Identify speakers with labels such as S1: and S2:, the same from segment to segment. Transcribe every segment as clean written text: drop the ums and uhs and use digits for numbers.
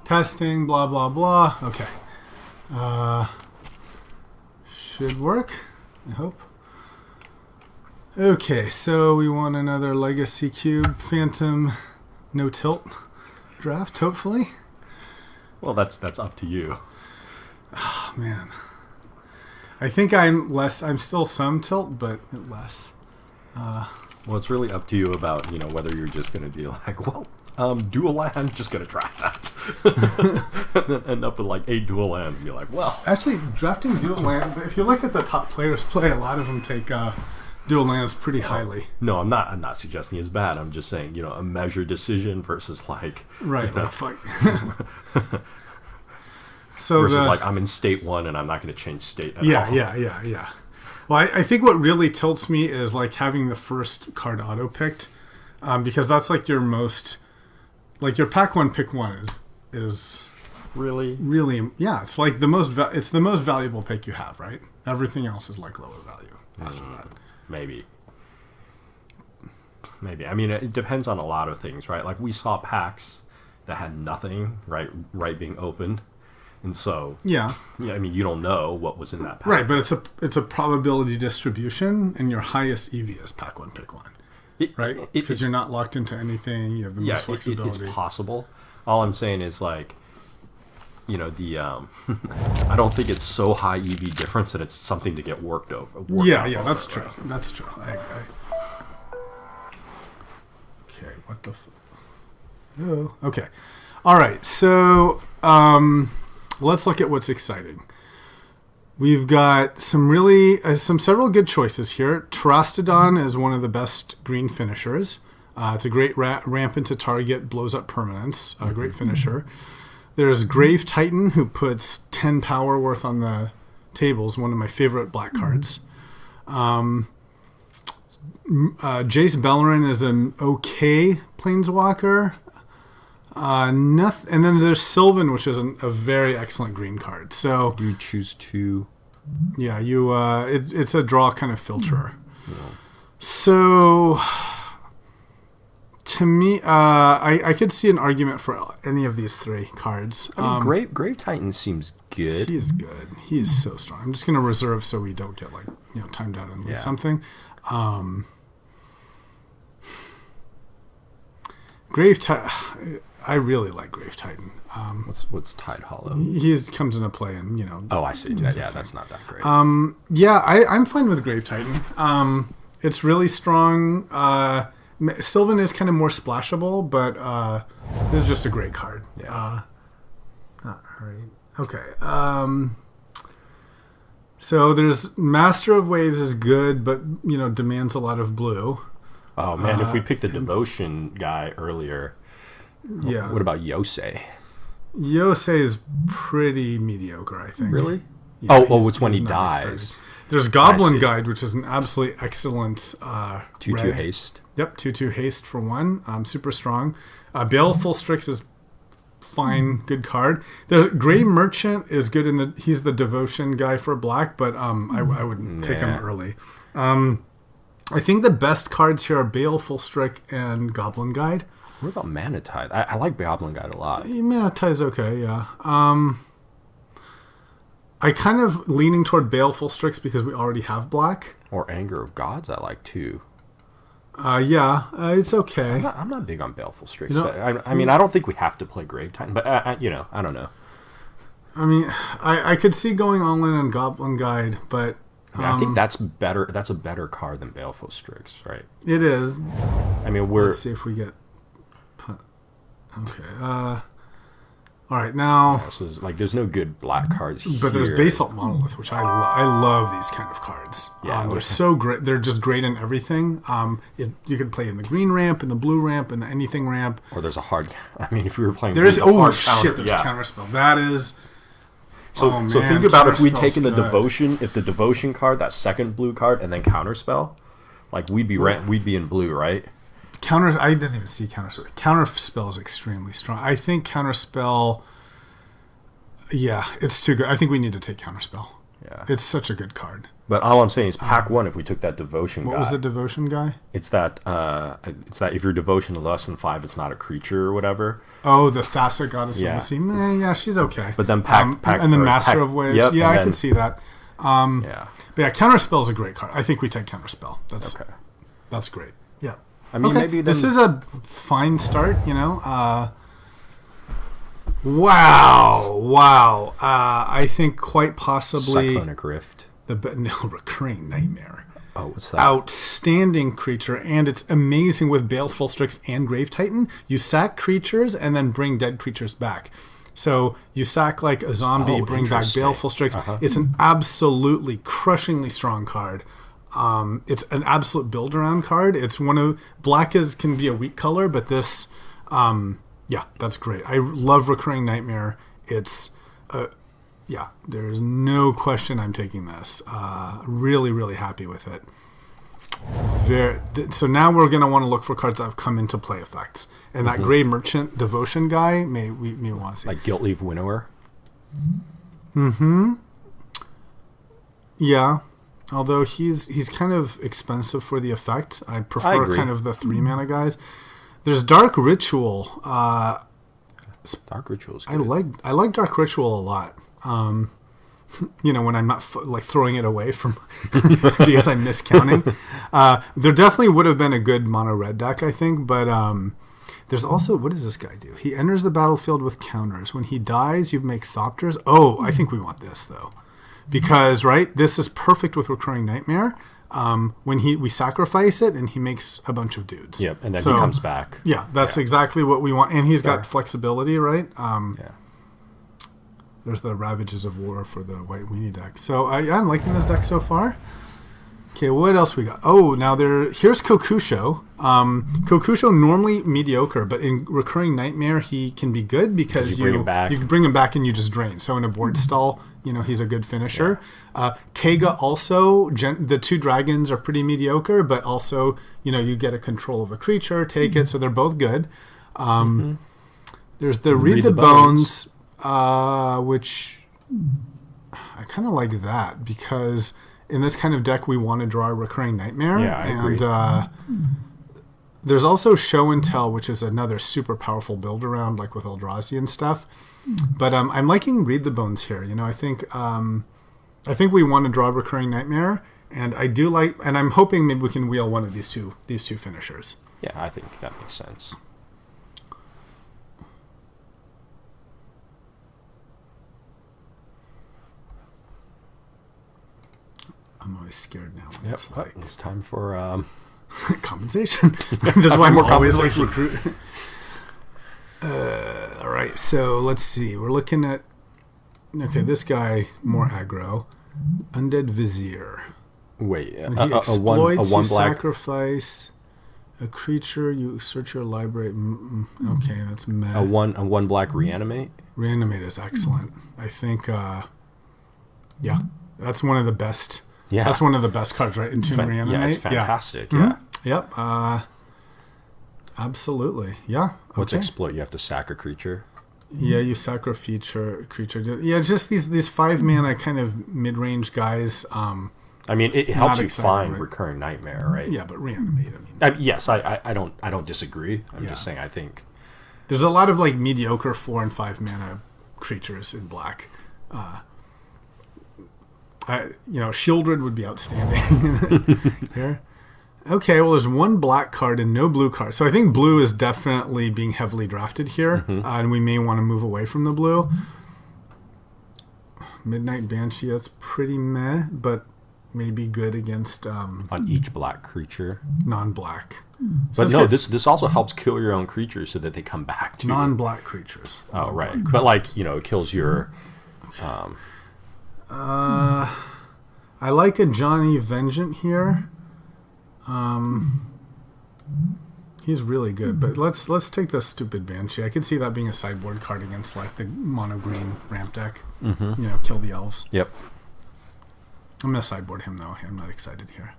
S1: Testing, blah, blah, blah. Okay. Should work, I hope. Okay, so we want another Legacy Cube Phantom no tilt draft, hopefully.
S2: Well, that's up to you.
S1: Oh, man. I think I'm still some tilt, but less.
S2: Well, it's really up to you about, whether you're just going to be like, well, dual land, just going to draft that. And then end up with like 8 dual lands and be like, well.
S1: Actually, drafting dual land, if you look at the top players play, a lot of them take dual lands pretty highly.
S2: No, I'm not suggesting it's bad. I'm just saying, a measured decision versus like.
S1: Right, fuck.
S2: So versus like I'm in state 1 and I'm not going to change state at all.
S1: Yeah. Well, I think what really tilts me is like having the first card auto picked, because that's like your most, like your pack 1 pick 1 is
S2: really
S1: yeah. It's like the most valuable pick you have, right? Everything else is like lower value after that.
S2: Maybe. I mean, it depends on a lot of things, right? Like we saw packs that had nothing, right being opened. And so, I mean, you don't know what was in that pack.
S1: Right, but it's a probability distribution, and your highest EV is pack 1, pick 1. Right? Because you're not locked into anything, you have the most flexibility.
S2: It's possible. All I'm saying is, like, I don't think it's so high EV difference that it's something to get worked over.
S1: That's true. Right? That's true. Okay, what the Oh, okay. All right, so let's look at what's exciting. We've got several good choices here. Terastodon is one of the best green finishers. It's a great ramp into target, blows up permanents. Great finisher. There's Grave Titan, who puts 10 power worth on the tables. One of my favorite black cards. Jace Bellerin is an okay planeswalker. Nothing, and then there's Sylvan, which is a very excellent green card. So
S2: you choose to.
S1: Yeah, it's a draw kind of filterer. Yeah. So to me, I could see an argument for any of these 3 cards.
S2: I mean, Grave Titan seems good.
S1: He is good. He is so strong. I'm just going to reserve so we don't get timed out and lose something. Grave Titan. I really like Grave Titan.
S2: What's Tide Hollow?
S1: He comes into play and
S2: Oh, I see. Yeah, that's not that great.
S1: I'm fine with Grave Titan. It's really strong. Sylvan is kind of more splashable, but this is just a great card.
S2: Yeah.
S1: All right. Okay. So there's Master of Waves is good, but demands a lot of blue.
S2: Oh man, if we picked the Devotion guy earlier.
S1: Yeah.
S2: What about Yosei?
S1: Yosei is pretty mediocre, I think.
S2: Really?
S1: Yeah,
S2: it's when he dies.
S1: There's Goblin Guide, which is an absolutely excellent
S2: 2/2 haste.
S1: Yep, 2/2 haste for 1. Super strong. Baleful Strix is fine, good card. There's Grey Merchant is good he's the Devotion guy for black, but I wouldn't take him early. I think the best cards here are Baleful Strix and Goblin Guide.
S2: What about Mana Tithe? I like Goblin Guide a lot.
S1: Mana Tithe's okay, yeah. I kind of leaning toward Baleful Strix because we already have black.
S2: Or Anger of Gods I like too.
S1: It's okay.
S2: I'm not big on Baleful Strix. But I mean, I don't think we have to play Grave Titan, but I don't know.
S1: I mean, I could see going all in on Goblin Guide, but...
S2: I think that's better. That's a better card than Baleful Strix, right?
S1: It is.
S2: I mean,
S1: Let's see if we get... Okay. All right, now...
S2: Yeah, so there's no good black cards here.
S1: But there's Basalt Monolith, which I love these kind of cards.
S2: Yeah,
S1: they're so great. They're just great in everything. You can play in the green ramp, in the blue ramp, in the anything ramp.
S2: Or there's a hard... I mean, if we were playing...
S1: There's... Oh, shit, there's a Counterspell. That is...
S2: So think about if we'd taken the Devotion, if the Devotion card, that second blue card, and then Counterspell, we'd be in blue, right?
S1: I didn't even see Counterspell. Counterspell is extremely strong. I think Counterspell, it's too good. I think we need to take Counterspell.
S2: Yeah.
S1: It's such a good card.
S2: But all I'm saying is pack one. If we took that devotion
S1: What
S2: guy,
S1: was the devotion guy?
S2: it's that if your devotion is less than 5, it's not a creature or whatever.
S1: Oh, the Thassa goddess
S2: Yeah.
S1: of the sea. Yeah, she's okay.
S2: But then pack
S1: and then
S2: or
S1: Master
S2: pack-
S1: of Waves.
S2: Yep,
S1: yeah,
S2: and
S1: I
S2: then-
S1: can see that.
S2: Yeah.
S1: But yeah, Counterspell's a great card. I think we take Counterspell.
S2: Okay.
S1: That's great. Yeah.
S2: I mean,
S1: Okay,
S2: maybe then,
S1: this is a fine start, you know. Wow. I think quite possibly
S2: Cyclonic Rift.
S1: Recurring Nightmare.
S2: Oh, what's that?
S1: Outstanding creature, and it's amazing with Baleful Strix and Grave Titan. You sack creatures and then bring dead creatures back. So you sack like a zombie,
S2: Oh,
S1: bring back
S2: interesting.
S1: Baleful Strix.
S2: Uh-huh.
S1: It's an absolutely crushingly strong card. It's an absolute build around card. It's one of black can be a weak color, but this, yeah, that's great. I love Recurring Nightmare. It's yeah, there's no question I'm taking this. Really, really happy with it. So now we're going to want to look for cards that have come into play effects. And that Grey Merchant Devotion guy, we may want to see.
S2: Like Guilt Leaf Winnower.
S1: Yeah. Although he's kind of expensive for the effect. I prefer
S2: agree.
S1: kind of the 3 mana guys. There's Dark Ritual.
S2: Dark Ritual's
S1: I
S2: good.
S1: like Dark Ritual a lot. You know, when I'm not like throwing it away from because I'm miscounting. There definitely would have been a good mono red deck, I think, but there's also, what does this guy do? He enters the battlefield with counters. When he dies, you make Thopters. Oh, I think we want this though, because right, this is perfect with Recurring Nightmare. When we sacrifice it and he makes a bunch of dudes.
S2: Yep, and then he comes back.
S1: Yeah, that's exactly what we want, and he's got
S2: Fair.
S1: flexibility, right?
S2: Yeah.
S1: There's the Ravages of War for the White Weenie deck. So I'm liking this deck so far. Okay, what else we got? Oh, now here's Kokusho. Kokusho normally mediocre, but in Recurring Nightmare he can be good because
S2: you bring him back.
S1: You can bring him back and you just drain. So in a board stall, you know, he's a good finisher. Kega also, the 2 dragons are pretty mediocre, but also, you know, you get a control of a creature, take it, so they're both good. There's the Read the Bones, which I kind of like that because in this kind of deck we want to draw a Recurring Nightmare.
S2: Yeah, I agree.
S1: There's also Show and Tell, which is another super powerful build around, like with Eldrazi and stuff. But I'm liking Read the Bones here. You know, I think we want to draw a Recurring Nightmare, and I do like, and I'm hoping maybe we can wheel one of these two finishers.
S2: Yeah, I think that makes sense.
S1: I'm always scared now.
S2: Yep.
S1: It's like
S2: It's time for
S1: compensation. This is why I'm
S2: More
S1: always like
S2: compensation.
S1: recruit. All right, so let's see. We're looking at this guy more aggro. Undead Vizier.
S2: wait,
S1: When he
S2: a
S1: exploits,
S2: one
S1: you
S2: black.
S1: sacrifice a creature. You search your library. Okay, that's meh.
S2: A one black reanimate.
S1: Reanimate is excellent. I think. Yeah, that's one of the best.
S2: Yeah,
S1: That's one of the best cards, right? Entomb Reanimate.
S2: yeah, it's fantastic.
S1: Yeah.
S2: Yeah.
S1: Mhm. Yep. Absolutely. Yeah.
S2: What's
S1: Okay.
S2: exploit? You have to sack a creature.
S1: Yeah, you sacrifice a creature. Yeah, just these 5 mana kind of mid range guys.
S2: I mean, it helps you
S1: exciting,
S2: find
S1: right?
S2: Recurring Nightmare, right?
S1: Yeah, but Reanimate. I mean,
S2: Yes, I don't disagree. I'm just saying I think
S1: there's a lot of like mediocre 4 and 5 mana creatures in black. Shieldred would be outstanding here. Okay, well, there's 1 black card and no blue card. So I think blue is definitely being heavily drafted here, and we may want to move away from the blue. Midnight Banshee, that's pretty meh, but maybe good against
S2: on each black creature.
S1: non-black.
S2: But
S1: that's
S2: no,
S1: good.
S2: this also helps kill your own creatures so that they come back to you.
S1: Non-black creatures.
S2: Oh, right. But like, it kills your
S1: I like a Johnny Vengeant here. He's really good, but let's take the stupid Banshee. I could see that being a sideboard card against like the mono green ramp deck. Kill the elves.
S2: Yep.
S1: I'm gonna sideboard him though. I'm not excited here.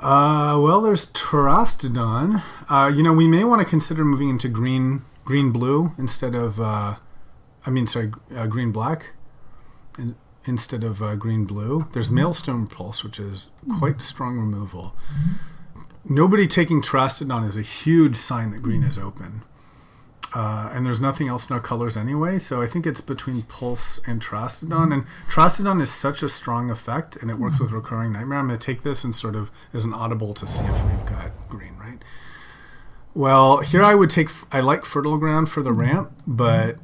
S1: Well, there's Terastodon. We may want to consider moving into green-blue instead of... green-black instead of green-blue. There's Maelstrom Pulse, which is quite strong removal. Nobody taking Terastodon is a huge sign that green is open. And there's nothing else, no colors anyway, so I think it's between Pulse and Terastodon. And Terastodon is such a strong effect, and it works with Recurring Nightmare. I'm going to take this and sort of as an audible to see if we've got green, right? Well, here I like Fertile Ground for the ramp, but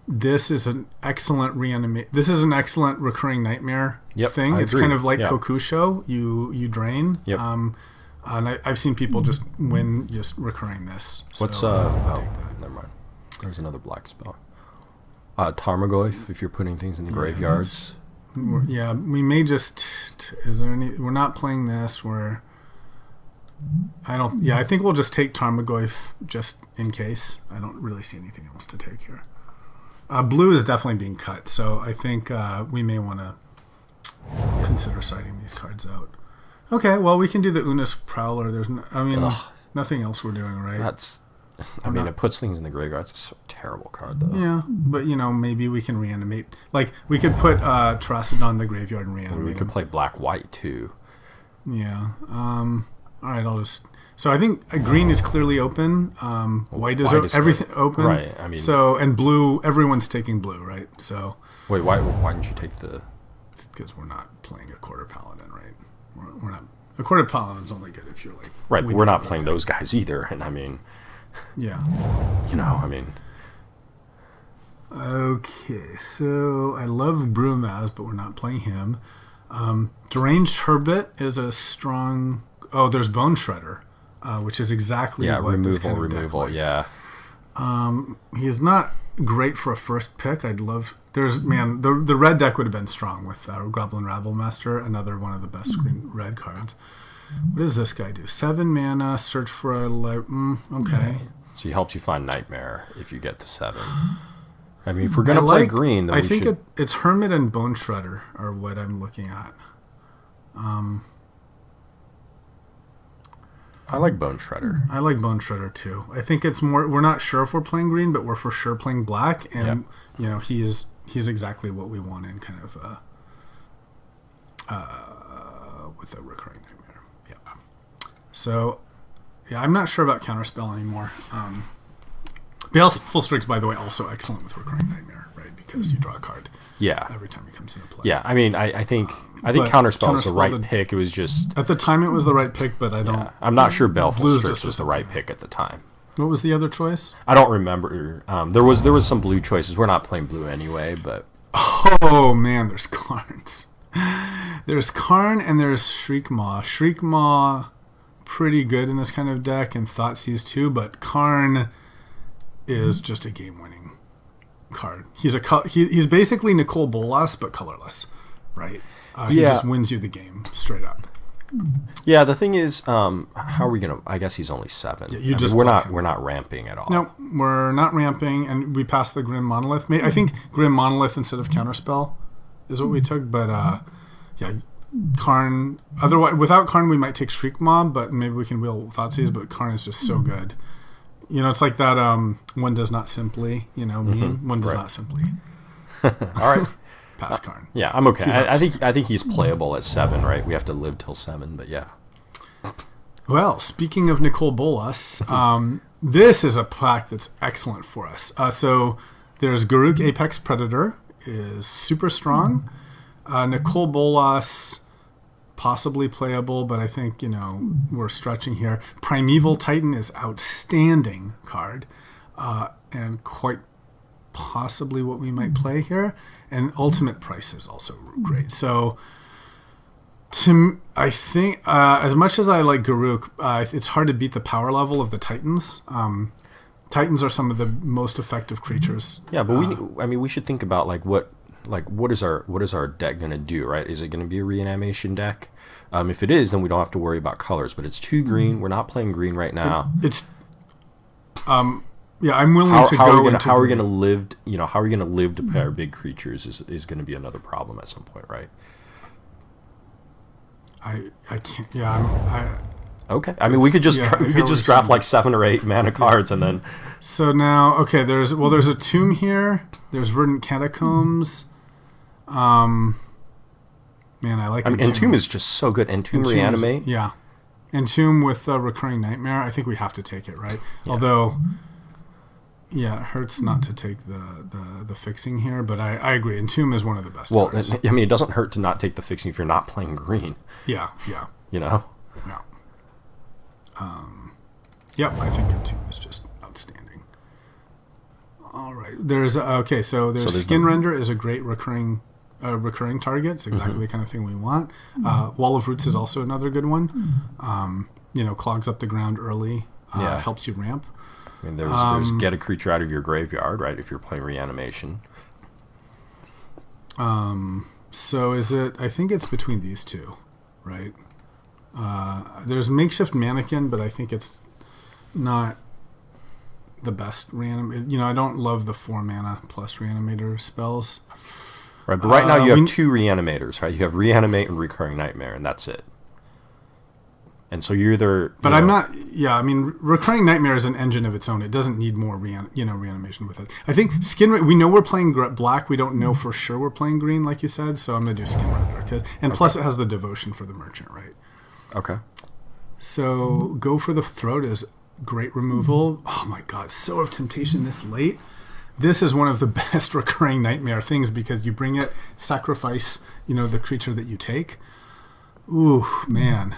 S1: this is an excellent This is an excellent Recurring Nightmare thing. It's kind of like Kokusho. You drain.
S2: Yep.
S1: And I've seen people just win just recurring this.
S2: What's never mind. There's another black spell. Tarmogoyf, if you're putting things in the graveyards.
S1: Yeah, we may just... Is there any... We're not playing this. I think we'll just take Tarmogoyf just in case. I don't really see anything else to take here. Blue is definitely being cut, so I think we may want to consider siding these cards out. Okay, well, we can do the Unis Prowler. There's nothing else we're doing, right?
S2: It puts things in the graveyard. It's a terrible card, though.
S1: Yeah, but, maybe we can reanimate. Like, we could put Terastodon in the graveyard and reanimate.
S2: We could play black-white, too.
S1: Yeah. All right, I'll just... So I think green is clearly open. White is everything open.
S2: Right,
S1: and blue, everyone's taking blue, right? So...
S2: Wait, why didn't you take the...
S1: It's because we're not playing a Quarter Paladin, right? We're not. A Quarter Paladin's only good if you're like.
S2: Right, but we're not playing those guys either, and
S1: Yeah. Okay, so I love Brumaz, but we're not playing him. Deranged Herbit is a strong. Oh, there's Bone Shredder, which is exactly what this kind of deck likes.
S2: Yeah.
S1: He's not great for a first pick. I'd love. The red deck would have been strong with Goblin Ravelmaster, another one of the best red cards. What does this guy do? 7 mana, search for a... okay.
S2: So he helps you find Nightmare if you get to 7. If we're going to play green, then we should...
S1: it's Hermit and Bone Shredder are what I'm looking at.
S2: I like Bone Shredder.
S1: I like Bone Shredder, too. I think it's more... We're not sure if we're playing green, but we're for sure playing black, and, he's exactly what we want in kind of with a Recurring Nightmare. Yeah. So, I'm not sure about Counterspell anymore. Baleful Strix, by the way, also excellent with Recurring Nightmare, right? Because you draw a card.
S2: Yeah.
S1: Every time it comes into play.
S2: Yeah, I think Counterspell was the right pick. It was just...
S1: At the time, it was the right pick, but I don't...
S2: Yeah, I'm not sure Baleful Strix was the right pick at the time.
S1: What was the other choice?
S2: I don't remember. There was some blue choices. We're not playing blue anyway, but...
S1: Oh, man, there's Karns. There's Karn and there's Shriekmaw. Shriekmaw, pretty good in this kind of deck, and Thoughtseize too, but Karn is just a game-winning card. He's basically Nicole Bolas, but colorless, right? He just wins you the game, straight up.
S2: Yeah, the thing is, how are we gonna? I guess he's only 7.
S1: Yeah,
S2: we're not ramping at all.
S1: No, we're not ramping, and we passed the Grim Monolith. I think Grim Monolith instead of Counterspell is what we took, but Karn. Otherwise, without Karn, we might take Shriekmaw, but maybe we can wheel Thoughtseize. But Karn is just so good. It's like that. One does not simply. Meme. One does not simply.
S2: All right.
S1: Pass Karn.
S2: Yeah, I'm okay. I think he's playable at 7, right? We have to live till 7, but yeah.
S1: Well, speaking of Nicole Bolas, this is a pack that's excellent for us. So there's Garruk Apex Predator is super strong. Nicole Bolas, possibly playable, but I think, we're stretching here. Primeval Titan is outstanding card, and quite possibly what we might play here. And Ultimate Price is also great. So, I think, as much as I like Garruk, it's hard to beat the power level of the Titans. Titans are some of the most effective creatures.
S2: Yeah, but we should think about what is our deck going to do, right? Is it going to be a reanimation deck? If it is, then we don't have to worry about colors. But it's 2 green. We're not playing green right now.
S1: Yeah, I'm willing to go into...
S2: How are we going to live? How are we going to live to pair big creatures is going to be another problem at some point, right?
S1: I can't. Yeah,
S2: Okay. I mean, we could just
S1: Yeah,
S2: we
S1: here
S2: could
S1: we're
S2: just draft
S1: saying-
S2: like 7 or 8 mana cards, and then
S1: So now, okay, there's a tomb here. There's verdant catacombs. Man, I like.
S2: I mean, Entomb is just so good. Entomb reanimate.
S1: Yeah, Entomb with recurring nightmare. I think we have to take it, right?
S2: Yeah.
S1: Although, yeah, it hurts not to take the fixing here, but I agree. Entomb is one of the best.
S2: Well,
S1: cards.
S2: I mean, it doesn't hurt to not take the fixing if you're not playing green.
S1: Yeah.
S2: You know.
S1: Yeah. Yep, I think Entomb is just outstanding. All right. There's Skin Render is a great recurring target. It's exactly the kind of thing we want. Wall of Roots is also another good one. Clogs up the ground early. Helps you ramp.
S2: I mean, there's get a creature out of your graveyard, right? If you're playing reanimation.
S1: So is it? I think it's between these two, right? There's Makeshift Mannequin, but I think it's not the best reanimate. I don't love the 4 mana plus reanimator spells.
S2: Right, but right now you have 2 reanimators, right? You have reanimate and recurring nightmare, and that's it. And so you're either.
S1: But I'm not. Yeah, I mean, recurring nightmare is an engine of its own. It doesn't need more reanimation with it. I think Skin. We know we're playing black. We don't know for sure we're playing green, like you said. So I'm gonna do Skin Render, and plus it has the devotion for the merchant, right?
S2: Okay.
S1: So Go for the Throat is great removal. Oh my God, Sow of Temptation this late. This is one of the best recurring nightmare things because you bring it, sacrifice, the creature that you take. Ooh, man.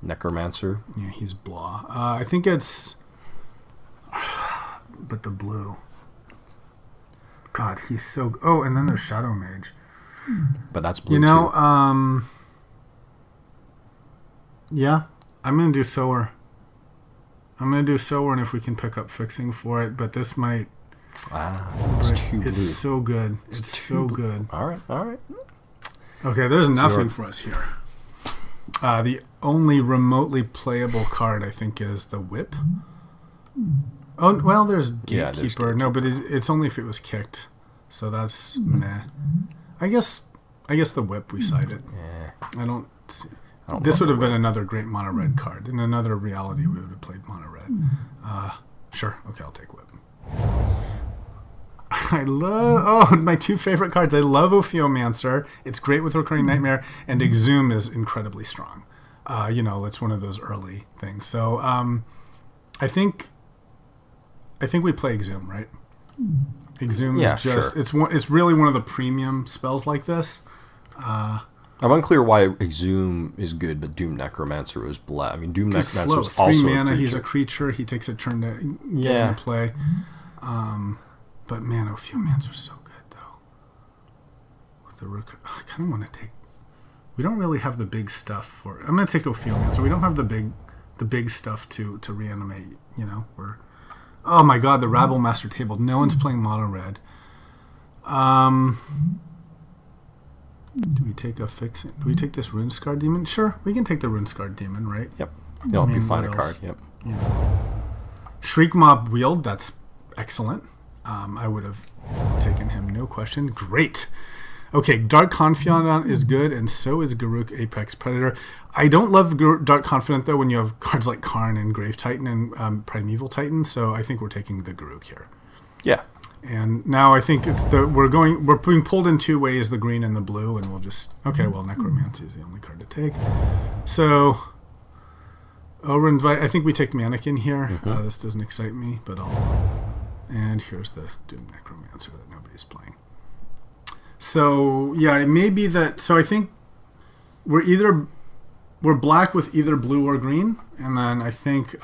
S2: Necromancer.
S1: Yeah, he's blah. I think it's... But the blue. God, he's so... Oh, and then there's Shadow Mage.
S2: But that's blue, too.
S1: Yeah, I'm going to do Sower. And if we can pick up fixing for it, but this might...
S2: It's too blue.
S1: It's so good. It's so good.
S2: All right.
S1: Okay, there's nothing for us here. The only remotely playable card, I think, is the Whip. Oh, well, there's Gatekeeper. No, but it's only if it was kicked. So that's meh. I guess the Whip, we cited.
S2: Yeah.
S1: I don't see... This would have been another great mono red card. In another reality, we would have played mono red. Sure. Okay, I'll take Whip. I love my 2 favorite cards. I love Ophiomancer. It's great with Recurring Nightmare, and Exhume is incredibly strong. It's one of those early things. So I think we play Exhume, right? Exhume is just it's really one of the premium spells like this.
S2: I'm unclear why Exhume is good, but Doom Necromancer was blah. I mean, Doom Necromancer is also
S1: 3 mana.
S2: a
S1: He's a creature. He takes a turn to get into play. But man, Ophiomancer's so good though. With the I kind of want to take. We don't really have the big stuff for it. I'm gonna take Ophiomancer. We don't have the big stuff to reanimate. Oh my God, the Rabble Master table. No one's playing mono red. Do we take a fix? Do we take this Runescar Demon? Sure, we can take the Runescar Demon, right?
S2: Yep. It'll be fine a card. Yep.
S1: Shriek Mob Wield. That's excellent. I would have taken him, no question. Great. Okay, Dark Confidant is good, and so is Garruk Apex Predator. I don't love Dark Confidant, though, when you have cards like Karn and Grave Titan and Primeval Titan, so I think we're taking the Garruk here.
S2: Yeah.
S1: And now I think we're being pulled in 2 ways, the green and the blue, and we'll just... Okay, well, Necromancy is the only card to take. So... I think we take Mannequin here.
S2: Mm-hmm.
S1: This doesn't excite me, but And here's the Doom Necromancer that nobody's playing. So, yeah, it may be that... So I think we're black with either blue or green, and then I think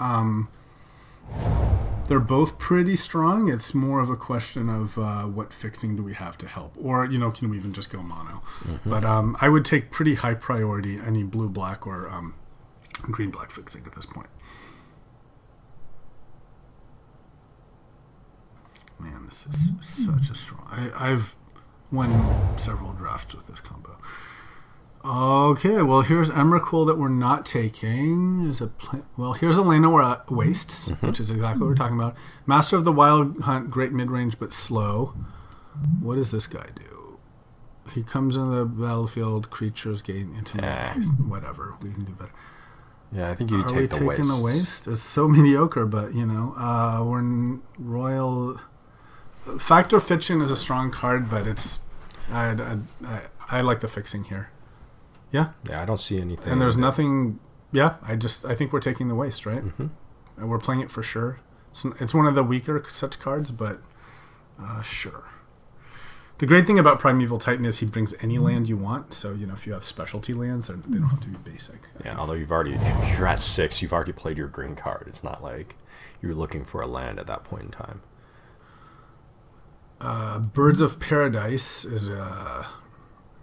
S1: they're both pretty strong. It's more of a question of what fixing do we have to help, or can we even just go mono? Mm-hmm. But I would take pretty high priority any blue black or green black fixing at this point. Man, this is such a strong. I've won several drafts with this combo. Okay, well, here's Emrakul that we're not taking. Here's a Llanowar Wastes, which is exactly what we're talking about. Master of the Wild Hunt, great mid-range, but slow. What does this guy do? He comes into the battlefield. Creatures gain intimidate. Whatever. We can do better.
S2: Yeah, I think you
S1: Are
S2: take
S1: we
S2: the
S1: taking
S2: waste.
S1: the waste? It's so mediocre, but we're in royal. Factor Fiction is a strong card, but it's. I like the fixing here. Yeah.
S2: Yeah, I don't see anything.
S1: And there's nothing. Yeah, I think we're taking the waste, right?
S2: Mm-hmm.
S1: And we're playing it for sure. It's one of the weaker such cards, but sure. The great thing about Primeval Titan is he brings any land you want. So, if you have specialty lands, they don't have to be basic.
S2: Yeah, although you're at 6, you've already played your green card. It's not like you're looking for a land at that point in time.
S1: Birds of Paradise is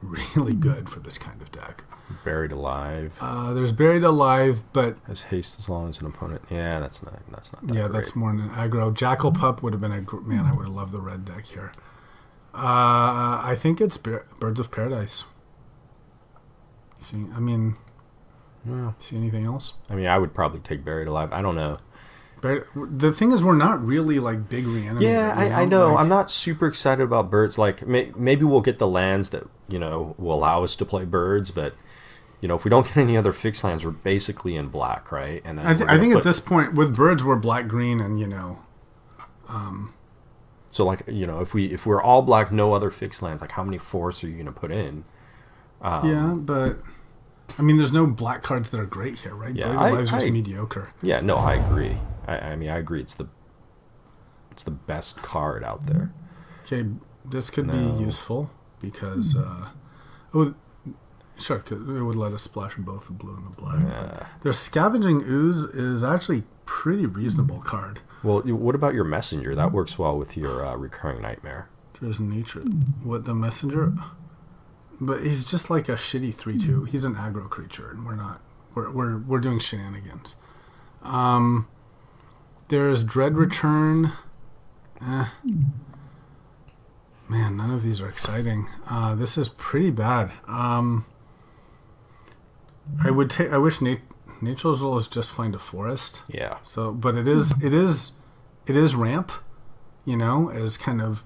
S1: really good for this kind of deck.
S2: Buried Alive.
S1: There's Buried Alive, but
S2: Has haste as long as an opponent. Yeah, that's not that
S1: yeah,
S2: great.
S1: that's more than aggro. Jackal Pup would have been man. I would have loved the red deck here. I think it's Birds of Paradise. See anything else?
S2: I mean, I would probably take Buried Alive. I don't know.
S1: The thing is, we're not really like big reanimator.
S2: Yeah, I know. I'm not super excited about birds. Like, maybe we'll get the lands that, will allow us to play birds, but, if we don't get any other fixed lands, we're basically in black, right? And then
S1: I think at this point, with birds, we're black-green and,
S2: So, like, if we're all black, no other fixed lands, like, how many forests are you going to put in?
S1: Yeah, but... I mean, there's no black cards that are great here, right?
S2: Yeah,
S1: Buried Alive's just mediocre.
S2: Yeah, no, I agree. I mean, I agree. It's the best card out there.
S1: Okay, this could be useful because sure, 'cause it would let us splash both the blue and the black. Their Scavenging Ooze is actually pretty reasonable card.
S2: Well, what about your Messenger? That works well with your Recurring Nightmare.
S1: There's nature. What, the Messenger? But he's just like a shitty 3/2. He's an aggro creature, and we're not. We're doing shenanigans. There's Dread Return. Man, none of these are exciting. This is pretty bad. I wish Nature's Rule is just find a forest.
S2: Yeah.
S1: So, but it is ramp. As kind of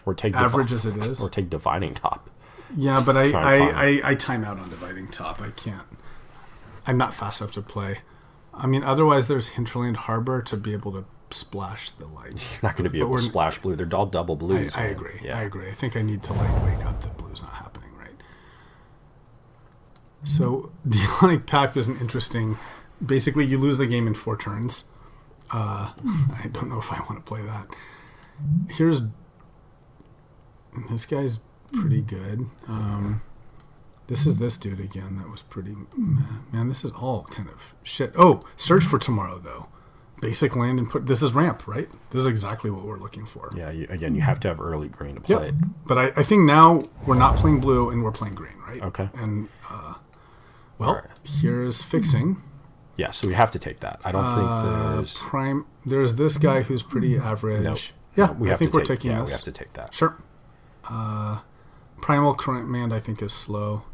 S2: or take
S1: average as it is.
S2: Or take Divining Top.
S1: Yeah, but I time out on Dividing Top. I can't. I'm not fast enough to play. I mean, otherwise there's Hinterland Harbor to be able to splash the light.
S2: You're not going to be able to splash blue. They're all double blues.
S1: I agree. Yeah. I agree. I think I need to wake up that blue's not happening, right? So Demonic Pact is an interesting. Basically, you lose the game in 4 turns. I don't know if I want to play that. This guy's pretty good. This is this dude again. That was pretty. Man, this is all kind of shit. Oh, Search for Tomorrow though. Basic land and put. This is ramp, right? This is exactly what we're looking for.
S2: Yeah. You have to have early green to play it.
S1: But I think now we're not playing blue and we're playing green, right?
S2: Okay.
S1: And here's Fixing.
S2: Yeah. So we have to take that. I don't think there's
S1: prime. There's this guy who's pretty average.
S2: No.
S1: Yeah,
S2: we
S1: I think we're taking this.
S2: We have to take that.
S1: Sure. Primal Command I think is slow.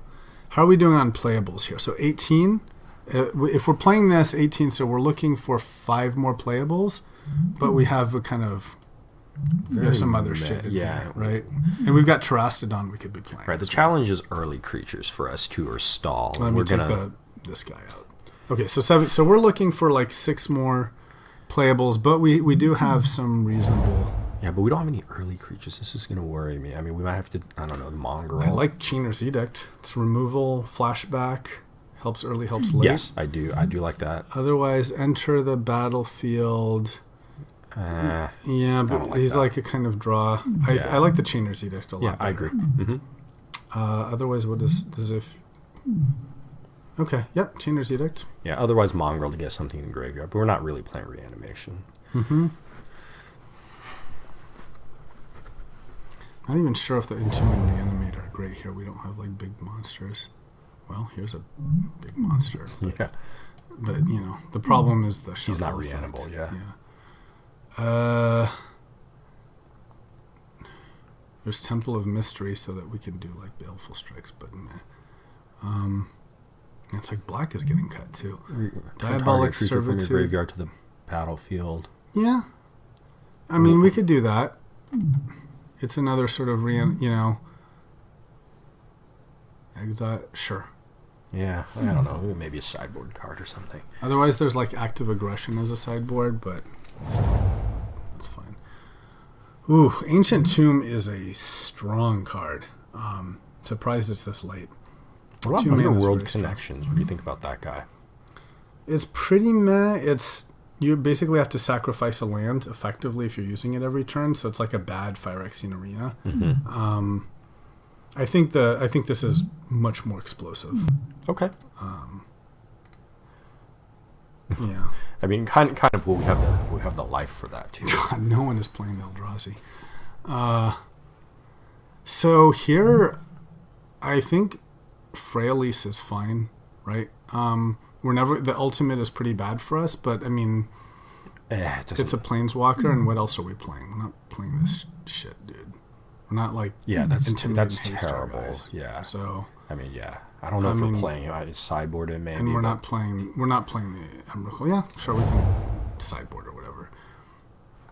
S1: How are we doing on playables here? So 18. If we're playing this 18, so we're looking for 5 more playables, but we have a kind of some other shit in here, right? And we've got Terastodon we could be playing.
S2: Right. The challenge is early creatures for us too, or stall.
S1: Let me take this guy out. Okay, so 7. So we're looking for 6 more playables, but we do have some reasonable.
S2: Yeah, but we don't have any early creatures. This is going to worry me. I mean, we might have to, I don't know, the Mongrel.
S1: I like Cheener's Edict. It's removal, flashback, helps early, helps late.
S2: Yes, I do like that.
S1: Otherwise, enter the battlefield. Yeah, but he's that. Like a kind of draw. I like the Cheener's Edict a lot.
S2: Yeah, I agree. Mm-hmm.
S1: Otherwise, what does if... Okay, yep, Cheener's Edict.
S2: Yeah, otherwise Mongrel to get something in the graveyard, but we're not really playing Reanimation.
S1: Mm-hmm. Not even sure if the Entomb and Reanimate are great here. We don't have big monsters. Well, here's a big monster.
S2: Yeah.
S1: But, the problem is the shuffle.
S2: He's not
S1: effect.
S2: reanimable, yeah.
S1: There's Temple of Mystery so that we can do Baleful Strikes, but it's black is getting cut too. Diabolic Servitude
S2: from your graveyard to the battlefield.
S1: Yeah. I mean, we could do that. It's another sort of Exile, sure.
S2: Yeah, I don't know. Maybe a sideboard card or something.
S1: Otherwise, there's like Active Aggression as a sideboard, but it's fine. Ooh, Ancient Tomb is a strong card. Surprised it's this late.
S2: What about
S1: 2 mana is
S2: Underworld
S1: very strong.
S2: Connections? What do you think about that guy?
S1: It's pretty meh. You basically have to sacrifice a land effectively if you're using it every turn, so it's like a bad Phyrexian Arena.
S2: Mm-hmm.
S1: I think this is much more explosive.
S2: Okay.
S1: Yeah.
S2: I mean, kind of. Well, we have the life for that too.
S1: God, no one is playing Eldrazi. So here, I think Freyalise is fine, right? The ultimate is pretty bad for us, but I mean, it's a planeswalker, and what else are we playing? We're not playing this shit, dude. We're not like
S2: that's
S1: intimidating
S2: terrible.
S1: guys.
S2: Yeah.
S1: So
S2: I mean, yeah. I don't know if we're playing sideboard it maybe.
S1: and we're not playing the Emrakul. Yeah, sure, we can sideboard or whatever.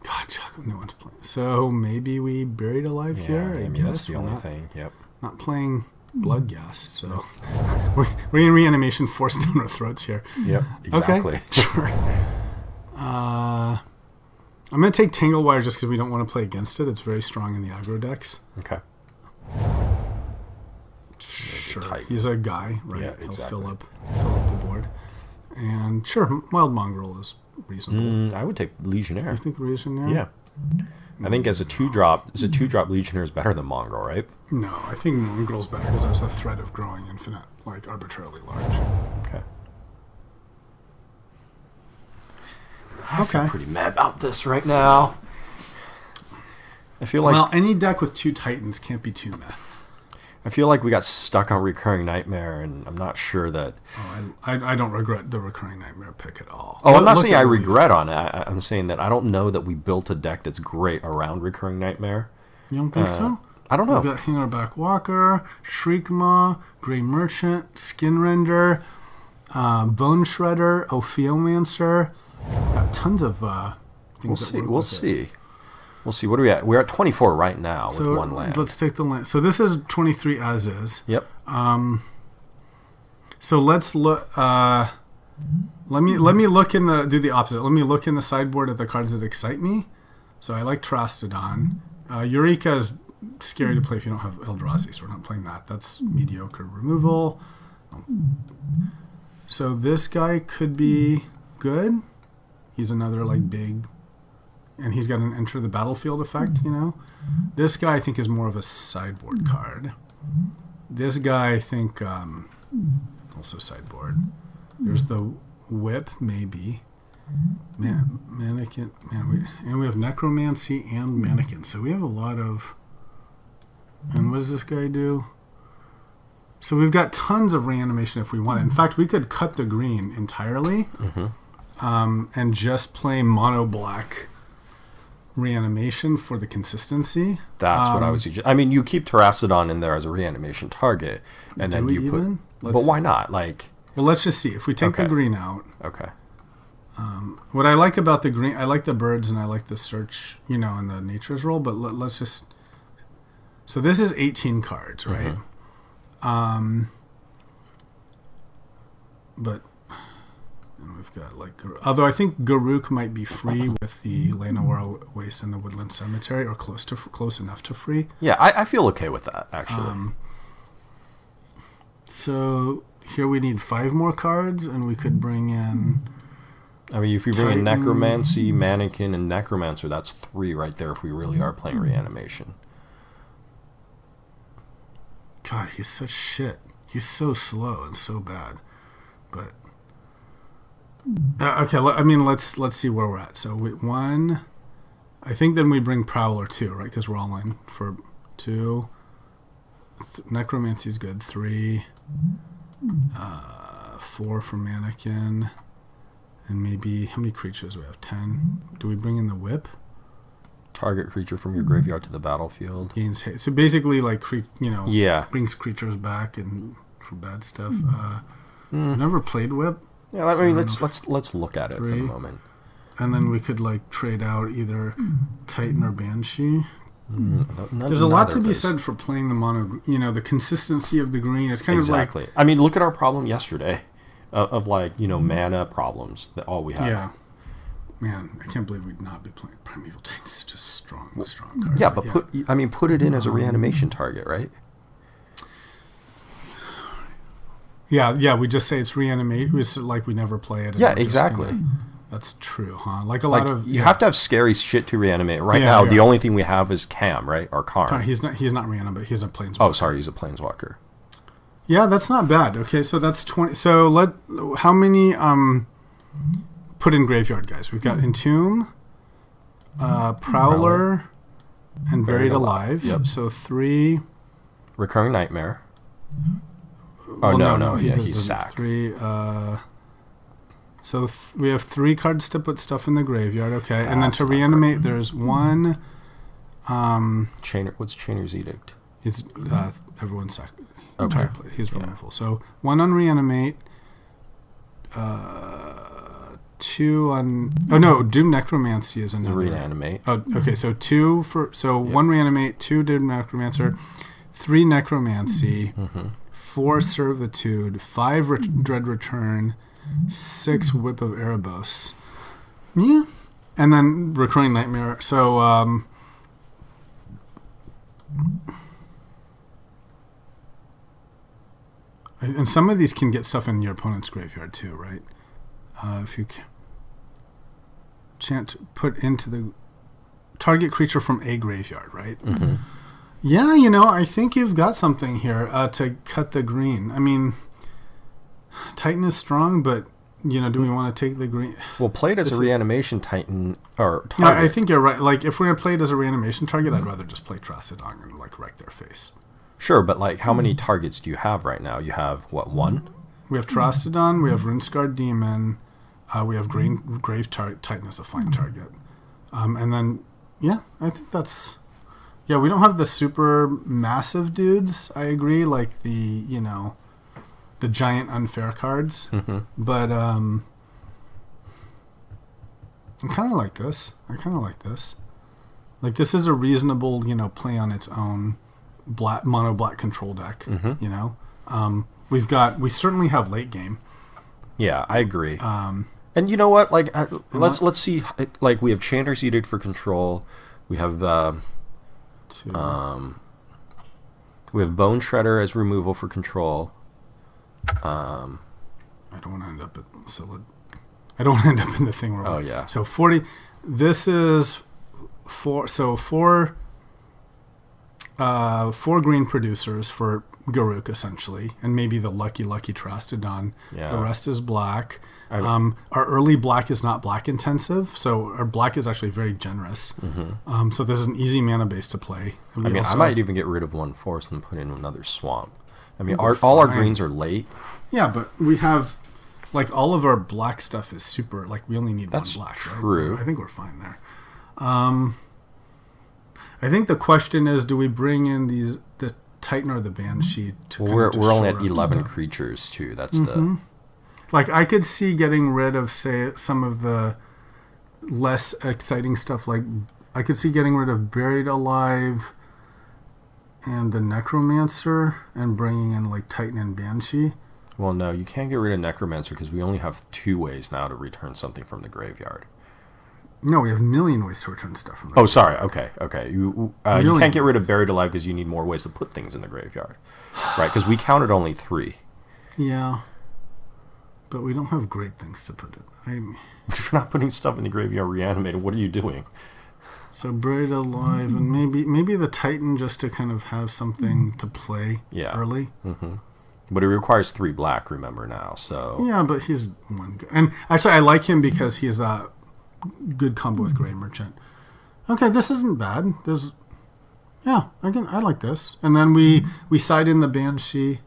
S1: God, Chuck, no one's playing. So maybe we buried alive here. I guess
S2: that's the
S1: we're
S2: only
S1: not,
S2: thing. Yep.
S1: Not playing Bloodghast, so we're in reanimation forced down our throats here.
S2: Yep. Exactly.
S1: Okay, sure. I'm going to take Tanglewire just because we don't want to play against it. It's very strong in the aggro decks.
S2: Okay.
S1: Sure.
S2: Tight.
S1: He's a guy, right?
S2: Yeah, exactly.
S1: He'll fill up the board. And sure, Wild Mongrel is reasonable.
S2: I would take Legionnaire.
S1: You think Legionnaire?
S2: Yeah. I think as a 2-drop, Legionnaire is better than Mongrel, right?
S1: No, I think Mongrel's better because there's the threat of growing infinite, like arbitrarily large.
S2: Okay.
S1: Okay.
S2: I'm pretty mad about this right now. I feel like
S1: any deck with 2 Titans can't be too meh.
S2: I feel like we got stuck on Recurring Nightmare, and I'm not sure that.
S1: Oh, I don't regret the Recurring Nightmare pick at all.
S2: Oh, I'm not saying I regret on it. I'm saying that I don't know that we built a deck that's great around Recurring Nightmare.
S1: You don't think so?
S2: I don't know.
S1: We've got Hangerback Walker, Shriekmaw, Grey Merchant, Skinrender, Bone Shredder, Ophiomancer. Got tons of things.
S2: We'll see. We'll see. What are we at? We're at 24 right now with one land.
S1: Let's take the land. So this is 23 as is.
S2: Yep.
S1: So let's look. Let me look do the opposite. Let me look in the sideboard at the cards that excite me. So I like Trastodon. Eureka is scary to play if you don't have Eldrazi, so we're not playing that. That's mediocre removal. So this guy could be good. He's another like big, and he's got an enter the battlefield effect, you know. This guy I think is more of a sideboard card. This guy I think also sideboard. There's the whip maybe. Mannequin. We have necromancy and mannequin. So we have a lot of. And what does this guy do? So we've got tons of reanimation if we want it. In fact, we could cut the green entirely. And just play mono black reanimation for the consistency.
S2: That's what I would suggest. I mean, you keep Terracodon in there as a reanimation target, and then you put. But why not? Well,
S1: let's just see. If we take the green out.
S2: Okay.
S1: What I like about the green, I like the birds and I like the search, and the nature's role. But let's just. So this is 18 cards, right? But. And we've got although I think Garuk might be free with the Llanowar Waste and the Woodland Cemetery, or close enough to free.
S2: Yeah, I feel okay with that actually.
S1: So here we need 5 more cards, and we could bring in.
S2: I mean, if you bring in Necromancy, Mannequin, and Necromancer, that's 3 right there. If we really are playing reanimation.
S1: God, he's such shit. He's so slow and so bad, but. Okay, let's see where we're at. So I think then we bring Prowler 2, right? Because we're all in for 2. Necromancy's good. 3, 4 for Mannequin, and maybe how many creatures do we have? 10. Do we bring in the Whip?
S2: Target creature from your graveyard to the battlefield
S1: Gains haste. So basically,
S2: yeah,
S1: brings creatures back and for bad stuff. Never played Whip.
S2: Yeah, I mean, let's look at it 3. For the moment.
S1: And then we could trade out either Titan or Banshee There's a lot to be said for playing the mono. The consistency of the green. It's kind of
S2: like. I mean, look at our problem yesterday, of mana problems. That all we had.
S1: Yeah. Man, I can't believe we'd not be playing Primeval Titan's such a strong card.
S2: Yeah, but put it in as a reanimation target, right?
S1: Yeah. We just say it's reanimate. It's like we never play it.
S2: Yeah, exactly.
S1: That's true, huh? Like a lot of
S2: you have to have scary shit to reanimate. Right now, the only thing we have is Cam, right, or Karn.
S1: He's not reanimate. He's a planeswalker.
S2: Oh, sorry, he's a planeswalker.
S1: Yeah, that's not bad. Okay, so that's 20. So how many put in graveyard guys? We've got Entomb, Prowler, and Buried Alive.
S2: Yep.
S1: So 3.
S2: Recurring Nightmare. Oh no, he's sacked.
S1: 3. So we have 3 cards to put stuff in the graveyard, okay, and then to reanimate, there's 1.
S2: What's Chainer's Edict?
S1: He's everyone's sack.
S2: Okay,
S1: he's removal. So 1 on reanimate, 2 on. Oh no, Doom Necromancy is another.
S2: Reanimate.
S1: Oh, okay. So 2 for 1 reanimate, 2 Doom Necromancer, 3 Necromancy, 4 Servitude, 5 Dread Return. 6 Whip of Erebos. Yeah. And then Recurring Nightmare. So, and some of these can get stuff in your opponent's graveyard too, right? If you chant put into the target creature from a graveyard, right?
S2: Mm-hmm.
S1: Yeah, I think you've got something here to cut the green. I mean, Titan is strong, but do we want to take the green?
S2: Well, play it as a reanimation Titan or target.
S1: Yeah, I think you're right. Like, if we're gonna play it as a reanimation target, I'd rather just play Trostodon and wreck their face.
S2: Sure, but how many targets do you have right now? You have what, 1?
S1: We have Trostodon. We have Runescarred Demon. We have Grave Titan as a fine target, and then I think that's. Yeah, we don't have the super massive dudes. I agree, like the the giant unfair cards, but I kind of like this. Like, this is a reasonable, play on its own mono black control deck. We certainly have late game.
S2: Yeah, I agree. And you know what? Let's see. We have Chanter's Edict for control. We have we have Bone Shredder as removal for control.
S1: I don't want to end up I don't want to end up in the thing where.
S2: Oh yeah.
S1: So 40. This is 4. So 4 green producers for Garruk essentially, and maybe the lucky Trostodon.
S2: Yeah.
S1: The rest is black. Our early black is not black intensive, so our black is actually very generous. So this is an easy mana base to play.
S2: I might even get rid of 1 forest and put in another swamp. I mean, all our greens are late.
S1: Yeah, but we have, all of our black stuff is super, we only need 1 black.
S2: That's true.
S1: Right? I think we're fine there. I think the question is, do we bring in the Titan or the Banshee to
S2: we're only at 11 stuff. Too. That's the...
S1: I could see getting rid of, say, some of the less exciting stuff. I could see getting rid of Buried Alive and the Necromancer and bringing in, Titan and Banshee.
S2: Well, no, you can't get rid of Necromancer because we only have 2 ways now to return something from the graveyard.
S1: No, we have a million ways to return stuff from the graveyard.
S2: Sorry. Okay. You can't get rid of Buried Alive because you need more ways to put things in the graveyard. Right, because we counted only 3.
S1: Yeah. But we don't have great things to put in.
S2: If you're not putting stuff in the graveyard reanimated, what are you doing?
S1: So Buried Alive and maybe the Titan just to kind of have something to play early.
S2: Mm-hmm. But it requires 3 black, remember now. So
S1: yeah, but he's 1 good. And actually, I like him because he's a good combo with Grey Merchant. Okay, this isn't bad. I like this. And then we side in the Banshee.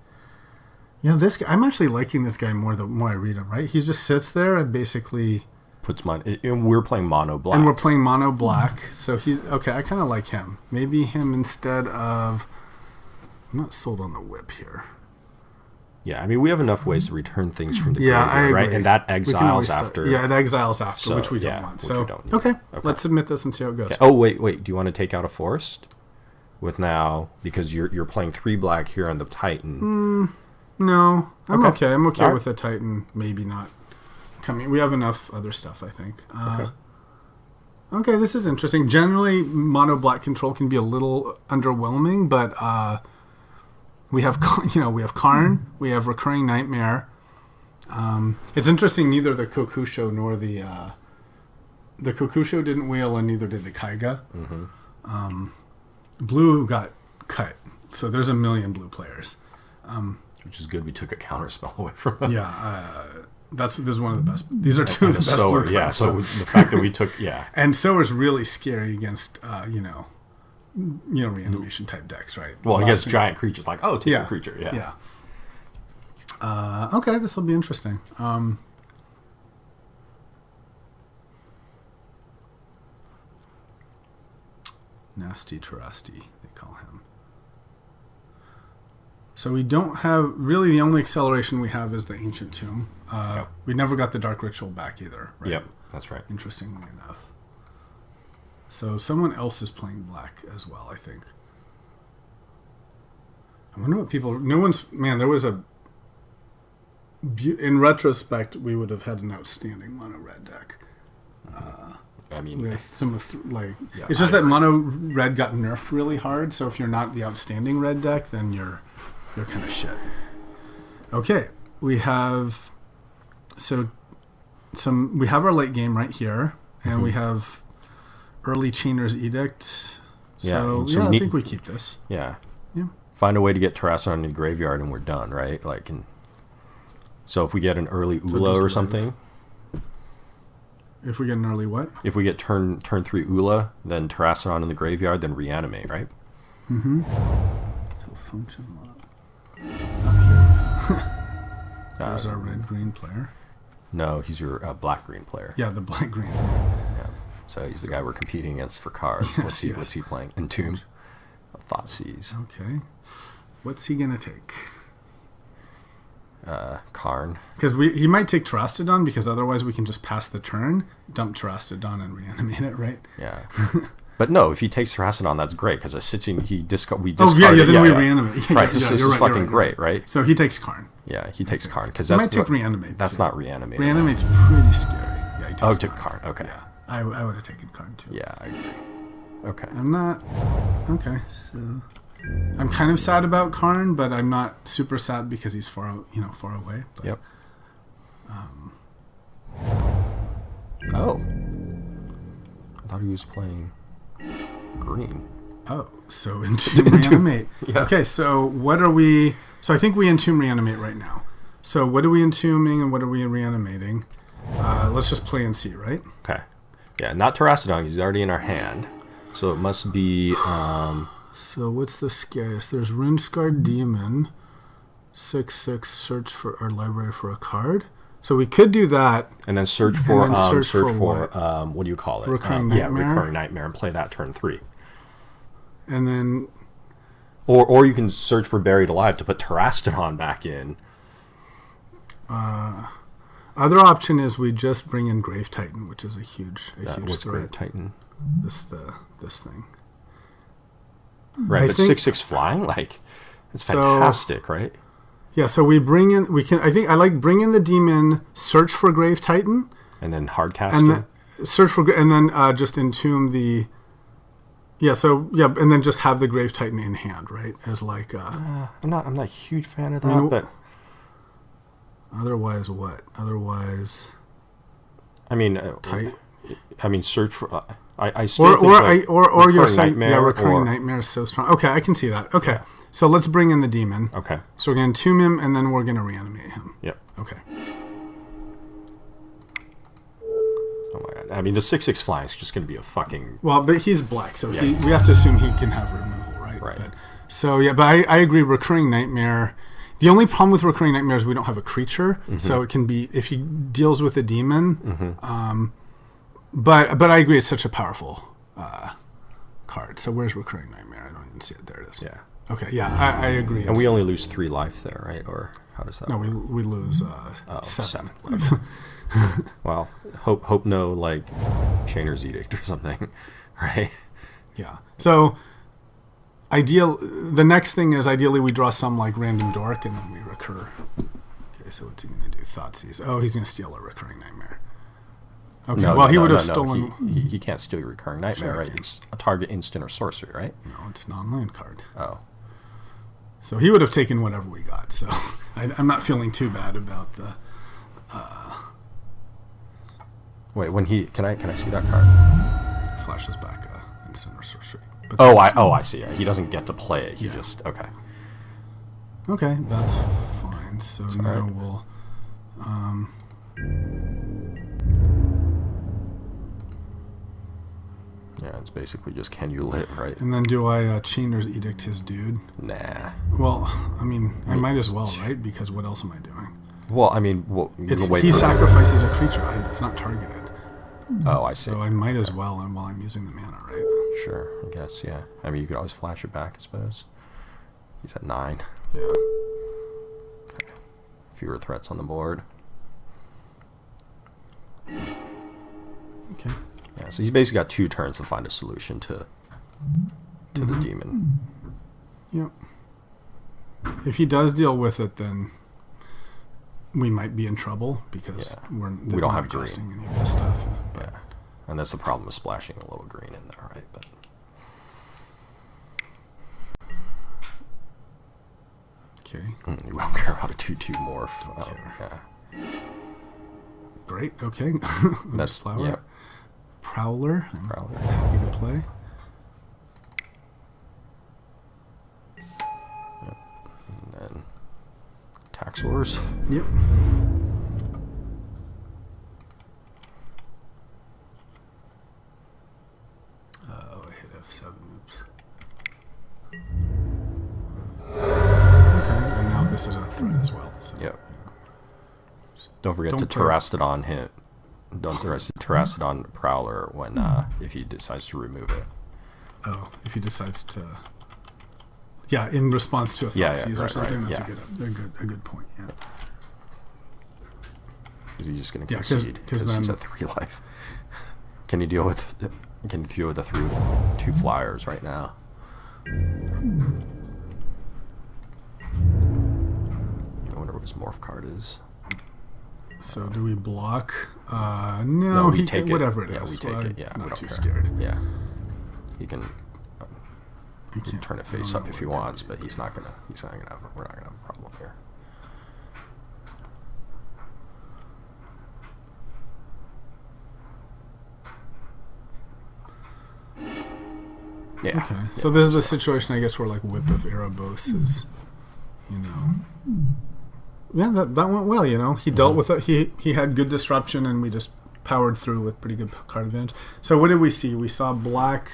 S1: This guy, I'm actually liking this guy more the more I read him. Right, he just sits there and basically
S2: puts money. And we're playing mono black.
S1: And we're playing mono black, so he's okay. I kind of like him. Maybe him instead of. I'm not sold on the whip here.
S2: Yeah, I mean, we have enough ways to return things from the graveyard, right? And that exiles after.
S1: It exiles after, which we don't want. So,
S2: we don't need.
S1: Okay, let's submit this and see how it goes.
S2: Okay. Oh, wait. Do you want to take out a forest? with now because you're playing 3 black here on the Titan.
S1: No, I'm okay. I'm okay
S2: All right.
S1: with the Titan. Maybe not coming. We have enough other stuff, I think. Okay, this is interesting. Generally, mono black control can be a little underwhelming, but we have Karn, we have Recurring Nightmare. It's interesting. Neither the Kokusho nor the Kokusho didn't wheel, and neither did the Kaiga. Blue got cut, so there's a million blue players.
S2: Which is good. We took a counterspell away from them.
S1: Yeah, this is one of the best. These are two of the best blue players.
S2: Yeah, so the fact that we took
S1: and Sower's really scary against reanimation type decks, right?
S2: Well, against giant creatures, like take a creature.
S1: Yeah. Okay, this will be interesting. Nasty Tarasti, they call him. So we don't have... Really, the only acceleration we have is the Ancient Tomb. We never got the Dark Ritual back either, right?
S2: Yep, that's right.
S1: Interestingly enough. So someone else is playing black as well, I think. I wonder what people... No one's... Man, there was a... In retrospect, we would have had an outstanding mono red deck.
S2: I mean,
S1: With some of it's just that mono red got nerfed really hard. So if you're not the outstanding red deck, then you're kind of shit. Okay, we have we have our late game right here, and we have early Chainer's Edict. So I think we keep this.
S2: Yeah.
S1: Yeah.
S2: Find a way to get Terrassa in the graveyard, and we're done, right? So if we get an early Ula or something.
S1: If we get an early what?
S2: If we get turn 3 Ula, then Terrassa in the graveyard, then reanimate, right?
S1: So function lock. Not here. There's our red-green player.
S2: No, he's your black-green player.
S1: Yeah, the black-green.
S2: Yeah. So he's the guy we're competing against for cards. What's he playing? Entomb. Thoughtseize.
S1: Okay. What's he gonna take?
S2: Karn.
S1: Because he might take Terrastodon, because otherwise we can just pass the turn, dump Terrastodon, and reanimate it, right?
S2: Yeah. But no, if he takes Terrastodon, that's great, because we discard
S1: we
S2: it.
S1: reanimate.
S2: Right, this is fucking great, right?
S1: So he takes Karn.
S2: Yeah, he takes Karn, because
S1: He might take Reanimate.
S2: That's
S1: too.
S2: not Reanimate.
S1: Reanimate's pretty scary. Yeah, he takes
S2: took Karn, okay.
S1: Yeah, I would have taken Karn too.
S2: Yeah, I agree. Okay.
S1: I'm not... Okay, so... I'm kind of sad about Karn, but I'm not super sad because he's far away. But,
S2: Yep. Oh. I thought he was playing green.
S1: Oh, so Entomb Reanimate.
S2: Yeah.
S1: Okay, so what are we... So I think we Entomb Reanimate right now. So what are we entombing and what are we reanimating? Let's just play and see, right?
S2: Okay. Yeah, not Terrastodon. He's already in our hand. So it must be...
S1: So what's the scariest? There's Runescarred Demon. 6/6, search for our library for a card. So we could do that.
S2: And then search for
S1: what
S2: do you call it?
S1: Recurring Nightmare.
S2: Yeah, Recurring Nightmare, and play that turn 3.
S1: And then...
S2: Or you can search for Buried Alive to put Terrastodon back in.
S1: Other option is we just bring in Grave Titan, which is a huge
S2: What's
S1: threat.
S2: Grave Titan?
S1: This thing.
S2: Right, but 6/6 flying, it's fantastic, right?
S1: Yeah, so we bring in. I like bring in the demon, search for Grave Titan,
S2: and then hard cast it.
S1: Search for, and then just entomb the. Yeah, and then just have the Grave Titan in hand, right? As
S2: I'm not a huge fan of that, but
S1: otherwise, what? Otherwise,
S2: I mean, search for. I still
S1: or you're saying
S2: Nightmare,
S1: Recurring Nightmare is so strong. Okay, I can see that. Okay, yeah. So let's bring in the demon.
S2: Okay.
S1: So we're gonna entomb him, and then we're gonna reanimate him.
S2: Yep.
S1: Okay.
S2: Oh my god! I mean, the 6/6 flying is just gonna be a fucking.
S1: Well, but he's black, so we have to assume he can have removal, right?
S2: Right.
S1: But I agree. Recurring Nightmare. The only problem with Recurring Nightmare is we don't have a creature, so it can be if he deals with a demon. But I agree, it's such a powerful card. So where's Recurring Nightmare? I don't even see it. There it is.
S2: Yeah.
S1: Okay. Yeah, I agree.
S2: And we only lose 3 life there, right? Or how does that?
S1: No,
S2: work?
S1: we lose 7 life.
S2: Well, hope no Chainer's Edict or something, right?
S1: Yeah. So The next thing is ideally we draw some like random dork and then we recur. Okay, so what's he going to do? Thoughtseize. Oh, he's going to steal a recurring nightmare. Okay, he would have stolen...
S2: He can't steal your recurring nightmare,
S1: Sure,
S2: right? It's a target instant or sorcery, right?
S1: No, it's non-land card.
S2: Oh.
S1: So he would have taken whatever we got. So I'm not feeling too bad about the...
S2: Wait, when he... Can I see that card?
S1: Flashes back instant or sorcery. But
S2: I see. He doesn't get to play it. He just... Okay.
S1: Okay, that's fine. So now we'll...
S2: Yeah, it's basically just can you live, right?
S1: And then do I Chainer's Edict his dude?
S2: Nah.
S1: Well, I mean, I might as well, right? Because what else am I doing?
S2: Well, I mean,
S1: he sacrifices a creature. It's not targeted.
S2: Oh, I see.
S1: So I might as well while I'm using the mana, right?
S2: Sure, I guess, yeah. I mean, you could always flash it back, I suppose. He's at 9.
S1: Yeah.
S2: Okay. Fewer threats on the board.
S1: Okay.
S2: Yeah, so he's basically got 2 turns to find a solution to the demon.
S1: Yep. If he does deal with it, then we might be in trouble because we
S2: don't have
S1: casting
S2: green.
S1: any of this stuff. But
S2: Yeah, and that's the problem with splashing a little green in there, right? But
S1: okay.
S2: You won't care about a 2/2 morph. Yeah.
S1: Great. Okay.
S2: That's
S1: flower.
S2: Yeah.
S1: Prowler. I'm
S2: Prowler.
S1: happy to play.
S2: And then Tax Wars.
S1: Yep. Oh, I hit F7. Oops. Okay, and now this is a threat as well. So,
S2: Yep. Don't forget
S1: Don't
S2: to
S1: play-
S2: Terrastodon him. Don't Terrastodon Prowler when if he decides to remove it.
S1: Oh, if he decides to... Yeah, in response to a
S2: Yeah,
S1: Thoughtseize or
S2: right,
S1: something,
S2: right,
S1: that's a good point, yeah.
S2: Is he just going to
S1: Yeah, 'cause
S2: concede because he's
S1: then-
S2: at 3 life? Can you deal with the 2 flyers right now? I wonder what his morph card is.
S1: So do we block? No,
S2: we
S1: he
S2: take
S1: can,
S2: it.
S1: whatever it
S2: Yeah,
S1: is.
S2: we take it. Yeah, we
S1: not
S2: don't
S1: too
S2: care.
S1: scared.
S2: Yeah, he can
S1: He can't-
S2: turn it
S1: I don't
S2: face
S1: know
S2: up if
S1: what
S2: he
S1: it
S2: wants,
S1: could be.
S2: but he's not gonna. We're not gonna have a problem here. Yeah.
S1: Okay, so this is the situation, I guess, where like Whip of Erebos is, you know. Yeah, that went well, you know. He dealt with it. He had good disruption, and we just powered through with pretty good card advantage. So what did we see? We saw black.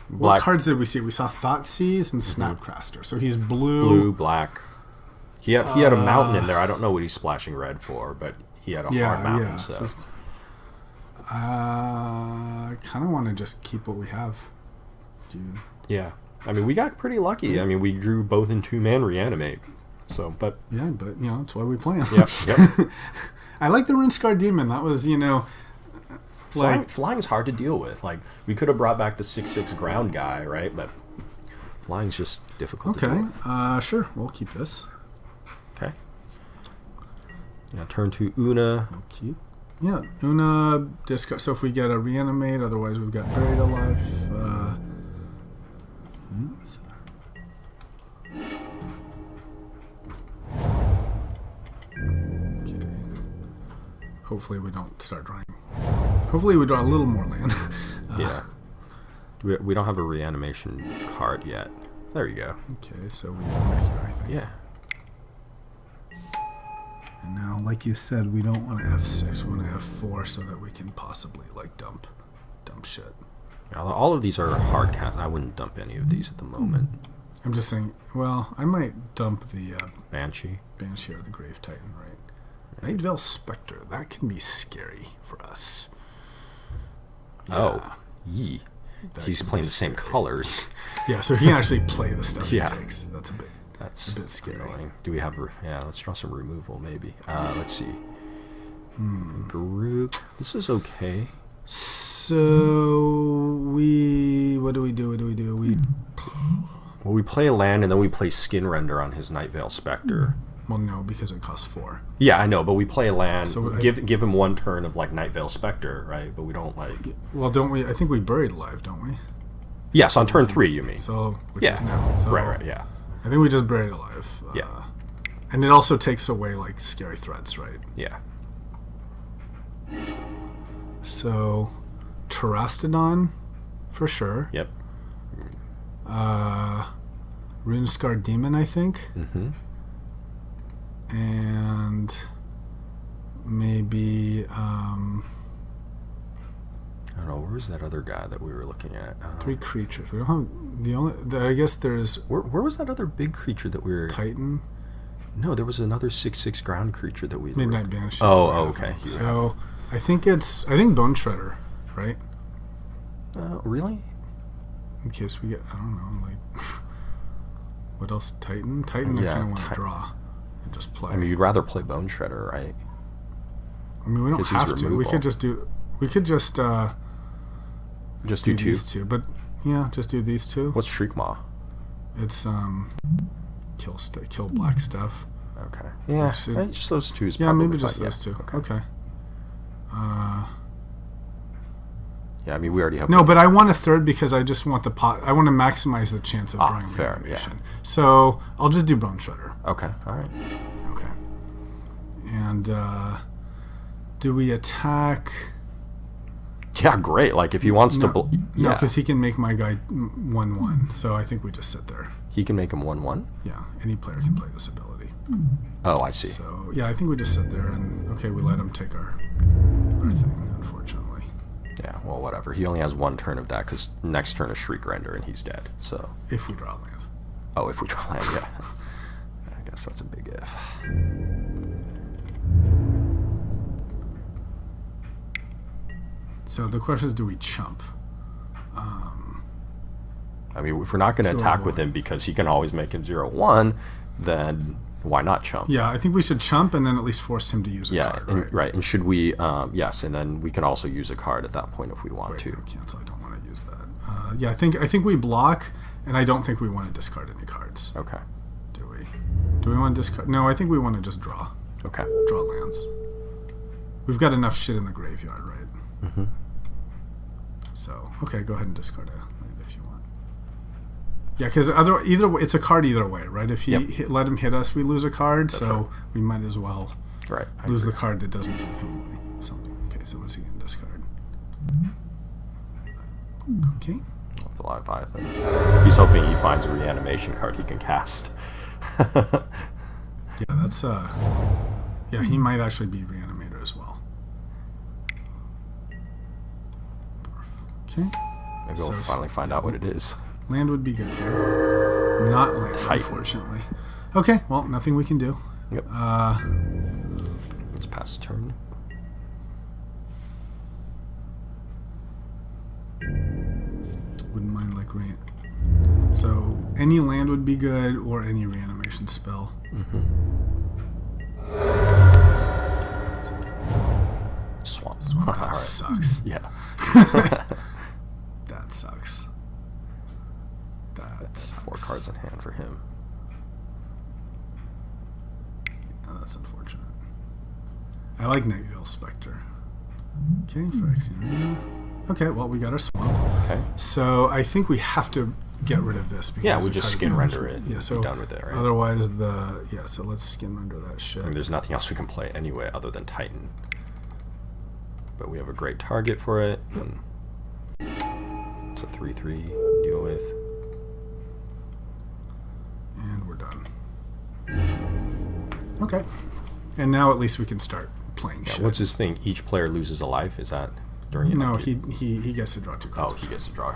S1: What cards did we see? We saw Thoughtseize and Snapcaster. So he's
S2: Blue, black. He had a mountain in there. I don't know what he's splashing red for, but he had a hard mountain.
S1: Yeah.
S2: So.
S1: I kind of want to just keep what we have. Dude.
S2: Yeah, I mean, we got pretty lucky. I mean, we drew both in 2-man reanimate. So, but
S1: yeah, but you know, that's why we play him.
S2: Yep.
S1: I like the Runescar Demon. That was, you know, like
S2: flying's hard to deal with. Like, we could have brought back the 6/6 ground guy, right? But flying's just difficult. To deal
S1: Okay,
S2: with.
S1: sure, we'll keep this.
S2: Okay. Now turn to Una.
S1: We'll keep. Yeah, Una discard. So if we get a reanimate, otherwise we've got Buried Alive. Oops. Okay. Hopefully we don't start drawing. Hopefully we draw a little more land.
S2: Yeah. We don't have a reanimation card yet. There you go.
S1: Okay, so we want it here, I think.
S2: Yeah.
S1: And now, like you said, we don't want to F6. We want to F4 so that we can possibly like dump shit.
S2: All of these are hard cast. I wouldn't dump any of these at the moment.
S1: I'm just saying. Well, I might dump the
S2: Banshee.
S1: Banshee or the Grave Titan, right? Night Veil Spectre. That can be scary for us.
S2: Oh, yee. He's playing the same colors.
S1: Yeah, so he can actually play the stuff
S2: Yeah.
S1: he takes. That's a bit scary.
S2: Annoying. Do we have? Yeah, let's draw some removal maybe. Let's see. Garuk. This is okay.
S1: So what do we do? We
S2: Well, we play a land, and then we play Skin Render on his Night Veil Spectre.
S1: Well, no, because it costs 4.
S2: Yeah, I know, but we play a land,
S1: So
S2: give him 1 turn of, like, Night Veil Spectre, right? But we don't, like...
S1: Well, don't we? I think we buried alive, don't we?
S2: Yes, on turn 3, you mean.
S1: So, which
S2: Yeah.
S1: is now. So
S2: Right, yeah.
S1: I think we just buried alive.
S2: Yeah.
S1: And it also takes away, like, scary threats, right?
S2: Yeah.
S1: So, Terastodon, for sure.
S2: Yep.
S1: Runescar Demon, I think.
S2: Mm-hmm.
S1: And maybe
S2: I don't know, where was that other guy that we were looking at?
S1: 3 creatures. We don't have the only. I guess there's
S2: Where was that other big creature that we were...
S1: Titan,
S2: No, there was another 6/6 ground creature that we...
S1: Midnight Banshee.
S2: Oh, okay.
S1: So I think Bone Shredder, right?
S2: Really?
S1: In case we get, I don't know, like what else? Titan. I kind of want to draw and just play.
S2: I mean, you'd rather play Bone Shredder, right?
S1: I mean, we don't
S2: 'Cause he's
S1: have to. We
S2: removal.
S1: could just do. We could just
S2: Just do 2.
S1: these 2. But yeah, just do these 2.
S2: What's Shriekmaw?
S1: It's kill black stuff.
S2: Okay. Yeah,
S1: Should-
S2: just those 2 is
S1: Yeah,
S2: probably
S1: maybe just
S2: fine.
S1: those 2.
S2: Okay.
S1: Okay.
S2: Yeah, I mean, we already have...
S1: No, but I want a 3rd because I just want the pot. I want to maximize the chance of drawing
S2: fair,
S1: reanimation. So I'll just do Bone Shredder.
S2: Okay, all right.
S1: Okay. And do we attack?
S2: Yeah, great. Like, if he wants to...
S1: No,
S2: Yeah,
S1: because he can make my guy 1/1. So I think we just sit there.
S2: he can make him 1/1?
S1: Yeah, any player can play this ability.
S2: Oh, I see.
S1: So yeah, I think we just sit there and okay, we let him take our thing. Unfortunately.
S2: Yeah, well, whatever. He only has 1 turn of that, because next turn is Shriek Render, and he's dead, so...
S1: If we draw land.
S2: Oh, if we draw land, yeah. I guess that's a big if.
S1: So the question is, do we chump?
S2: I mean, if we're not going to
S1: To
S2: attack with
S1: avoid.
S2: him because he can always make him 0/1, then why not chump?
S1: Yeah, I think we should chump and then at least force him to use a
S2: Yeah,
S1: card.
S2: and,
S1: Right.
S2: right. And should we... yes, and then we can also use a card at that point if we want
S1: Wait,
S2: to.
S1: no, cancel. I don't want to use that. Yeah, I think we block, and I don't think we want to discard any cards.
S2: Okay.
S1: Do we? Do we want to discard? No, I think we want to just draw
S2: Okay.
S1: lands. We've got enough shit in the graveyard, right?
S2: Mm-hmm.
S1: So okay, go ahead and discard a land if you want. Yeah, because either way, it's a card either way, right? If he
S2: Yep.
S1: let him hit us, we lose a card,
S2: That's
S1: so
S2: right.
S1: we might as well
S2: Right. I
S1: lose
S2: agree.
S1: the card that doesn't give him something. Okay, so what's he going to discard? Okay.
S2: With the Leviathan. He's hoping he finds a reanimation card he can cast.
S1: Yeah, that's yeah, he might actually be Reanimator as well. Okay.
S2: Maybe we'll
S1: So-
S2: finally find out what it is.
S1: Land would be good here. Not land,
S2: Titan.
S1: unfortunately. Okay, well, nothing we can do.
S2: Yep. Let's pass the turn.
S1: Wouldn't mind like so any land would be good or any reanimation spell.
S2: Swamp.
S1: That
S2: All right.
S1: sucks.
S2: Yeah.
S1: That sucks. That sucks.
S2: 4 cards in hand for him.
S1: Oh, that's unfortunate. I like Night Veil Spectre. Okay, Phyrexian Arena. Okay, well, we got our swamp.
S2: Okay.
S1: So I think we have to get rid of this. Because
S2: Yeah, we
S1: it
S2: just
S1: kind of
S2: skin
S1: comes
S2: render
S1: with-
S2: it.
S1: Yeah,
S2: and
S1: so
S2: be done with it, right?
S1: otherwise so let's skin render that shit.
S2: I mean, there's nothing else we can play anyway other than Titan. But we have a great target for it. And it's a 3/3 deal with.
S1: And we're done. Okay. And now at least we can start playing shit.
S2: What's his thing? Each player loses a life? Is that during an
S1: No,
S2: upkeep?
S1: he gets to draw 2 cards.
S2: Oh, he gets to draw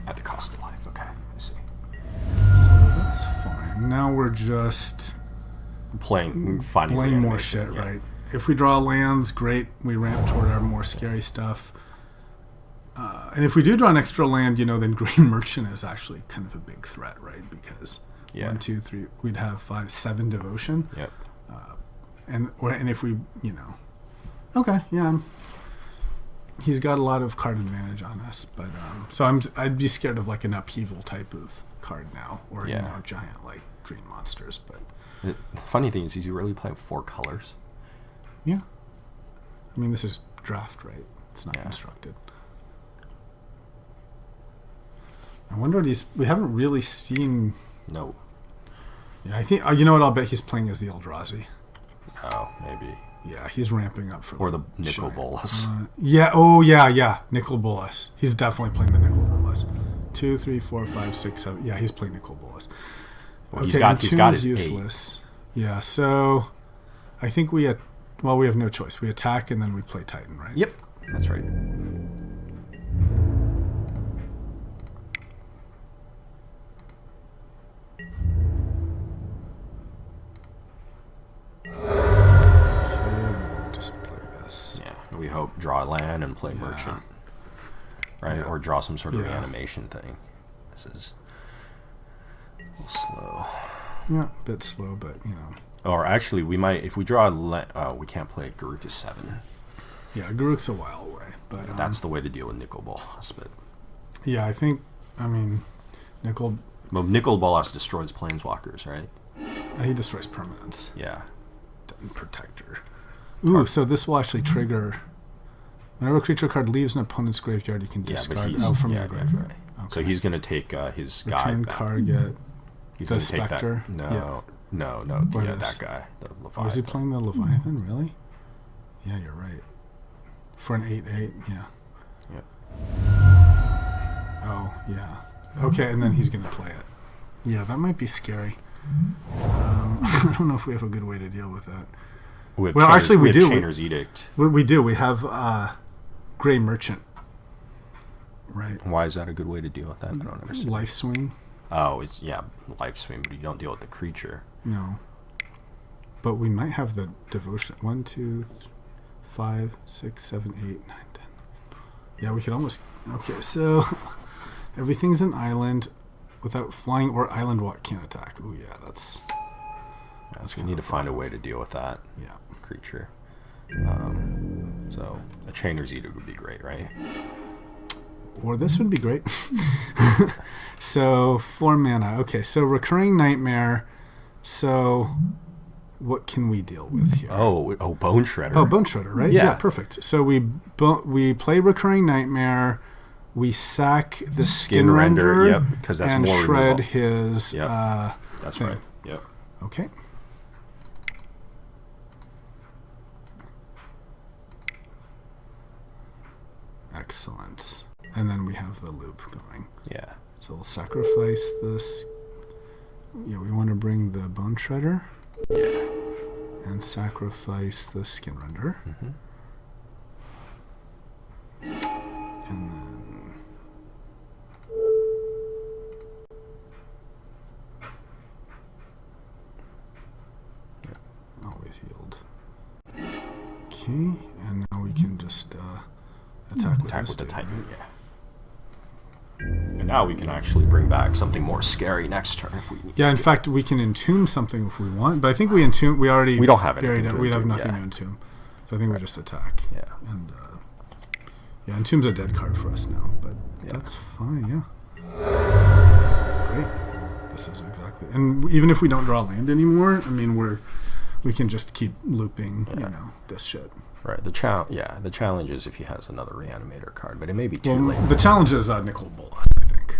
S2: at the cost of life. Okay, I see.
S1: So that's fine. Now we're just
S2: Finding
S1: playing more
S2: reanimation,
S1: shit,
S2: yeah.
S1: right? If we draw lands, great. We ramp toward our more scary stuff. And if we do draw an extra land, then Green Merchant is actually kind of a big threat, right? Because
S2: Yeah.
S1: 1, 2, 3, we'd have 5, 7 devotion,
S2: Yep.
S1: and if we, okay, yeah, he's got a lot of card advantage on us, but so I'd be scared of like an upheaval type of card now, or
S2: Yeah.
S1: giant like green monsters. But
S2: The funny thing is he really playing 4 colors.
S1: yeah, I mean this is draft, right? It's not
S2: Yeah.
S1: constructed. I wonder what we haven't really seen.
S2: No.
S1: Yeah, I think you know what? I'll bet he's playing as the Eldrazi.
S2: Oh, maybe.
S1: Yeah, he's ramping up for
S2: Or the
S1: giant.
S2: Nicol Bolas.
S1: Yeah. Oh, yeah. Nicol Bolas. He's definitely playing the Nicol Bolas. 2, 3, 4, 5, 6, 7. Yeah, he's playing Nicol Bolas.
S2: Well, he's got his
S1: useless. 8. Yeah. So, I think we have no choice. We attack and then we play Titan, right?
S2: Yep, that's right. Yeah, we hope draw a land and play merchant, right?
S1: Yeah.
S2: Or draw some sort of reanimation thing. This is a little slow.
S1: Yeah, a bit slow, but
S2: Or actually, we might if we draw we can't play Garuk 7.
S1: Yeah, Garuk's a while away, but
S2: That's the way to deal with Nicol Bolas. But
S1: yeah, I think Nicol.
S2: well, Nicol Bolas destroys planeswalkers, right?
S1: He destroys permanents.
S2: Yeah.
S1: And protector. Ooh, so this will actually trigger. Whenever a creature card leaves an opponent's graveyard, you can discard from your graveyard.
S2: Right. Okay. So he's going to take his guy
S1: Return
S2: back.
S1: target.
S2: He's
S1: the
S2: going to take
S1: Spectre.
S2: that. No, that guy, the Leviathan.
S1: Oh, is he playing the Leviathan? Really? Yeah, you're right. For an 8/8, yeah.
S2: Yep.
S1: Oh, yeah. Okay, and then he's going to play it. Yeah, that might be scary. I don't know if we have a good way to deal with that.
S2: We
S1: have
S2: Chainer's Edict.
S1: We do. We have Gray Merchant. Right.
S2: Why is that a good way to deal with that? I don't understand.
S1: Life Swing.
S2: Oh, it's life swing, but you don't deal with the creature.
S1: No. But we might have the devotion. 1, 2, 5, 6, 7, 8, 9, 10. Yeah, we could almost. Okay, so everything's an island without flying or island walk can't attack. Oh yeah, that's.
S2: So we need to find a way to deal with that creature. So a Chainer's Edict would be great, right?
S1: Or this would be great. So 4 mana. Okay, so Recurring Nightmare. So what can we deal with here?
S2: Oh, Bone Shredder.
S1: Oh, Bone Shredder, right?
S2: Yeah.
S1: Perfect. So we play Recurring Nightmare. We sack the Skin Render.
S2: Yep, because that's
S1: and
S2: more
S1: shred
S2: removal.
S1: his.
S2: Yep. That's
S1: thing.
S2: right. Yep.
S1: Okay. Excellent. And then we have the loop going.
S2: Yeah.
S1: So we'll sacrifice this. Yeah, we want to bring the Bone Shredder.
S2: Yeah.
S1: And sacrifice the Skin Render.
S2: Mm-hmm.
S1: And then. Yeah, always yield. Okay, and now we can just attack with
S2: the Titan, yeah. And now we can actually bring back something more scary next turn if we need.
S1: Yeah, in fact, we can entomb something if we want, but I think we entomb. We already.
S2: We don't have
S1: buried
S2: anything
S1: it.
S2: to
S1: We have
S2: entomb,
S1: nothing to entomb, so I think we just attack.
S2: Yeah.
S1: And entomb's a dead card for us now, but that's fine. Yeah. Great. This is exactly. And even if we don't draw land anymore, I mean, we can just keep looping. This shit.
S2: Right. The challenge is if he has another Reanimator card, but it may be too late.
S1: The challenge is Nicol Bolas, I think.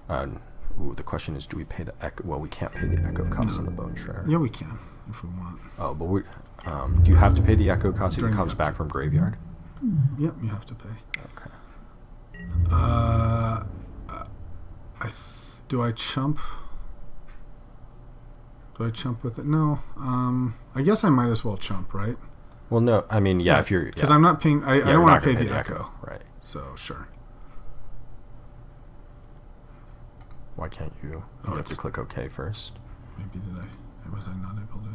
S2: Yeah. The question is, do we pay the echo? Well, we can't pay the echo cost on the Bone Shredder.
S1: Yeah, we can if we want.
S2: Oh, but do you have to pay the echo cost if it comes back from graveyard?
S1: Yep, you have to pay.
S2: Okay.
S1: Do I chump? Do I chump with it? No. I guess I might as well chump, right?
S2: Well, no. I mean, if you're...
S1: Because I'm not paying... I don't want to pay the echo.
S2: Right.
S1: So, sure.
S2: Why can't you? You have to click OK first.
S1: Maybe was I not able to...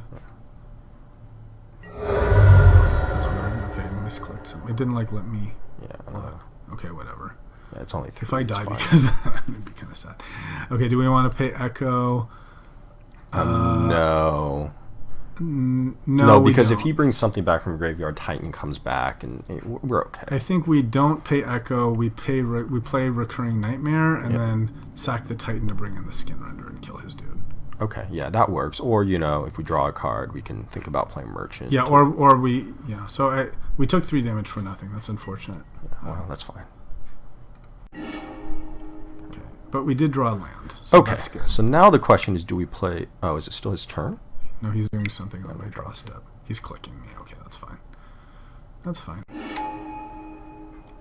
S1: That's weird. Okay, I misclicked something. It didn't, let me...
S2: Yeah, I know.
S1: Okay, whatever.
S2: Yeah, it's only 3.
S1: If I die because of that, I'm going to be kind of sad. Okay, do we want to pay echo...
S2: No.
S1: No, we
S2: because if
S1: don't.
S2: he brings something back from graveyard, Titan comes back, and we're okay.
S1: I think we don't pay Echo. We play Recurring Nightmare, and then sack the Titan to bring in the Skin Render and kill his dude.
S2: Okay, yeah, that works. Or if we draw a card, we can think about playing Merchant.
S1: Yeah, or we So we took 3 damage for nothing. That's unfortunate.
S2: Yeah, well, that's fine.
S1: Okay, but we did draw a land. So
S2: Okay,
S1: that's good.
S2: so now the question is, do we play? Oh, is it still his turn?
S1: No, he's doing something on my draw step. He's clicking me. Okay, that's fine. That's fine.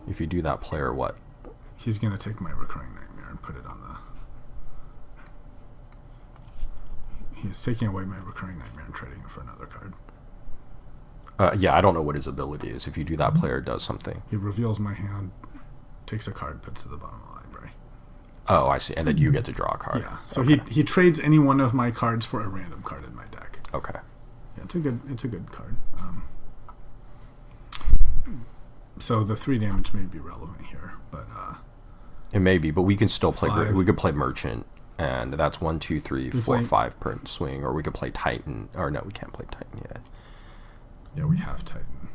S2: If you do that, player what?
S1: He's gonna take my Recurring Nightmare and put it on the. He's taking away my Recurring Nightmare and trading it for another card.
S2: Yeah, I don't know what his ability is. If you do that, player does something.
S1: He reveals my hand, takes a card, puts it at the bottom of the library.
S2: Oh, I see. And then you get to draw a card.
S1: Yeah. So he trades any one of my cards for a random card in my deck.
S2: Okay.
S1: Yeah, it's a good card. So the 3 damage may be relevant here, but
S2: It may be, but we can still play.
S1: 5.
S2: We could play Merchant, and that's 1, 2, 3, 4,
S1: play-
S2: 5 per swing. Or we could play Titan. Or no, we can't play Titan yet.
S1: yeah, we have Titan.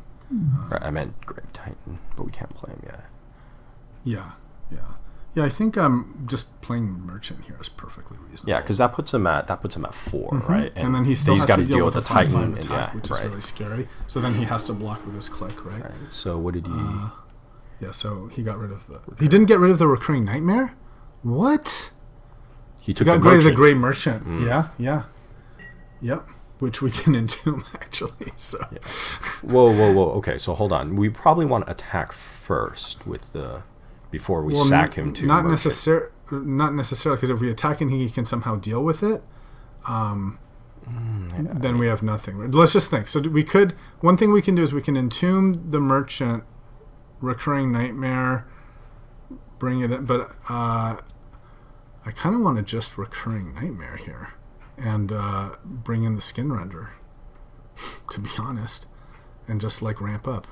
S2: Right, I meant Grave Titan, but we can't play him yet.
S1: Yeah. I think just playing Merchant here is perfectly reasonable.
S2: Yeah, because that puts him at 4, right?
S1: And then he still
S2: he's
S1: has
S2: got
S1: to
S2: to deal with
S1: a
S2: the Titan,
S1: 5/5
S2: and
S1: attack, which is really scary. So then he has to block with his click, right?
S2: Right. So what did he?
S1: Yeah. So he got rid of the. He didn't get rid of the Recurring Nightmare. What?
S2: He
S1: He
S2: took
S1: got
S2: the
S1: rid of the
S2: Merchant.
S1: Gray Merchant. Yeah. Yep. Which we can entomb actually. So.
S2: Yeah. Whoa. Okay, so hold on. We probably want to attack first with the before we sack him to
S1: not
S2: Merchant.
S1: Not necessarily, because if we attack and he can somehow deal with it, then we have nothing. Let's just think. So we could. One thing we can do is we can entomb the Merchant, Recurring Nightmare, bring it in, but I kind of want to just Recurring Nightmare here and bring in the Skin Render, to be honest, and just like ramp up.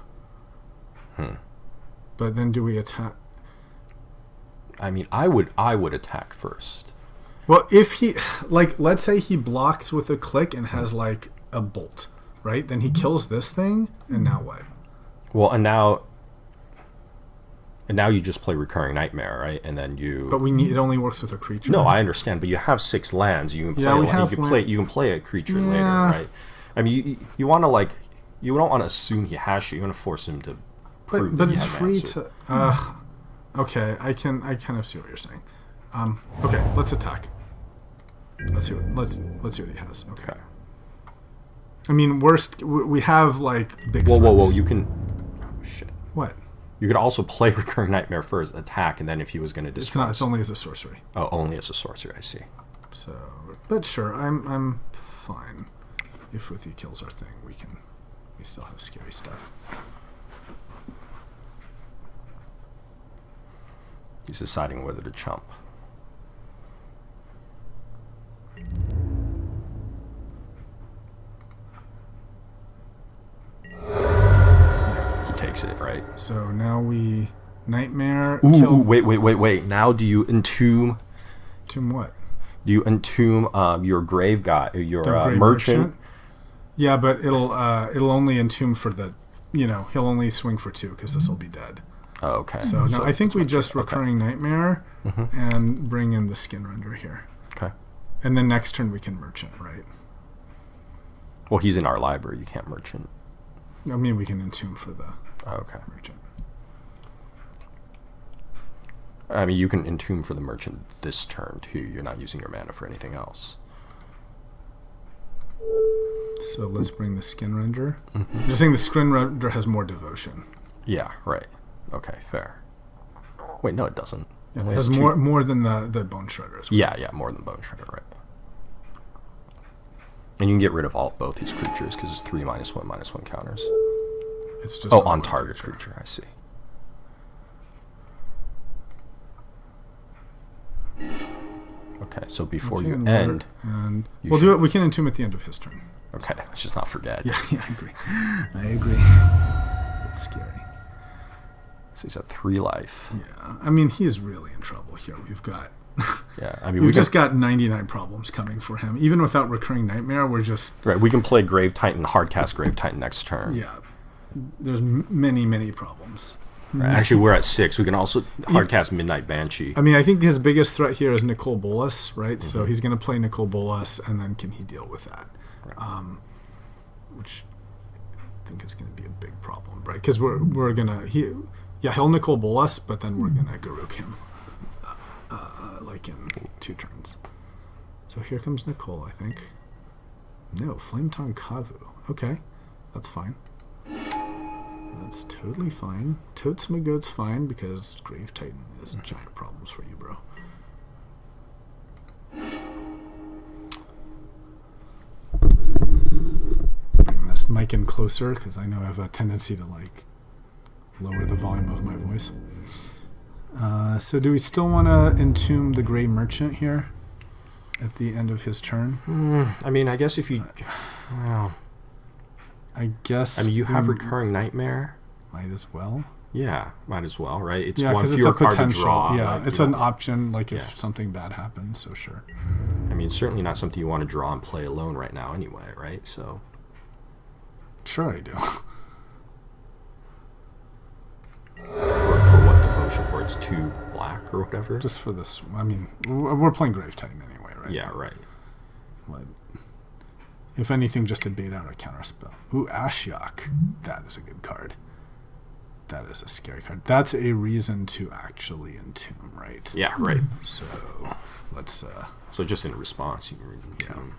S1: But then do we attack?
S2: I mean, I would attack first.
S1: Well, if he, like, let's say he blocks with a click and has, like, a bolt, right? Then he kills this thing, and now what?
S2: Well, and now you just play Recurring Nightmare, right? And then you.
S1: But it only works with a creature.
S2: No, I understand, but you have 6 lands. You can play.
S1: Yeah, we
S2: you can play a creature later,
S1: Yeah.
S2: right? I mean, you want to you don't want to assume he has you. You want to force him to prove
S1: But
S2: that he
S1: it's
S2: has
S1: free
S2: answer.
S1: to. Okay, I kind of see what you're saying. Okay, let's attack. Let's see what he has. Okay.
S2: Okay.
S1: I mean, we have like big.
S2: Whoa!
S1: threats.
S2: You can. Oh, shit.
S1: What?
S2: You could also play Recurring Nightmare first, attack, and then if he was going to
S1: It's
S2: dismiss.
S1: not. It's only as a sorcery.
S2: Oh, only as a sorcerer. I see.
S1: So, but sure, I'm fine. If with he kills our thing, we still have scary stuff.
S2: He's deciding whether to chump. He takes it, right?
S1: So now we Nightmare.
S2: Ooh, wait. Now do you entomb?
S1: Tomb what?
S2: Do you entomb your grave guy, your
S1: The Grey
S2: merchant?
S1: Yeah, but it'll only entomb for the, he'll only swing for 2 because this will be dead.
S2: Oh, okay.
S1: So no, I think we
S2: that's
S1: just
S2: okay.
S1: Recurring Nightmare and bring in the Skin Render here,
S2: Okay.
S1: and then next turn we can Merchant, right?
S2: Well, he's in our library. You can't merchant.
S1: I mean, we can entomb for the
S2: Oh, okay.
S1: Merchant.
S2: I mean, you can entomb for the merchant this turn too. You're not using your mana for anything else.
S1: So let's bring the Skin Render. I'm just saying the Skin Render has more devotion.
S2: Yeah. Right. Okay. Fair. Wait, no, it doesn't.
S1: Yeah,
S2: Only
S1: it has
S2: two-
S1: more than the Bone Shredder as well.
S2: Yeah, more than Bone Shredder, right? And you can get rid of both these creatures because it's 3 -1/-1 counters.
S1: It's just
S2: Oh,
S1: a
S2: on
S1: one
S2: target creature. I see. Okay, so before
S1: Okay,
S2: you
S1: and
S2: end,
S1: and
S2: you
S1: we'll
S2: should-
S1: do it. We can entomb at the end of his turn.
S2: okay, let's just not forget.
S1: Yeah, I agree. I agree. It's scary.
S2: So he's at 3 life.
S1: Yeah, I mean he's really in trouble here. We've got
S2: Yeah, I mean,
S1: we've just got 99 problems coming for him. Even without Recurring Nightmare, we're just...
S2: Right, we can play Grave Titan, hardcast Grave Titan next turn.
S1: Yeah, there's many problems.
S2: Right, actually, we're at 6. We can also hardcast Midnight Banshee.
S1: I mean, I think his biggest threat here is Nicol Bolas, right? So he's going to play Nicol Bolas, and then can he deal with that? Right. Which I think is going to be a big problem, right? Because we're going to... he'll Nicol Bolas, but then we're going to Garuk him. Like in 2 turns. So here comes Nicole, I think. No, Flametongue Kavu. Okay, that's fine. That's totally fine. Totes Magote's fine because Grave Titan is giant problems for you, bro. Bring this mic in closer because I know I have a tendency to like lower the volume of my voice. So do we still want to entomb the Grey Merchant here at the end of his turn?
S2: I mean, I guess if you... Well,
S1: I guess...
S2: I mean, you have Recurring Nightmare.
S1: Might as well.
S2: Yeah, might as well, right? It's
S1: one
S2: fewer
S1: it's a
S2: card
S1: potential.
S2: to draw.
S1: Yeah,
S2: like,
S1: it's an option, like if something bad happens, so sure.
S2: I mean, it's certainly not something you want to draw and play alone right now anyway, right? So...
S1: Sure I do.
S2: For what devotion? For it's 2 black or whatever?
S1: Just for this. I mean, we're playing Grave Titan anyway, right?
S2: Yeah, right.
S1: Like, if anything, just to bait out a counterspell. Ooh, Ashiok. That is a good card. That is a scary card. That's a reason to actually entomb, right?
S2: Yeah, right.
S1: So, let's...
S2: So just in response, you can entomb.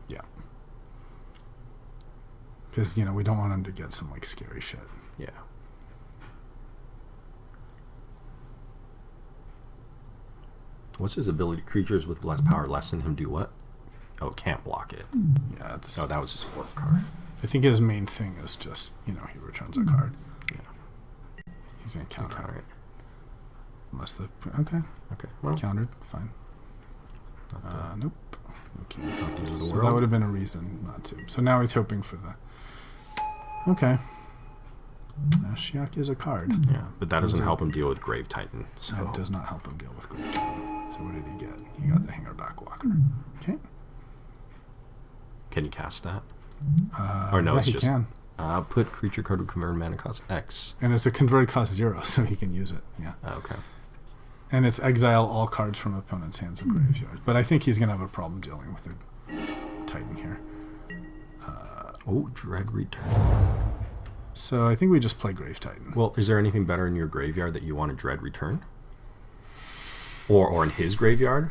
S1: Yeah. Because, we don't want him to get some, like, scary shit.
S2: Yeah. What's his ability? Creatures with less power lessen him do what? Oh, can't block it.
S1: Yeah. It's,
S2: that was his Orph card.
S1: I think his main thing is just, he returns a card.
S2: Yeah.
S1: He's going to counter
S2: it.
S1: Unless the... Okay.
S2: Well,
S1: countered. Fine. Nope.
S2: Okay. Not the end of the
S1: So
S2: world.
S1: that would have been a reason not to. So now he's hoping for the... Okay. Ashiok is a card.
S2: Yeah, but that doesn't help him deal with Grave Titan. So.
S1: It does not help him deal with Grave Titan. So what did he get? He got the Hanger Backwalker. Okay.
S2: Can you cast that? Or no, it's
S1: he
S2: just...
S1: can.
S2: Put creature card with converted mana cost X.
S1: And it's a converted cost 0, so he can use it. Yeah.
S2: Okay.
S1: And it's exile all cards from opponent's hands and graveyard. But I think he's going to have a problem dealing with the Titan here.
S2: Dread Return.
S1: So I think we just play Grave Titan.
S2: Well, is there anything better in your graveyard that you want to Dread Return? Or in his graveyard?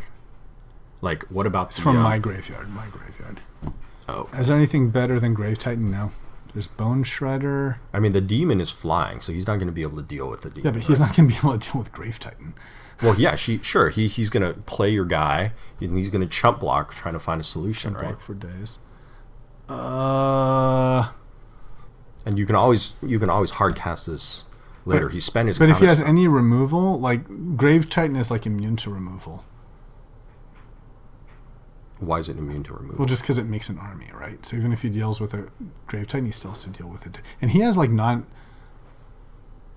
S2: Like, what about
S1: it's from my graveyard. My graveyard.
S2: Oh.
S1: Is there anything better than Grave Titan? No. There's Bone Shredder.
S2: I mean, the demon is flying, so he's not going to be able to deal with the demon.
S1: Yeah, but he's not going to be able to deal with Grave Titan.
S2: Well, yeah, sure. He's going to play your guy, and he's going to chump block trying to find a solution, right?
S1: Block for days.
S2: And you can always hard cast this later. He spent his.
S1: But if he has any removal, like Grave Titan is like immune to removal.
S2: Why is it immune to removal?
S1: Well, just because it makes an army, right? So even if he deals with a Grave Titan, he still has to deal with it. And he has like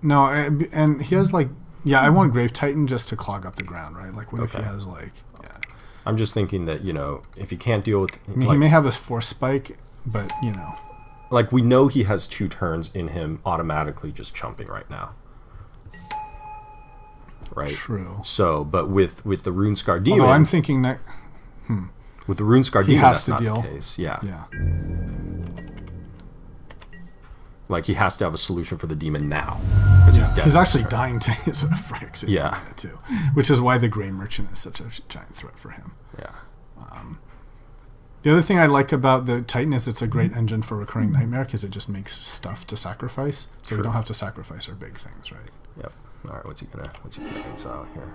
S1: No, and he has like... Yeah, I want Grave Titan just to clog up the ground, right? Like, what if he has like... Yeah.
S2: I'm just thinking that, if he can't deal with...
S1: I mean, he may have this Force Spike, but,
S2: Like, we know he has 2 turns in him automatically just chumping right now. Right?
S1: True.
S2: So, but with the Runescar Demon...
S1: Although I'm thinking that...
S2: With the Runescar Demon,
S1: has
S2: that's
S1: to
S2: not
S1: deal.
S2: the case. Yeah.
S1: Yeah.
S2: Like, he has to have a solution for the demon now.
S1: He's actually dying to his Phyrex in
S2: Yeah.
S1: a minute, too. Which is why the Grey Merchant is such a giant threat for him.
S2: Yeah.
S1: The other thing I like about the Titan is it's a great engine for Recurring Nightmare because it just makes stuff to sacrifice. So we don't have to sacrifice our big things, right?
S2: Yep. All right, what's he gonna exile here?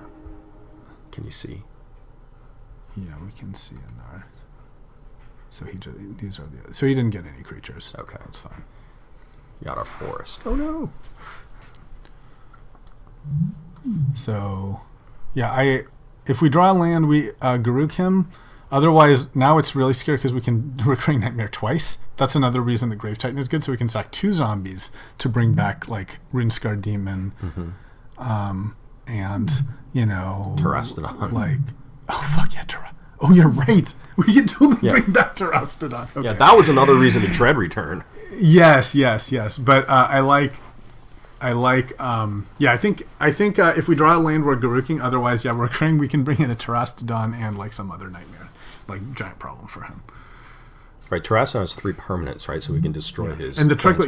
S2: Can you see?
S1: Yeah, we can see in our... So these are the... So he didn't get any creatures.
S2: Okay.
S1: That's fine.
S2: You got our forest. Oh, no.
S1: So, yeah, if we draw a land, we Garuk him. Otherwise, now it's really scary because we can Recurring Nightmare twice. That's another reason that Grave Titan is good. So we can sack 2 zombies to bring back, like, Runescar Demon. And
S2: Terastodon.
S1: Like, oh fuck yeah, oh, you're right. We can totally bring back Terastodon. Okay.
S2: Yeah, that was another reason to dread return.
S1: Yes. But I think if we draw a land, we're Garuking. Otherwise, we're recurring. We can bring in a Terastodon and like some other nightmare, like giant problem for him.
S2: Right, Terastodon has 3 permanents, right? So we can destroy his.
S1: And the trick,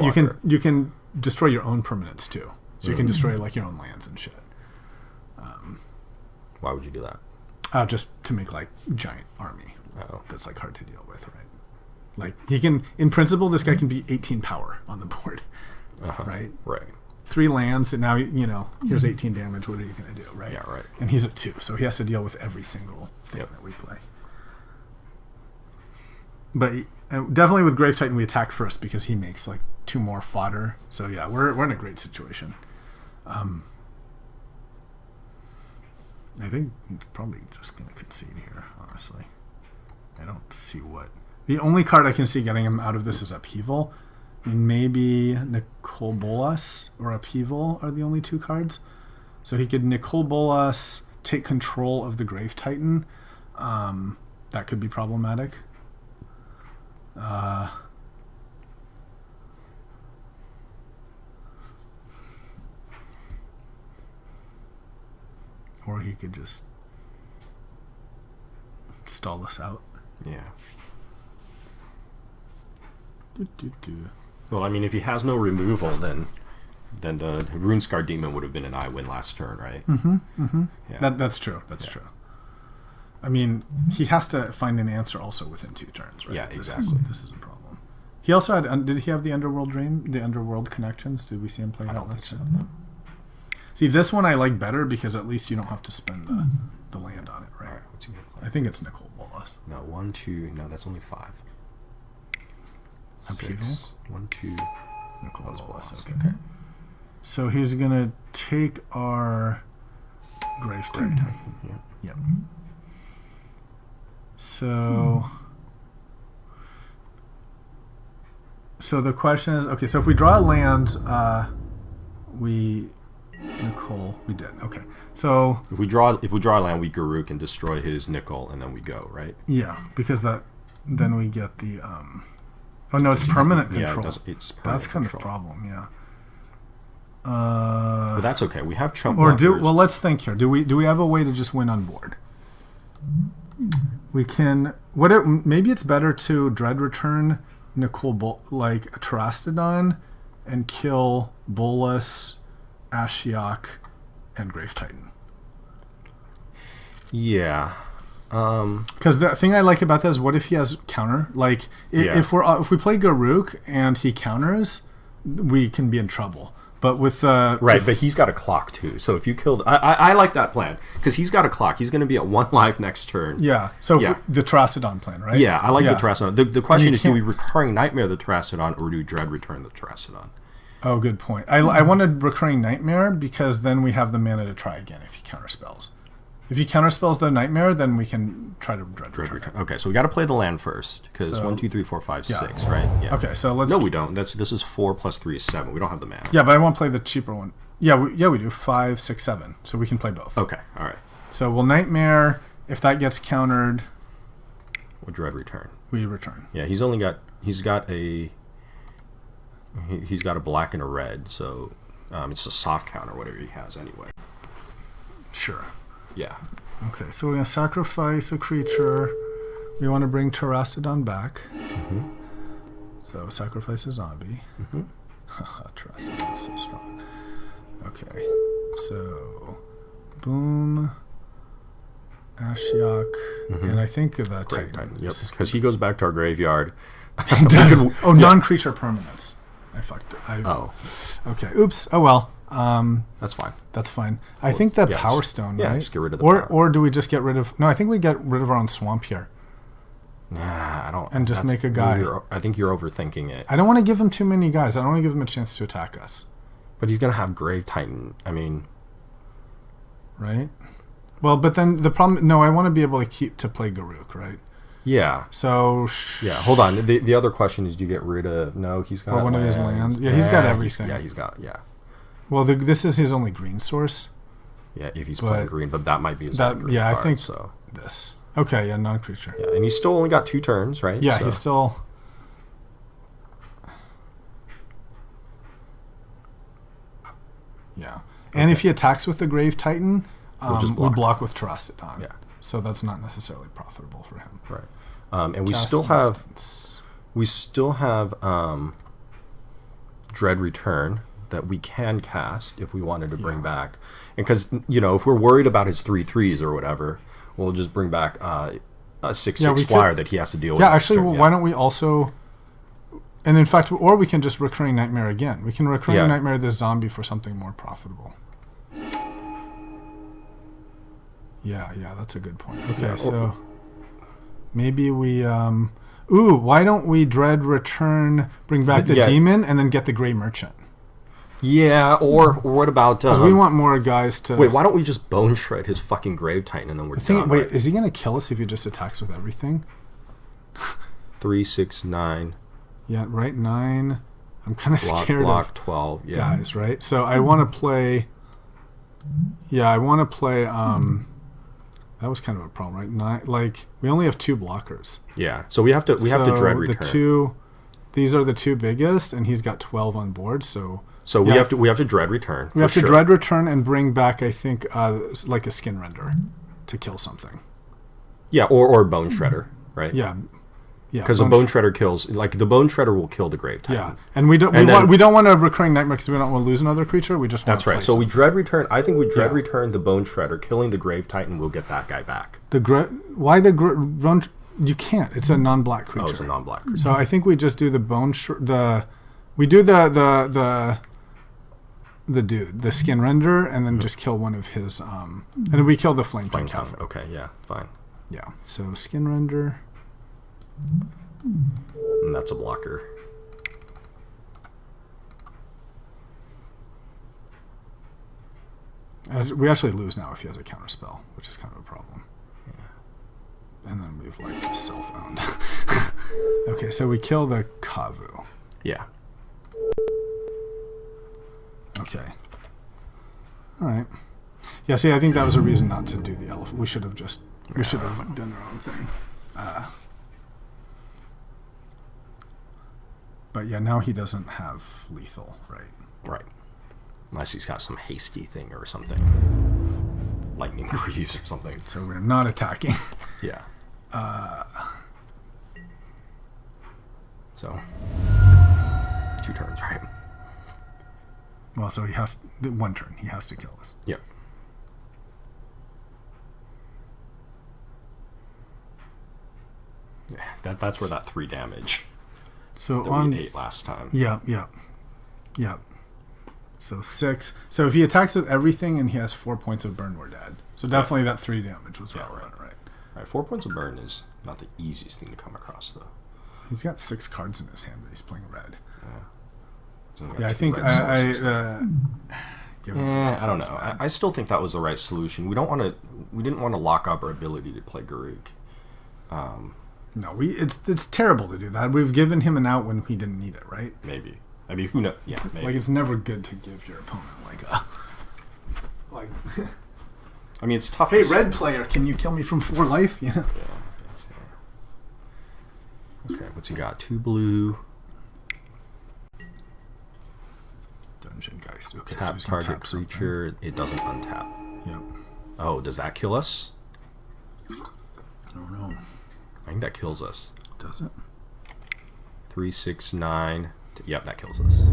S1: you can destroy your own permanents too. So you can destroy like your own lands and shit.
S2: Why would you do that?
S1: Just to make like giant army.
S2: Oh,
S1: That's like hard to deal with, right? Like he can, in principle, this guy can be 18 power on the board, right?
S2: Right.
S1: 3 lands, and now here's 18 damage. What are you gonna do, right?
S2: Yeah, right.
S1: And he's at 2, so he has to deal with every single thing that we play. But definitely with Grave Titan, we attack first because he makes like 2 more fodder. So yeah, we're in a great situation. I think I'm probably just gonna concede here. Honestly, I don't see what the only card I can see getting him out of this is Upheaval. Maybe Nicol Bolas or Upheaval are the only 2 cards. So he could Nicol Bolas, take control of the Grave Titan. That could be problematic. Or he could just stall us out.
S2: Yeah.
S1: Do.
S2: Well, I mean, if he has no removal, then the Runescar Demon would have been an I-win last turn, right? Yeah.
S1: That's true. That's true. I mean, he has to find an answer also within 2 turns, right?
S2: Yeah, exactly.
S1: This is a problem. He also had. Did he have the Underworld Dream? The Underworld Connections? Did we see him play that last turn? No. See, this one I like better because at least you don't have to spend the land on it, right?
S2: All right, what's he gonna play?
S1: I think it's Nicol Bolas.
S2: No, 1, 2. No, that's only 5.
S1: Upheaval?
S2: 1, 2.
S1: Nicol Bolas. Okay.
S2: So
S1: So he's gonna take our Grave Titan.
S2: yeah.
S1: Yep. So the question is, okay, so if we draw a land, we did. Okay. So
S2: If we draw a land, we Garuk and destroy his Nicol, and then we go, right?
S1: yeah, because then we get the oh no, it's permanent
S2: Yeah,
S1: control.
S2: it's permanent
S1: That's kind
S2: control.
S1: of a problem, yeah.
S2: But that's okay. We have chump
S1: Or
S2: blockers.
S1: let's think here. Do we have a way to just win on board? We can. Maybe it's better to dread return Nicol like a Terastodon and kill Bolas, Ashiok, and Grave Titan.
S2: Yeah.
S1: Because the thing I like about that is, what if he has counter? Like if we play Garuk and he counters, we can be in trouble. But with
S2: Right, but he's got a clock too. So if you killed, I like that plan because he's got a clock. He's going to be at 1 life next turn.
S1: yeah, so
S2: Yeah.
S1: the Terastodon plan, right?
S2: Yeah, I like the Terastodon. The question is, do
S1: can't-
S2: we recurring nightmare the Terastodon or do we dread return the Terastodon?
S1: Oh, good point. I wanted recurring nightmare because then we have the mana to try again if he counterspells. If he counterspells the nightmare, then we can try to dread return.
S2: Okay, so we got to play the land first because
S1: So-
S2: 1, 2, 3, 4, 5,
S1: Yeah.
S2: 6, right? Yeah.
S1: Okay, so let's.
S2: No, we don't. This is 4 plus 3 is 7. We don't have the mana.
S1: Yeah, but I want to play the cheaper one. Yeah, we do 5, 6, 7. So we can play both.
S2: Okay, all right.
S1: So we'll nightmare. If that gets countered,
S2: We'll dread return.
S1: we return.
S2: Yeah, he's got a black and a red, so it's a soft counter, whatever he has anyway.
S1: Sure.
S2: Yeah.
S1: Okay, so we're gonna sacrifice a creature. We want to bring Terastodon back.
S2: Mm-hmm.
S1: So sacrifice a zombie.
S2: Mm-hmm.
S1: Terastodon's so strong. Okay, so boom, Ashiok, and I think the
S2: Great
S1: Titan.
S2: Titan. Yep. Because he goes back to our graveyard.
S1: He does. Non-creature permanents. I fucked it.
S2: Oh,
S1: Okay. Oops. Oh well.
S2: that's fine.
S1: That's fine. I think that
S2: yeah,
S1: Power
S2: just-
S1: Stone,
S2: yeah,
S1: right?
S2: just get rid of the
S1: or
S2: power.
S1: or do we just get rid of? No, I think we get rid of our own swamp here.
S2: Nah, I don't.
S1: And just
S2: that's-
S1: make a guy.
S2: I think you're overthinking it.
S1: I don't want to give him too many guys. I don't want to give him a chance to attack us.
S2: But he's gonna have Grave Titan. I mean,
S1: Right? Well, but then the problem. No, I want to be able to play Garuk, right?
S2: yeah,
S1: So
S2: yeah. Hold on. The other question is, do you get rid of? No, he's got
S1: one of his lands. Yeah, he's got everything.
S2: He's got. Yeah.
S1: Well, this is his only green source.
S2: Yeah, if he's
S1: But
S2: playing green, but that might be his
S1: that-
S2: own green
S1: yeah, I
S2: card,
S1: think-
S2: so.
S1: This. Okay, yeah, non-creature.
S2: Yeah, and he's still only got 2 turns, right?
S1: Yeah,
S2: So-
S1: he's still... Yeah. And if he attacks with the Grave Titan,
S2: We'll just
S1: we
S2: block.
S1: block with Terastodon.
S2: Yeah.
S1: So that's not necessarily profitable for him.
S2: Right. And we
S1: Cast
S2: still have
S1: instance.
S2: Dread Return that we can cast if we wanted to bring
S1: Yeah.
S2: back. And because, if we're worried about his 3/3s or whatever, we'll just bring back a 6/6
S1: we
S2: flyer
S1: could-
S2: that he has to deal with.
S1: Yeah,
S2: next
S1: actually,
S2: turn,
S1: well, why don't we also... And in fact, or we can just Recurring Nightmare again. We can Recurring
S2: Yeah.
S1: Nightmare this zombie for something more profitable. Yeah, that's a good point. Okay,
S2: Yeah,
S1: so maybe we... Ooh, why don't we Dread Return, bring back the
S2: Yeah.
S1: Demon, and then get the Grey Merchant?
S2: Yeah, or what about...
S1: Because we want more guys to...
S2: Wait, why don't we just Bone Shred his fucking Grave Titan and then we're done?
S1: Wait,
S2: right?
S1: is he going to kill us if he just attacks with everything?
S2: 3, 6, 9.
S1: Yeah, right, 9. I'm kind of scared
S2: Block
S1: of
S2: 12. Yeah.
S1: guys, right? So I want to play... Yeah, I want to play... That was kind of a problem, right? 9, like, we only have 2 blockers.
S2: Yeah. So we have to Dread Return.
S1: These are the 2 biggest, and he's got 12 on board, so...
S2: So we have to Dread Return.
S1: We have to
S2: sure.
S1: Dread Return and bring back, I think, like a Skin Render to kill something.
S2: Yeah, or Bone Shredder, right?
S1: Yeah.
S2: Because the Bone Shredder kills, like the Bone Shredder will kill the Grave Titan.
S1: Yeah, and we don't want a Recurring Nightmare because we don't want to lose another creature. We just want
S2: That's
S1: to
S2: right.
S1: play
S2: So we
S1: something.
S2: Dread Return. I think we Dread Return the Bone Shredder, killing the Grave Titan. We'll get that guy back.
S1: Why the run? You can't. It's a non-black creature.
S2: Oh, it's a non-black creature.
S1: So I think we just do the we do the dude, the Skin Render, and then just kill one of his and then we kill the Flame Tongue Cafe.
S2: Okay, yeah, fine.
S1: Yeah. So Skin Render.
S2: And that's a blocker.
S1: We actually lose now if he has a counter spell, which is kind of a problem. Yeah. And then we've like self-owned. Okay, so we kill the Kavu.
S2: Yeah.
S1: Okay. All right. Yeah. See, I think that was a reason not to do the elephant. We should have done our own thing. But yeah, now he doesn't have lethal, right?
S2: Right. Unless he's got some hasty thing or something. Lightning Greaves or something.
S1: So we're not attacking.
S2: Yeah. So 2 turns, right?
S1: Well, so he has 1 turn. He has to kill us.
S2: Yep. Yeah, that's where that 3 damage
S1: So
S2: that
S1: on
S2: we ate last time.
S1: Yeah. So 6. So if he attacks with everything and he has 4 points of burn, we're dead. So definitely that 3 damage was relevant, right?
S2: Right, 4 points of burn is not the easiest thing to come across, though.
S1: He's got 6 cards in his hand, but he's playing red.
S2: He's only got
S1: Yeah, I
S2: 2
S1: think
S2: red sources there. I don't know. I still think that was the right solution. We didn't want to lock up our ability to play Garuk.
S1: No, it's terrible to do that. We've given him an out when he didn't need it, right?
S2: Maybe. I mean, who knows? Yeah, maybe.
S1: Like, it's never good to give your opponent like
S2: I mean, it's tough.
S1: hey,
S2: to
S1: red player, can you kill me from 4 life? You know?
S2: Yeah. Okay, what's he got? 2 blue.
S1: Dungeon Geist. Okay,
S2: Tap
S1: he's gonna
S2: target
S1: tap something.
S2: creature. It doesn't untap.
S1: Yep.
S2: Oh, does that kill us?
S1: I don't know.
S2: I think that kills us.
S1: Does it?
S2: 3, 6, 9. Yep, that kills us.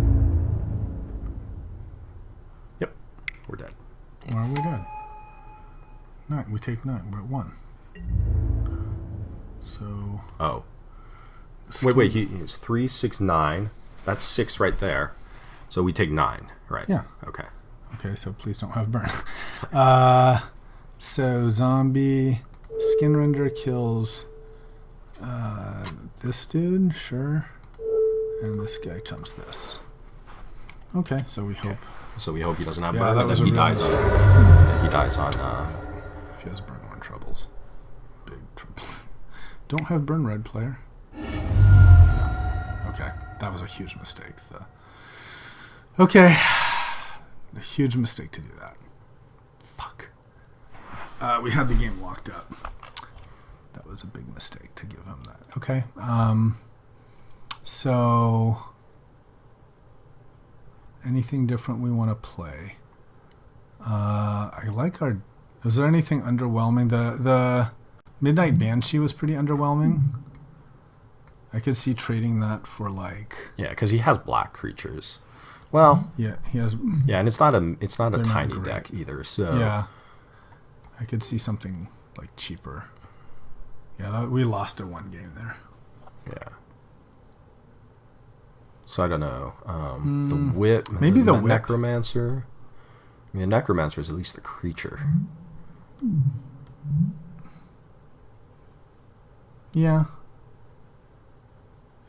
S2: Yep, we're dead.
S1: Or are we dead? 9. We take 9. We're at 1. So.
S2: Oh. Wait. He's 3, 6, 9. That's 6 right there. So we take 9, right?
S1: Yeah.
S2: Okay.
S1: Okay, so please don't have burn. So zombie Skin Render kills this dude, sure, and this guy chumps this. Okay, so we hope.
S2: So we hope he doesn't have
S1: Yeah,
S2: burn,
S1: that
S2: and
S1: was
S2: then
S1: a
S2: he
S1: real
S2: dies.
S1: mistake.
S2: Then he dies on.
S1: If he has burn, we're in troubles. Big trouble. Don't have burn, red player. Yeah. Okay, that was a huge mistake. Okay, a huge mistake to do that. Fuck. We had the game locked up. That was a big mistake to give him that. Okay. So anything different we want to play? I like our... Was there anything underwhelming? The Midnight Banshee was pretty underwhelming. I could see trading that for like...
S2: Yeah, because he has black creatures. Well,
S1: yeah, he has...
S2: Yeah, and it's not a
S1: They're
S2: tiny
S1: not great.
S2: deck either. So
S1: Yeah, I could see something like cheaper. Yeah, we lost a one game there.
S2: yeah. So I don't know. The whip,
S1: maybe the whip.
S2: necromancer. I mean, the necromancer is at least a creature.
S1: Yeah,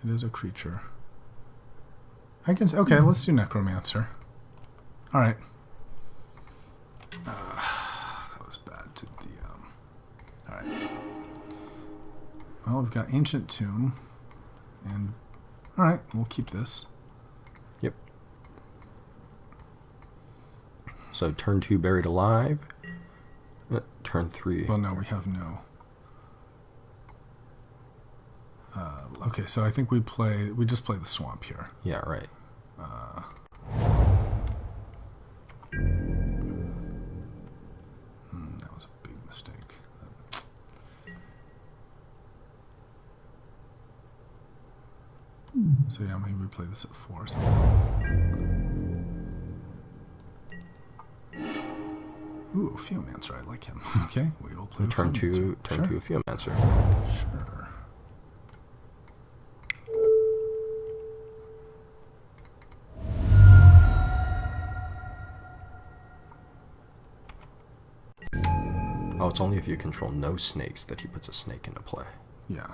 S1: it is a creature. I can say, okay, let's do necromancer. All right. That was bad to the. All right. Well, we've got ancient tomb, and all right, we'll keep this.
S2: Yep. So turn 2 buried alive. Turn 3.
S1: Well, no, we have no. Okay, so I think we just play the swamp here.
S2: Yeah, right.
S1: That was a big mistake. So yeah, maybe we play this at 4 or something. Ooh, Geomancer, I like him. Okay, we will play
S2: Turn 2,
S1: Geomancer.
S2: turn 2 Geomancer.
S1: Sure.
S2: Oh, it's only if you control no snakes that he puts a snake into play.
S1: Yeah.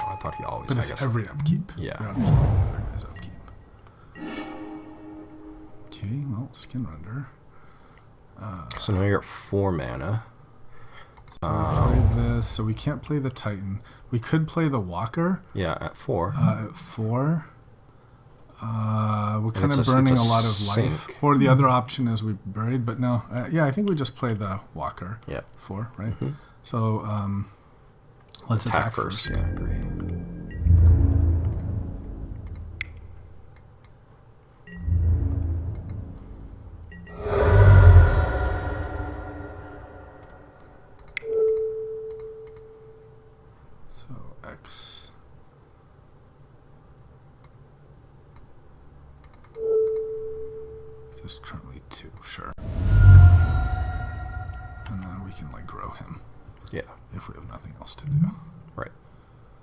S2: Oh, I thought he always.
S1: But
S2: I
S1: it's
S2: guess,
S1: every upkeep.
S2: Yeah.
S1: Your upkeep and the other guy's upkeep. Okay, well, Skinrender.
S2: So now you're at 4 mana.
S1: So we play this. So we can't play the Titan. We could play the Walker.
S2: Yeah, at 4.
S1: At 4. We're kind of
S2: it's a
S1: burning a lot of
S2: sink.
S1: life. Or the other option is we buried, but no. Yeah, I think we just play the Walker.
S2: Yeah.
S1: 4, right? So let's attack first.
S2: Yeah, I agree.
S1: So X. This is currently 2, sure. And then we can like grow him
S2: Yeah,
S1: if we have nothing else to do.
S2: right.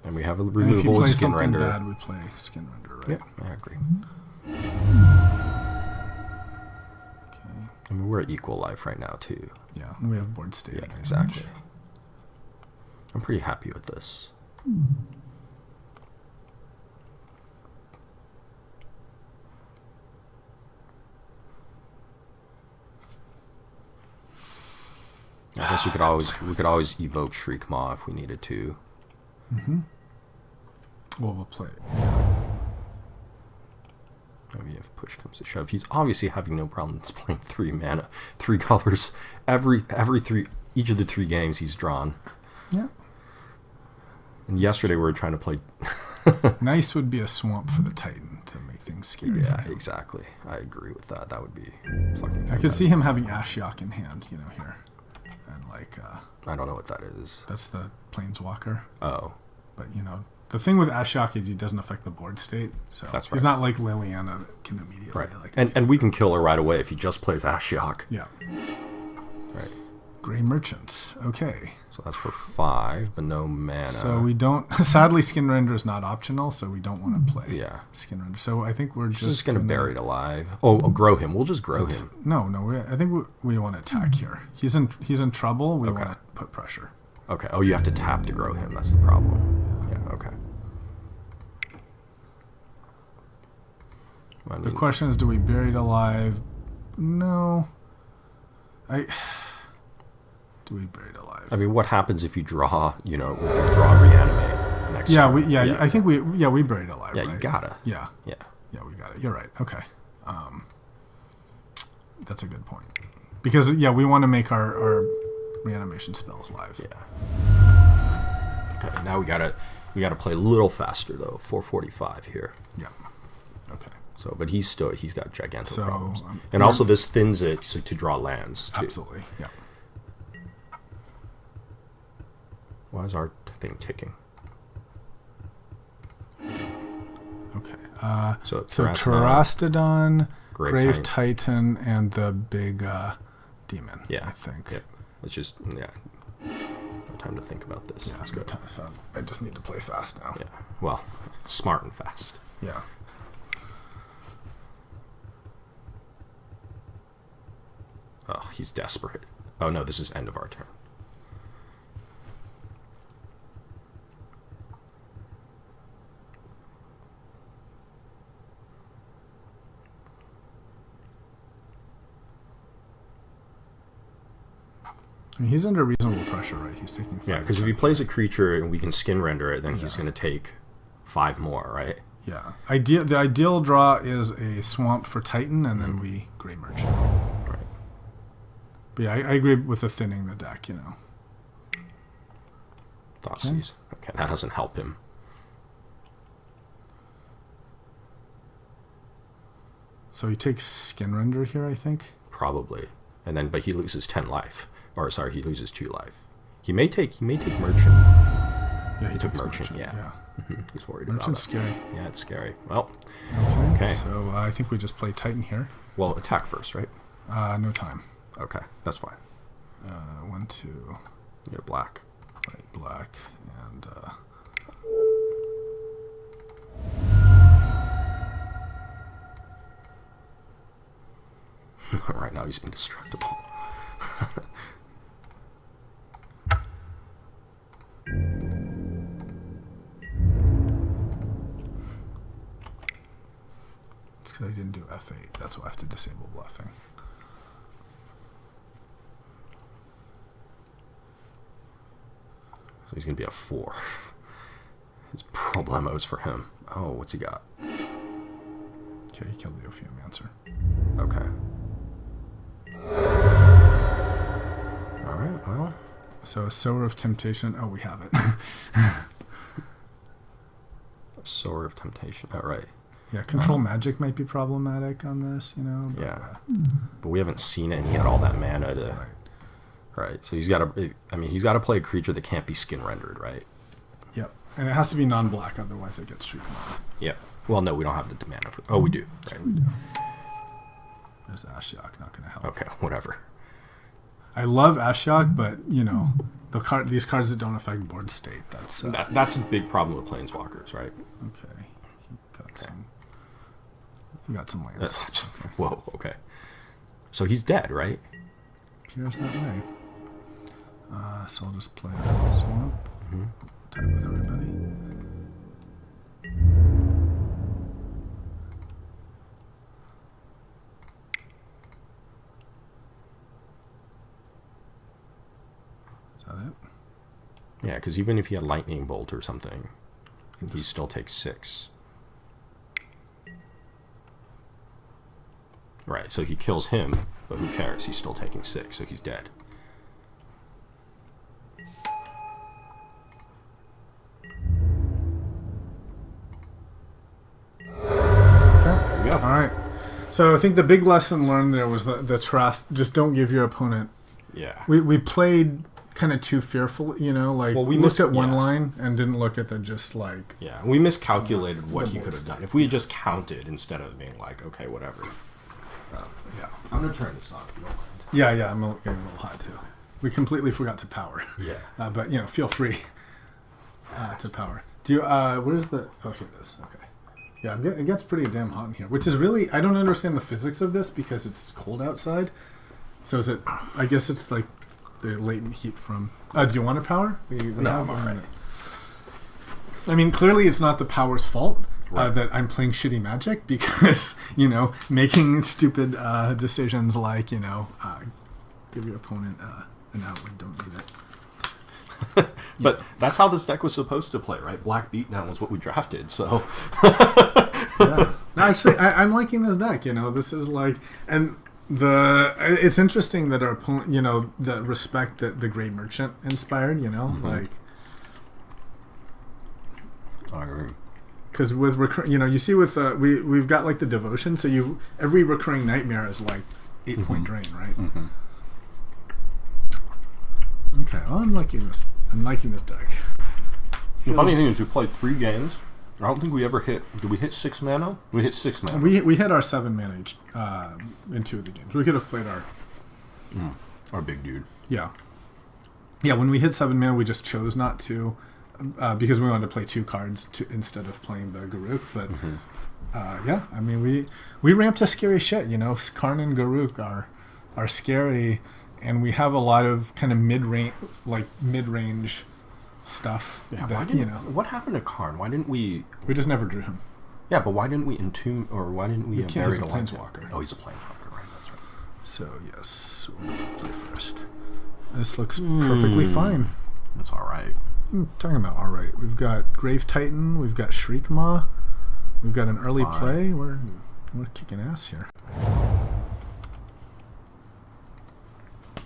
S2: And we have a
S1: And if you
S2: removal
S1: play
S2: and skin
S1: something
S2: render.
S1: bad, we play Skin Render, right?
S2: Yeah, I agree.
S1: Okay.
S2: I mean, we're at equal life right now too.
S1: Yeah, and we have board state.
S2: Yeah,
S1: advantage.
S2: exactly. I'm pretty happy with this. I guess we could always evoke Shriek Maw if we needed to.
S1: Well, we'll play it.
S2: Maybe if push comes to shove, he's obviously having no problems playing 3 mana, 3 colors. Each of the 3 games he's drawn.
S1: Yeah.
S2: And yesterday we were trying to play.
S1: Nice would be a swamp for the Titan to make things scary.
S2: Yeah,
S1: for him.
S2: exactly. I agree with that. That would be fucking.
S1: I could see him having Ashiok in hand, here. And like,
S2: I don't know what that is.
S1: that's the Planeswalker.
S2: Oh,
S1: But, the thing with Ashiok is he doesn't affect the board state. So
S2: That's
S1: he's
S2: right.
S1: not like Liliana that can immediately.
S2: right.
S1: Like,
S2: And we can kill her right away if he just plays Ashiok.
S1: yeah.
S2: Right.
S1: Gray Merchant. Okay.
S2: So that's for 5, but no mana.
S1: So we don't. Sadly, Skin Render is not optional, so we don't want to play
S2: Yeah.
S1: Skin Render. So I think we're
S2: Just gonna bury it alive. Oh, grow him. We'll just grow him.
S1: No. I think we want to attack here. He's in trouble. We want to put pressure.
S2: Okay. Oh, you have to tap to grow him. That's the problem. Yeah. Okay. I
S1: The
S2: mean,
S1: question is, do we bury it alive? No. Do we bury it alive?
S2: I mean, what happens if you draw? If you draw reanimate next?
S1: Yeah,
S2: turn?
S1: I think we buried it alive.
S2: Yeah,
S1: right?
S2: you gotta.
S1: Yeah,
S2: Yeah.
S1: we got it. You're right. Okay, that's a good point. Because we want to make our reanimation spells live.
S2: Yeah. Okay, now we gotta play a little faster though. 445 here.
S1: Yeah. Okay.
S2: So, but he's got gigantic problems, and
S1: yeah.
S2: also this thins it to draw lands too.
S1: Absolutely. Yeah.
S2: Why is our thing ticking?
S1: Okay.
S2: So
S1: Terastodon, Grave
S2: Titan.
S1: Titan, and the big demon.
S2: Yeah,
S1: I think.
S2: Yep. Let's just no time to think about this.
S1: Yeah,
S2: let's go.
S1: So I just need to play fast now.
S2: Yeah. Well, smart and fast.
S1: Yeah.
S2: Oh, he's desperate. Oh no, this is end of our turn.
S1: I mean, he's under reasonable pressure, right? He's taking 5.
S2: Yeah, because if he plays a creature and we can skin render it, then he's going to take 5 more, right?
S1: Yeah. The ideal draw is a swamp for Titan, and then we Grey Merchant.
S2: Right.
S1: But yeah, I agree with the thinning the deck,
S2: Thoughtseize. Okay, that doesn't help him.
S1: So he takes Skin Render here, I think.
S2: Probably. And then, but he loses 10 life. Or, sorry, he loses 2 life. He may take Merchant.
S1: Yeah, he took
S2: Merchant, yeah. He's worried
S1: Merchant's
S2: about it.
S1: scary.
S2: Yeah, it's scary. Well,
S1: okay. So I think we just play Titan here.
S2: Well, attack first, right?
S1: No time.
S2: Okay, that's fine.
S1: 1, 2.
S2: You're black.
S1: Right, black, and...
S2: Right now he's indestructible.
S1: It's because I didn't do F8. That's why I have to disable bluffing.
S2: So he's going to be a 4. It's problemos for him. Oh, what's he got?
S1: Okay, he killed the Ophiomancer.
S2: Okay. Alright, well.
S1: So, Sower of Temptation. Oh, we have it.
S2: Sower of Temptation. Alright.
S1: Yeah, Control Magic might be problematic on this, But,
S2: yeah. But we haven't seen it, and he had all that mana to... Right. So he's got to play a creature that can't be skin rendered, right?
S1: Yep. And it has to be non-black, otherwise it gets street command.
S2: Yep. Well, no, we don't have the mana for... Oh, we do. Right.
S1: We do. There's Ashiok, not going to help.
S2: Okay, whatever.
S1: I love Ashiok, but, these cards that don't affect board state, that's...
S2: That's a big problem with Planeswalkers, right?
S1: Okay. He got some lands.
S2: Okay. Whoa, okay. So he's dead, right?
S1: Appears that way. So I'll just play Swamp. Type with everybody. Is that it?
S2: Yeah, because even if he had Lightning Bolt or something, he still takes 6. Right, so he kills him, but who cares? He's still taking 6, so he's dead.
S1: Okay. All right. So I think the big lesson learned there was the trust. Just don't give your opponent.
S2: Yeah.
S1: We played kind of too fearful, we looked at one line and didn't look at the just like.
S2: Yeah, we miscalculated what he could have done. If we had just counted instead of being like, okay, whatever.
S1: Yeah.
S2: I'm going to turn this on if you don't mind.
S1: Yeah, I'm getting a little hot too. We completely forgot to power.
S2: Yeah.
S1: But, feel free to power. Do you, where's the, oh, here it is. Okay. Yeah, it gets pretty damn hot in here, which is really, I don't understand the physics of this because it's cold outside. So is it, I guess it's like the latent heat from, do you want to power?
S2: No, I'm all right.
S1: I mean, clearly it's not the power's fault.
S2: Right.
S1: That I'm playing shitty Magic because, making stupid decisions like, give your opponent an out when you don't need it.
S2: But that's how this deck was supposed to play, right? Black Beatdown was what we drafted, so...
S1: Yeah. No, actually, I'm liking this deck, This is like... And It's interesting that our opponent, the respect that the Grey Merchant inspired, like,
S2: I agree.
S1: because with you see with we've got like the devotion, so every recurring nightmare is like 8-point drain, right?
S2: Mm-hmm.
S1: Okay, well, I'm liking this. I'm liking this deck.
S2: The funny thing is, we played 3 games. I don't think we ever hit. Did we hit 6 mana? We hit 6 mana.
S1: We hit our 7 mana each in 2 of the games. We could have played
S2: our big dude.
S1: Yeah. When we hit 7 mana, we just chose not to because we wanted to play 2 cards instead of playing the Garuk. But I mean, we ramped to scary shit. Karn and Garuk are scary, and we have a lot of kind of mid-range stuff.
S2: Yeah,
S1: that,
S2: what happened to Karn? Why didn't we?
S1: We just never drew him.
S2: Yeah, but why didn't we entomb, or why didn't we?
S1: He's a planeswalker.
S2: Oh, he's a planeswalker, right? That's right.
S1: So yes, we'll play first. This looks perfectly fine.
S2: That's all right.
S1: I'm talking about all right. We've got Grave Titan. We've got Shriekmaw. We've got an early play. We're kicking ass here.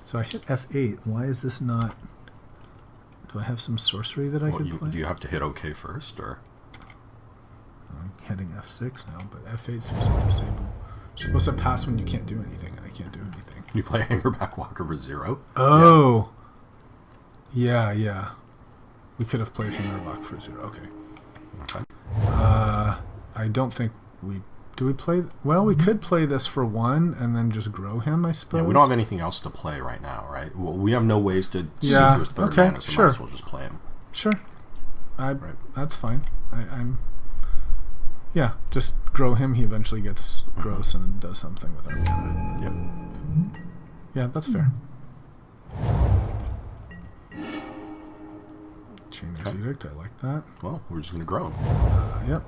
S1: So I hit F8. Why is this not? Do I have some sorcery that I could play?
S2: Do you have to hit OK first, or?
S1: I'm hitting F6 now, but F8 is supposed to disable. You're supposed to pass when you can't do anything, and I can't do anything.
S2: You play Hangerback Walker for 0?
S1: Oh! Yeah. We could have played Hangerback for 0. Okay. I don't think we... Do we play... Well, we could play this for 1 and then just grow him, I suppose.
S2: Yeah, we don't have anything else to play right now, right? Well, we have no ways to see to his third mana, so might as well just play him.
S1: Sure. That's fine. I'm... Yeah, just grow him. He eventually gets gross and does something with our mana.
S2: Yep.
S1: Yeah, that's fair. Chainer's Edict, I like that.
S2: Well, we're just going to grow him.
S1: Yep.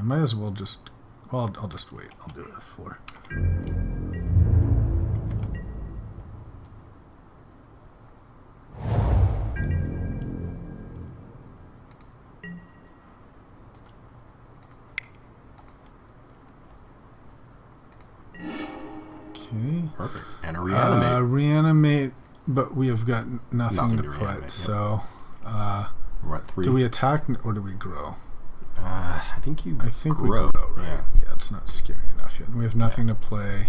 S1: Might as well just... Well, I'll just wait. I'll do F4. Okay.
S2: Perfect. And a reanimate.
S1: Reanimate, but we have got nothing to put. So,
S2: we're at 3.
S1: Do we attack or do we grow?
S2: I think we
S1: grow, right? Yeah, it's not scary enough yet. We have nothing to play.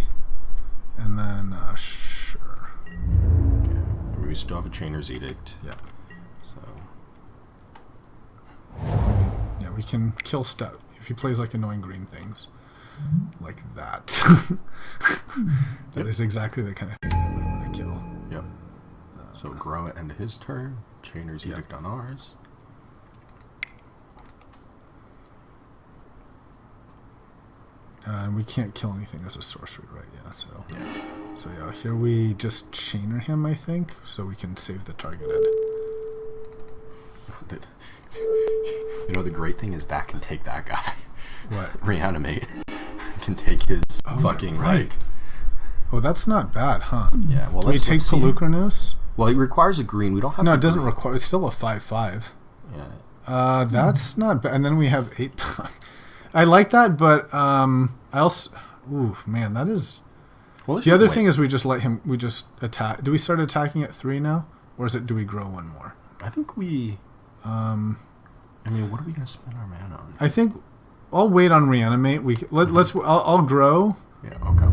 S1: And then, sure.
S2: Yeah. I mean, we still have a Chainer's Edict.
S1: Yeah.
S2: So.
S1: Yeah, we can kill stuff. If he plays like annoying green things. Like that. That is exactly the kind of thing that we want to kill.
S2: Yep. So grow it end of his turn. Chainer's Edict on ours.
S1: And we can't kill anything as a sorcery, right? Yeah. So yeah. Here we just chainer him, I think, so we can save the targeted.
S2: The great thing is that can take that guy.
S1: What?
S2: Reanimate. Can take his fucking
S1: right. Oh, that's not bad, huh?
S2: Yeah. Well,
S1: do we take Pelucranos?
S2: Well, it requires a green. We don't have.
S1: No, it doesn't require. It's still a 5/5.
S2: Yeah.
S1: That's not bad. And then we have 8. I like that, but I also... Ooh, man, that is...
S2: Well,
S1: the other thing is we just let him... We just attack... Do we start attacking at 3 now? Or is it... Do we grow 1 more?
S2: I think we... I mean, what are we going to spend our mana on?
S1: I think... I'll wait on Reanimate. Let's... I'll grow.
S2: Yeah, okay.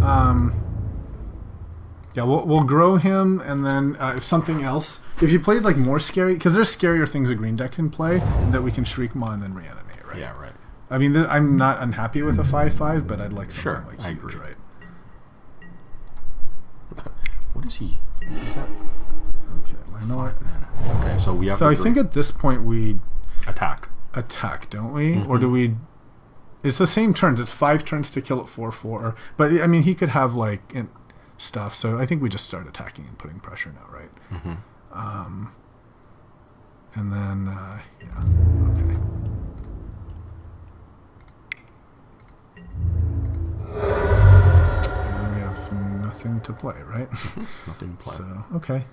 S1: Yeah, we'll grow him, and then if something else... If he plays, like, more scary... Because there's scarier things a green deck can play that we can Shriekmaw and then Reanimate, right?
S2: Yeah, right.
S1: I mean, I'm not unhappy with a 5/5, but I'd like something like
S2: I
S1: huge,
S2: agree.
S1: Right?
S2: What is he? What is that?
S1: Okay, I know it.
S2: Okay, so we have.
S1: So I think at this point we
S2: attack,
S1: don't we? Or do we? It's the same turns. It's 5 turns to kill at 4/4. But I mean, he could have like stuff. So I think we just start attacking and putting pressure now, right?
S2: Mm-hmm.
S1: And then yeah, okay. And we have nothing to play, right?
S2: Nothing to play.
S1: So okay.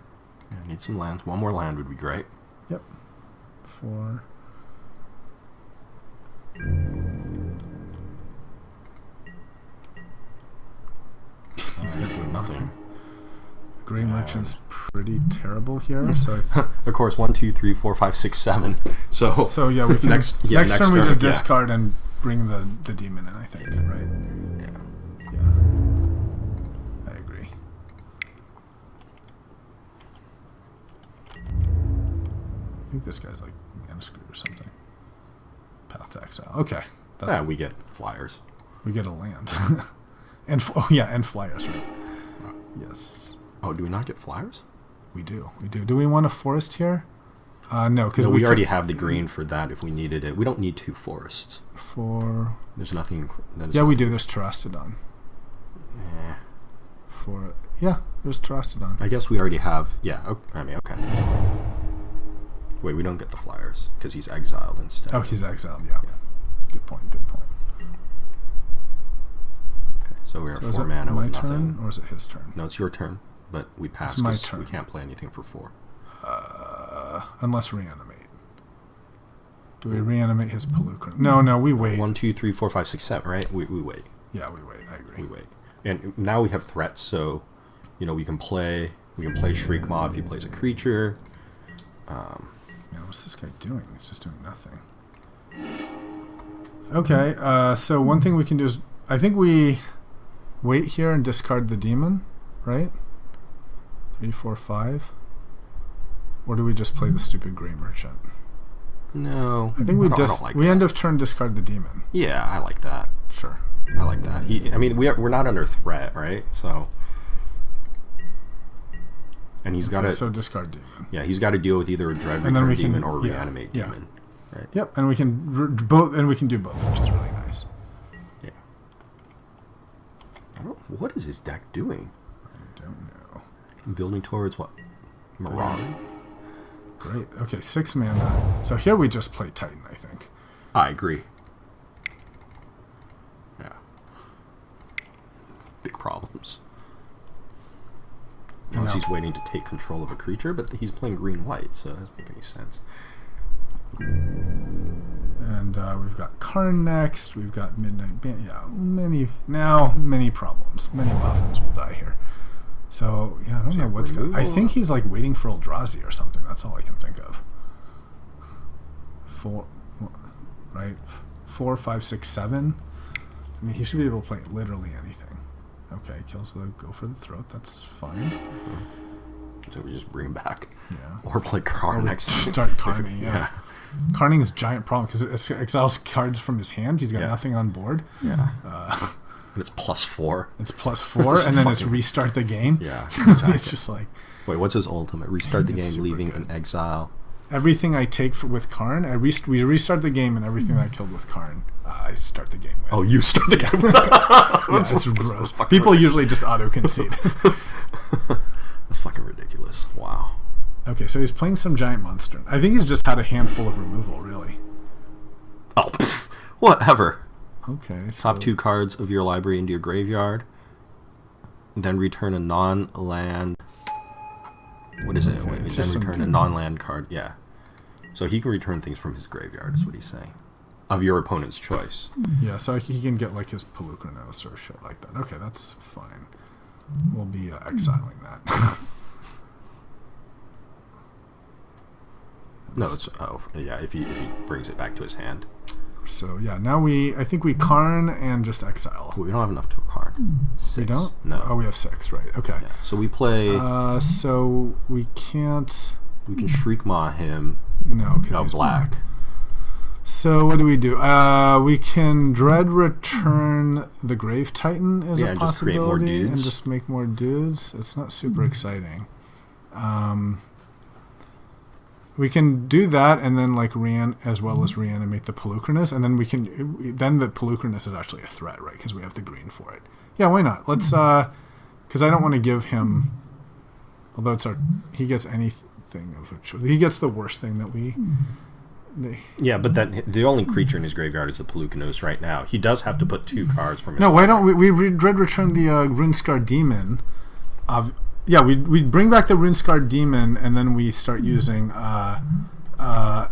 S2: Yeah, need some lands. 1 more land would be great.
S1: Yep. 4. He's
S2: He's
S1: got
S2: doing nothing.
S1: Gray Merchant's pretty terrible here. So
S2: Of course, 1, 2, 3, 4, 5, 6, 7.
S1: so yeah, we can
S2: next
S1: next turn we just
S2: yeah.
S1: discard and bring the demon in. I think, right? Yeah, I agree. I think this guy's like manuscript or something. Path to Exile. Okay,
S2: Yeah, we get flyers.
S1: we get a land, and and flyers, right? Yes,
S2: Oh, do we not get flyers?
S1: we do. We do. Do we want a forest here? No, because
S2: No, we already have the green for that if we needed it. We don't need 2 forests.
S1: for.
S2: There's nothing.
S1: Yeah, we do. There's Terastodon.
S2: Eh.
S1: There's Terastodon.
S2: I guess we already have. Yeah, okay. Wait, we don't get the flyers because he's exiled instead.
S1: Oh, he's exiled. Yeah.
S2: Yeah.
S1: Good point. Good point.
S2: Okay, so we're
S1: So
S2: at
S1: is
S2: 4
S1: it
S2: mana
S1: my
S2: with
S1: turn
S2: nothing.
S1: or is it his turn?
S2: No, it's your turn, but we pass
S1: It's my
S2: because
S1: turn.
S2: we can't play anything for 4.
S1: Unless reanimate. Do we reanimate his Pelucrin? No, we wait.
S2: 1, 2, 3, 4, 5, 6, 7. Right? We wait.
S1: Yeah, we wait. I agree.
S2: We wait. And now we have threats, so we can play Shriekmaw if he plays a creature.
S1: Man, what's this guy doing? He's just doing nothing. Okay, so one thing we can do is I think we wait here and discard the demon, right? 3, 4, 5. Or do we just play the stupid Gray Merchant?
S2: No,
S1: I think we
S2: I don't like
S1: we
S2: that.
S1: end of turn discard the demon.
S2: Yeah, I like that.
S1: Sure.
S2: I like that. We're not under threat, right? So, and he's got to.
S1: So discard demon.
S2: Yeah, he's got to deal with either a dread
S1: And then
S2: return
S1: we can-
S2: demon or
S1: yeah,
S2: reanimate
S1: yeah.
S2: demon. Right.
S1: Yep, and we can we can do both, which is really nice.
S2: Yeah. What is his deck doing?
S1: I don't know.
S2: Building towards what? Mirage.
S1: Great. Okay, 6 mana. So here we just play Titan, I think.
S2: I agree. Yeah. Big problems.
S1: And
S2: Unless
S1: now-
S2: he's waiting to take control of a creature, but he's playing green-white, so that doesn't make any sense.
S1: And we've got Karn next. We've got Midnight Band. Yeah, many problems. Many Buffins will die here. So, yeah, I don't know what's going on. I think he's like waiting for Eldrazi or something. That's all I can think of. 4, right? 4, 5, 6, 7. I mean, he should be able to play literally anything. Okay, kills the go for the throat. That's fine.
S2: So we just bring him back.
S1: Yeah.
S2: Or play Karn next.
S1: Start Karning, yeah. Karning's a giant problem because it exiles cards from his hand. He's got nothing on board.
S2: Yeah. And it's +4.
S1: It's +4, and then it's restart the game.
S2: Yeah, exactly.
S1: It's just like...
S2: Wait, what's his ultimate? Restart the
S1: It's
S2: game,
S1: super
S2: leaving
S1: good.
S2: an exile.
S1: Everything I take with Karn, we restart the game, and everything I killed with Karn, I start the game with.
S2: Oh, you start the game.
S1: Yeah, it's gross. People usually just auto-concede.
S2: That's fucking ridiculous. Wow.
S1: Okay, so he's playing some giant monster. I think he's just had a handful of removal, really.
S2: Oh, whatever.
S1: Okay.
S2: Top 2 cards of your library into your graveyard. Then return a non-land... What is it?
S1: Okay,
S2: Wait,
S1: it's
S2: then
S1: just some
S2: return a
S1: dude.
S2: non-land card. Yeah. So he can return things from his graveyard, is what he's saying. Of your opponent's choice.
S1: Yeah, so he can get like his Pelucranos or shit like that. Okay, that's fine. We'll be exiling that.
S2: No, it's... Oh, yeah, if he brings it back to his hand.
S1: So yeah, now I think we Karn and just exile.
S2: We don't have enough to Karn. 6.
S1: We don't?
S2: No.
S1: Oh, we have 6, right? Okay.
S2: Yeah. So we play...
S1: So we can't.
S2: we can Shriekmaw him.
S1: No, because
S2: No,
S1: he's
S2: black.
S1: So what do? We can Dread Return the Grave Titan as a
S2: Yeah, just create more
S1: possibility, and
S2: dudes.
S1: just make more dudes. It's not super exciting. We can do that, and then like as well as reanimate the Pelucrinus, and then we can. Then the Pelucrinus is actually a threat, right? Because we have the green for it. Yeah, why not? Let's. Because I don't want to give him. Although he gets anything of a choice. He gets the worst thing that we.
S2: Yeah, but the only creature in his graveyard is the Pelucranos right now. He does have to put 2 cards from his
S1: No, why don't we Dread Return the Runescar Demon? Yeah, we bring back the Runescar Demon, and then we start using and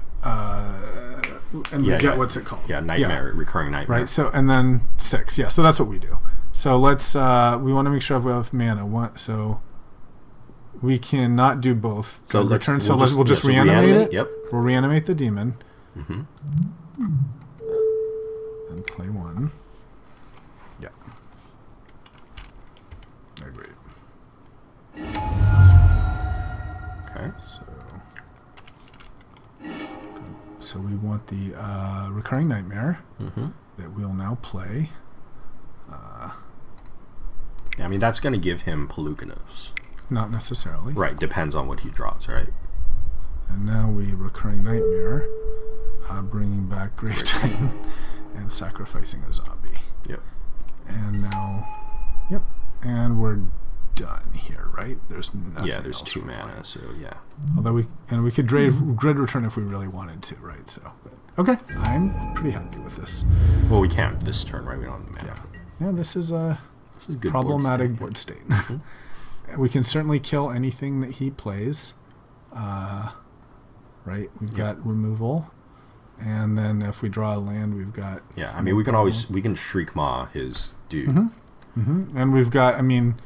S1: we get what's it called?
S2: Yeah, Nightmare, Recurring Nightmare.
S1: Right. So and then 6. Yeah. So that's what we do. So let's. We want to make sure we have mana. So we cannot do both.
S2: So
S1: return. We'll just
S2: so
S1: reanimate it.
S2: Yep.
S1: We'll reanimate the demon.
S2: Mm-hmm.
S1: And play one. Yeah. Agreed.
S2: Okay.
S1: So we want the recurring nightmare that we'll now play.
S2: Yeah, I mean, that's going to give him Pelucanos.
S1: Not necessarily.
S2: Right, depends on what he draws, right?
S1: And now we recurring nightmare, bringing back Grave Titan and sacrificing a zombie.
S2: Yep.
S1: And now, yep, and we're done here, right? There's nothing.
S2: Yeah, there's
S1: else
S2: 2
S1: we're
S2: mana,
S1: playing.
S2: so yeah.
S1: Although we could grid return if we really wanted to, right? So, okay, I'm pretty happy with this.
S2: Well, we can't this turn, right? We don't have the mana.
S1: Yeah, this is a
S2: Good
S1: problematic board state. We can certainly kill anything that he plays. Right, we've got removal, and then if we draw a land, we've got.
S2: Yeah, I mean, we can Shriek Maw his dude.
S1: And we've got. I mean.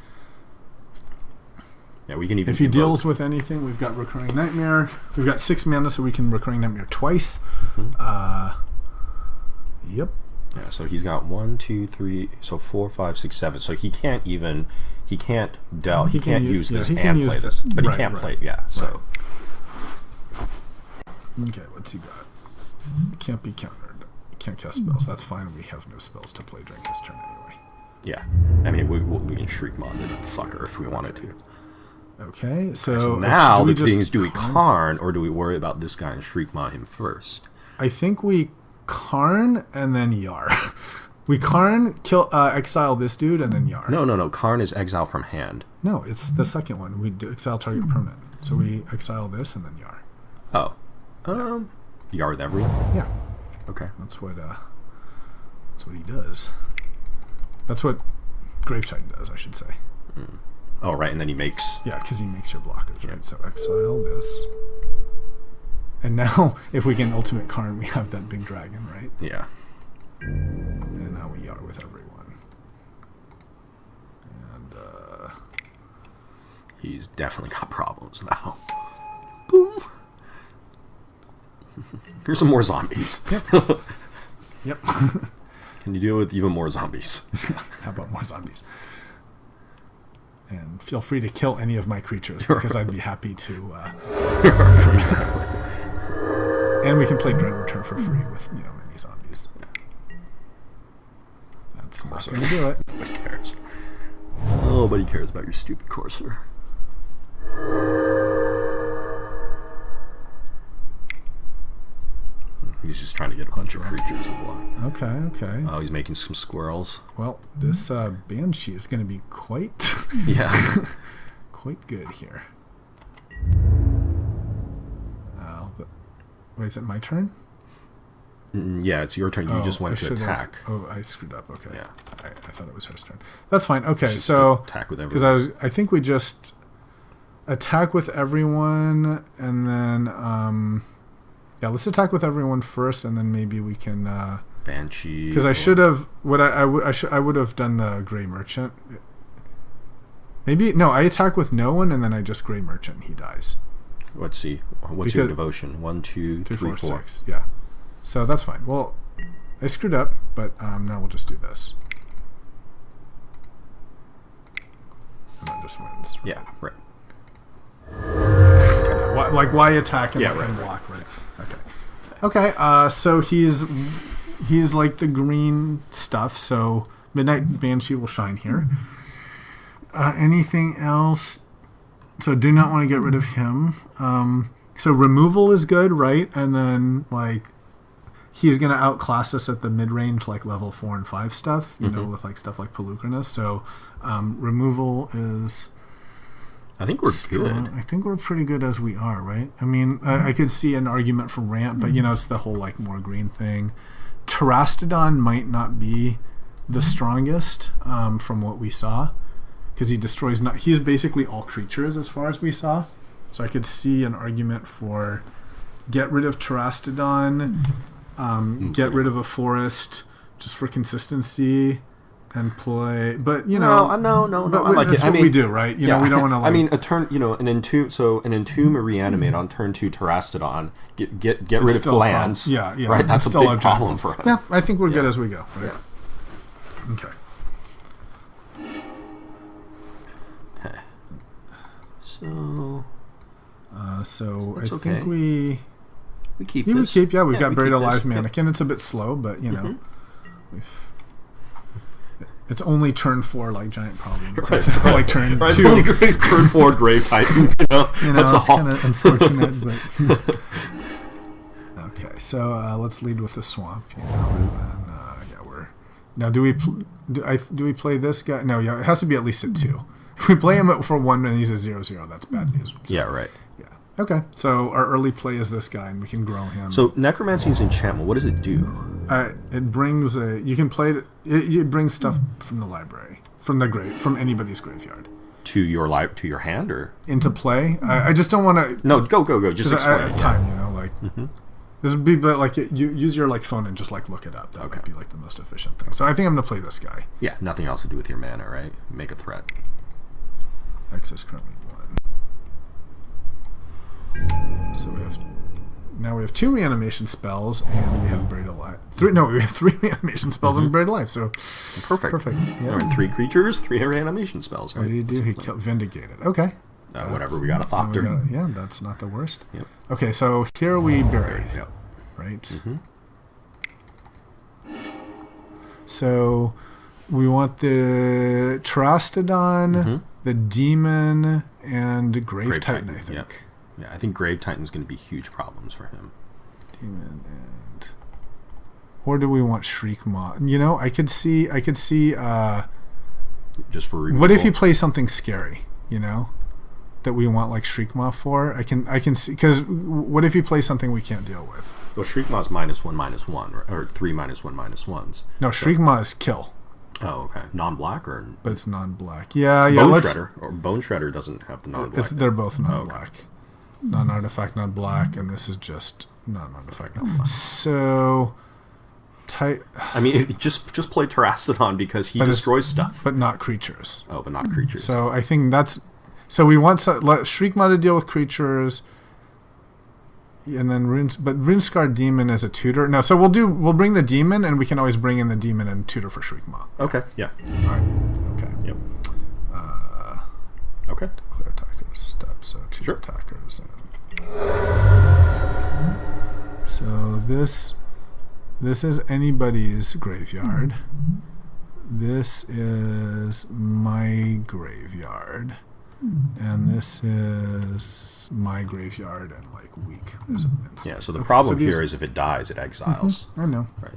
S2: Yeah, we can even.
S1: If he deals with anything, we've got recurring nightmare. We've got 6 mana, so we can recurring nightmare twice. Yep.
S2: Yeah, so he's got 1, 2, 3, so 4, 5, 6, 7. So he can't even. He can't use this and play this, but he can't play. Yeah, so.
S1: Okay, what's he got? Can't be countered. Can't cast spells. That's fine. We have no spells to play during this turn anyway.
S2: Yeah, I mean, we can Shriek Maw the sucker if we wanted to.
S1: Okay,
S2: so now the thing is, do we Karn or do we worry about this guy and Shriek Maw him first?
S1: I think we Karn and then Yar. We Karn, kill, exile this dude and then Yar.
S2: No. Karn is exile from hand.
S1: No, it's the second one. We do exile target permanent. So we exile this and then Yar.
S2: Oh. Yar with everyone?
S1: Yeah.
S2: Okay.
S1: That's what he does. That's what Grave Titan does, I should say.
S2: Oh, right, and then he makes...
S1: Yeah, because he makes your blockers, right? So exile this. And now, if we get ultimate Karn, we have that big dragon, right?
S2: Yeah.
S1: And now we are with everyone. And,
S2: he's definitely got problems now. Boom! Here's some more zombies.
S1: Yep.
S2: Can you deal with even more zombies?
S1: How about more zombies? And feel free to kill any of my creatures because I'd be happy to. And we can play Dread Return for free with many zombies. That's not going to do it.
S2: Nobody cares. Nobody cares about your stupid Corsair. He's just trying to get a bunch of creatures in block.
S1: Okay.
S2: Oh, he's making some squirrels.
S1: Well, this Banshee is going to be quite...
S2: Yeah.
S1: quite good here. Wait, is it my turn?
S2: Yeah, it's your turn. You just went to attack.
S1: Oh, I screwed up. Okay.
S2: Yeah.
S1: I thought it was hers turn. That's fine. Okay,
S2: Just
S1: so...
S2: attack with everyone.
S1: Because I think we just attack with everyone, and then... yeah, let's attack with everyone first, and then maybe we can...
S2: Banshee.
S1: Because I should have... I would have done the Grey Merchant. Maybe... No, I attack with no one, and then I just Grey Merchant, and he dies.
S2: Let's see. What's your devotion? 1, 2, 3, 4.
S1: 6. Yeah. So that's fine. Well, I screwed up, but now we'll just do this. And that just wins. Right?
S2: Yeah, right.
S1: Why attack and,
S2: right.
S1: block, right? Okay, so he's like the green stuff, so Midnight Banshee will shine here. Anything else? So do not want to get rid of him. So removal is good, right? And then, he's going to outclass us at the mid-range, level 4 and 5 stuff, you know, with, stuff like Pelucanus. So removal is...
S2: I think we're good.
S1: I think we're pretty good as we are, right? I mean, I could see an argument for ramp, but it's the whole more green thing. Terastodon might not be the strongest from what we saw, because he destroys he's basically all creatures as far as we saw. So I could see an argument for get rid of Terastodon, get rid of a forest just for consistency, and play, but
S2: No.
S1: but
S2: I like
S1: that's
S2: it.
S1: what we do, right? We don't want to.
S2: I mean, a turn. An entomb. So an entomb or reanimate on turn 2 Terastodon. Get rid of lands.
S1: Yeah.
S2: Right. That's
S1: it's
S2: a big problem for him.
S1: Yeah, I think we're good as we go. Right?
S2: Yeah.
S1: Okay.
S2: So.
S1: So
S2: That's
S1: I think
S2: okay.
S1: we
S2: keep.
S1: we
S2: this.
S1: keep. Yeah, we've got
S2: we
S1: Buried
S2: keep
S1: Alive
S2: this.
S1: Mannequin. It's a bit slow, but it's only turn 4 like Giant Problem. It's not like turn 2.
S2: It's only turn 4 Grave Titan. That's
S1: it's
S2: all.
S1: kind of unfortunate, but okay. So let's lead with the swamp. And then, we're now. Do we play this guy? No, it has to be at least at 2. If we play him for 1 and he's a 0/0, that's bad news. So,
S2: Yeah, right.
S1: Yeah. Okay. So our early play is this guy, and we can grow him.
S2: So Necromancy's enchantment. What does it do?
S1: It brings you can play it. It brings stuff from the library, from anybody's graveyard
S2: To your hand, or
S1: into play. I just don't want to.
S2: no? Go. Just explain it.
S1: Time, this would be like you use your phone and just look it up. That
S2: Okay.
S1: might be the most efficient thing. So I think I'm gonna play this guy.
S2: Yeah, nothing else to do with your mana, right? Make a threat.
S1: X is currently 1. So we have 2 reanimation spells and we have Buried Alive. We have 3 reanimation spells and Buried Alive. So
S2: Perfect.
S1: Yeah.
S2: All right, 3 creatures, 3 reanimation spells. Right?
S1: What did he do? He killed Vindicated. Okay.
S2: Whatever. We got a Thopter.
S1: Yeah, that's not the worst.
S2: Yep.
S1: Okay, so here we bury.
S2: Yep.
S1: Right.
S2: Mm-hmm.
S1: So we want the Terastodon, the Demon, and Grave Titan, I think.
S2: Yep. Yeah, I think Grave Titan's going to be huge problems for him.
S1: Demon and... Or do we want Shriek Maw? I could see...
S2: Just for removal.
S1: What if you play something scary, that we want Shriek Maw for? I can see... Because what if you play something we can't deal with?
S2: Well, Shriek Maw's -1/-1, or 3 -1/-1s.
S1: No, Shriek Maw is kill.
S2: Oh, okay. Non-black or...
S1: But it's non-black. Yeah,
S2: Bone
S1: let's...
S2: Shredder. Or Bone Shredder doesn't have the non-black.
S1: They're both non-black. Non-artifact, non-black, and this is just non-artifact. So...
S2: I mean, if just play Terastodon because he destroys stuff.
S1: But not creatures.
S2: Oh, but not creatures.
S1: So I think that's... So we want Shriek Maw to deal with creatures... And then Runescarred Demon is a tutor. No, so we'll bring the Demon, and we can always bring in the Demon and tutor for Shriek Maw.
S2: Okay. Yeah.
S1: All right. Okay.
S2: Yep. Okay.
S1: Declare attackers step. So choose attackers. So this is anybody's graveyard. This is my graveyard. And this is my graveyard and weak.
S2: Yeah, so the problem here is if it dies, it exiles.
S1: I know.
S2: Right.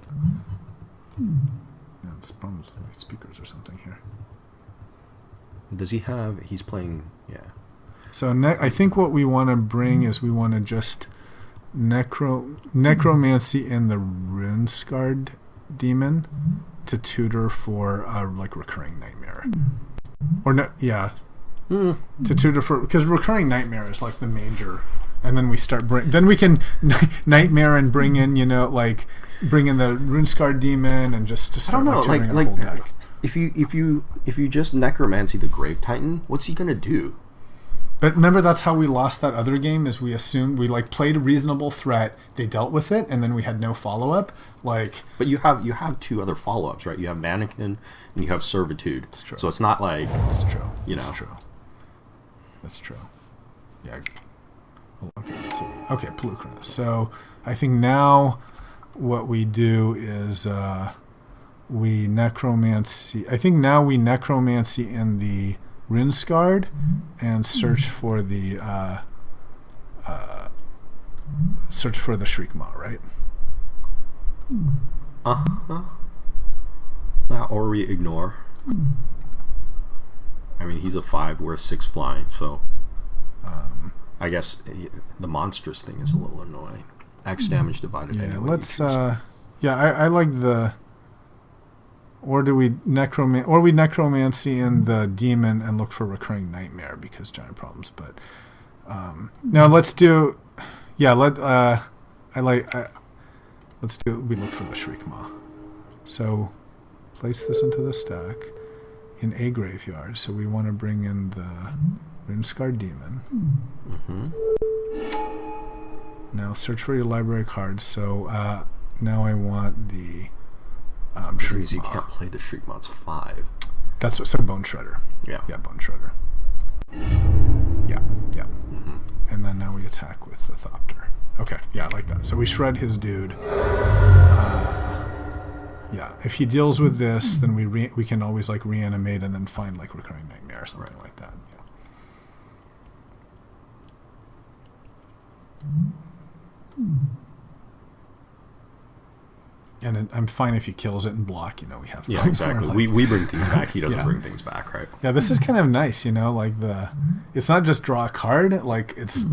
S1: Yeah, it's problems with my speakers or something here.
S2: Does he have... He's playing... Yeah.
S1: So I think what we want to bring is we want to just necromancy in the Runescarred Demon to tutor for Recurring Nightmare. Or no, yeah. To tutor for... Because Recurring Nightmare is the major... And then we start then we can Nightmare and bring in bring in the Runescarred Demon and just start tutoring a whole deck.
S2: If you just necromancy the Grave Titan, what's he gonna do?
S1: But remember, that's how we lost that other game. Is we assumed we played a reasonable threat, they dealt with it, and then we had no follow up. But
S2: you have 2 other follow ups, right? You have Mannequin and you have Servitude.
S1: That's true.
S2: So it's not like
S1: it's true.
S2: That's
S1: true. That's true. Yeah. Okay, let's see. Okay, Pelucra. So I think now what we do is we necromancy. I think now we necromancy in the Runescarred and search for the Shriek Maw, right?
S2: Or we ignore. I mean, he's a 5, we're a 6 flying, so I guess the monstrous thing is a little annoying. X damage divided.
S1: Yeah, let's. I like the. Or do we necromancy in the Demon and look for Recurring Nightmare because Giant Problems. But now let's do. Yeah, let's do. We look for the Shriek Maw. So place this into the stack in a graveyard. So we want to bring in the Runescarred Demon. Now search for your library cards. So now I want the
S2: Shriek. You can't play the Shriek It's 5.
S1: That's what said Bone Shredder.
S2: Yeah.
S1: Yeah, Bone Shredder. Yeah. And then now we attack with the Thopter. Okay, yeah, I like that. So we shred his dude. Yeah, if he deals with this, then we can always like reanimate and then find like Recurring Nightmare or something like that. Yeah. And I'm fine if he kills it and block. We have.
S2: Yeah, exactly. We bring things back. He doesn't bring things back, right?
S1: Yeah, this is kind of nice. Like it's not just draw a card. Like it's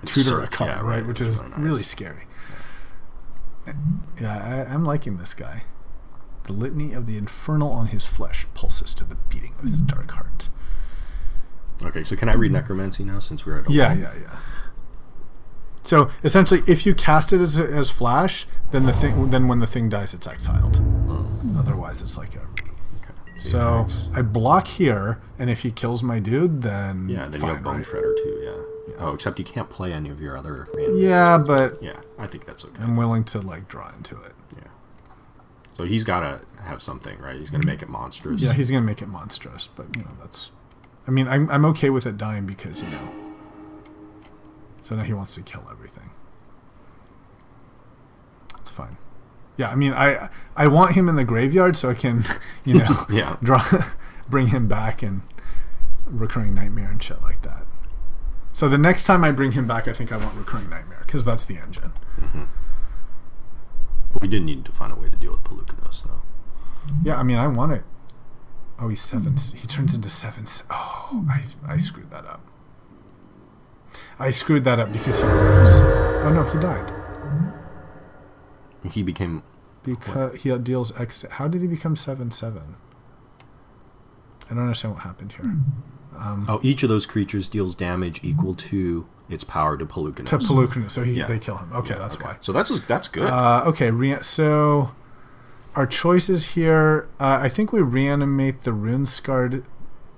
S1: tutor a card, right? Which is really scary. Yeah, I'm liking this guy. The litany of the infernal on his flesh pulses to the beating of his dark heart.
S2: Okay, so can I read Necromancy now since we're at
S1: Yeah. So essentially, if you cast it as flash, then when the thing dies, it's exiled. Otherwise, it's like a.
S2: Okay.
S1: So I block here, and if he kills my dude, then
S2: then
S1: fine,
S2: you have Bone
S1: right?
S2: Shredder too. Yeah. Oh, except you can't play any of your other.
S1: Yeah, but
S2: yeah, I think that's okay.
S1: I'm willing to draw into it.
S2: Yeah. So he's got to have something, right? He's going to make it monstrous.
S1: Yeah, he's going to make it monstrous, but that's. I mean, I'm okay with it dying because So now he wants to kill everything. It's fine. Yeah, I mean, I want him in the graveyard so I can, bring him back and Recurring Nightmare and shit like that. So the next time I bring him back, I think I want Recurring Nightmare because that's the engine.
S2: But we did need to find a way to deal with Pelucanos, though.
S1: Yeah, I mean, I want it. Oh, he's 7. He turns into 7. Oh, I screwed that up. I screwed that up because he grows. Oh no, he died.
S2: He became...
S1: Because he deals X... How did he become 7/7? I don't understand what happened here.
S2: Each of those creatures deals damage equal to its power to Pelucanos.
S1: To Pelucanos, so they kill him. Okay, that's why.
S2: So that's good.
S1: Okay, so our choices here... I think we reanimate the Runescarred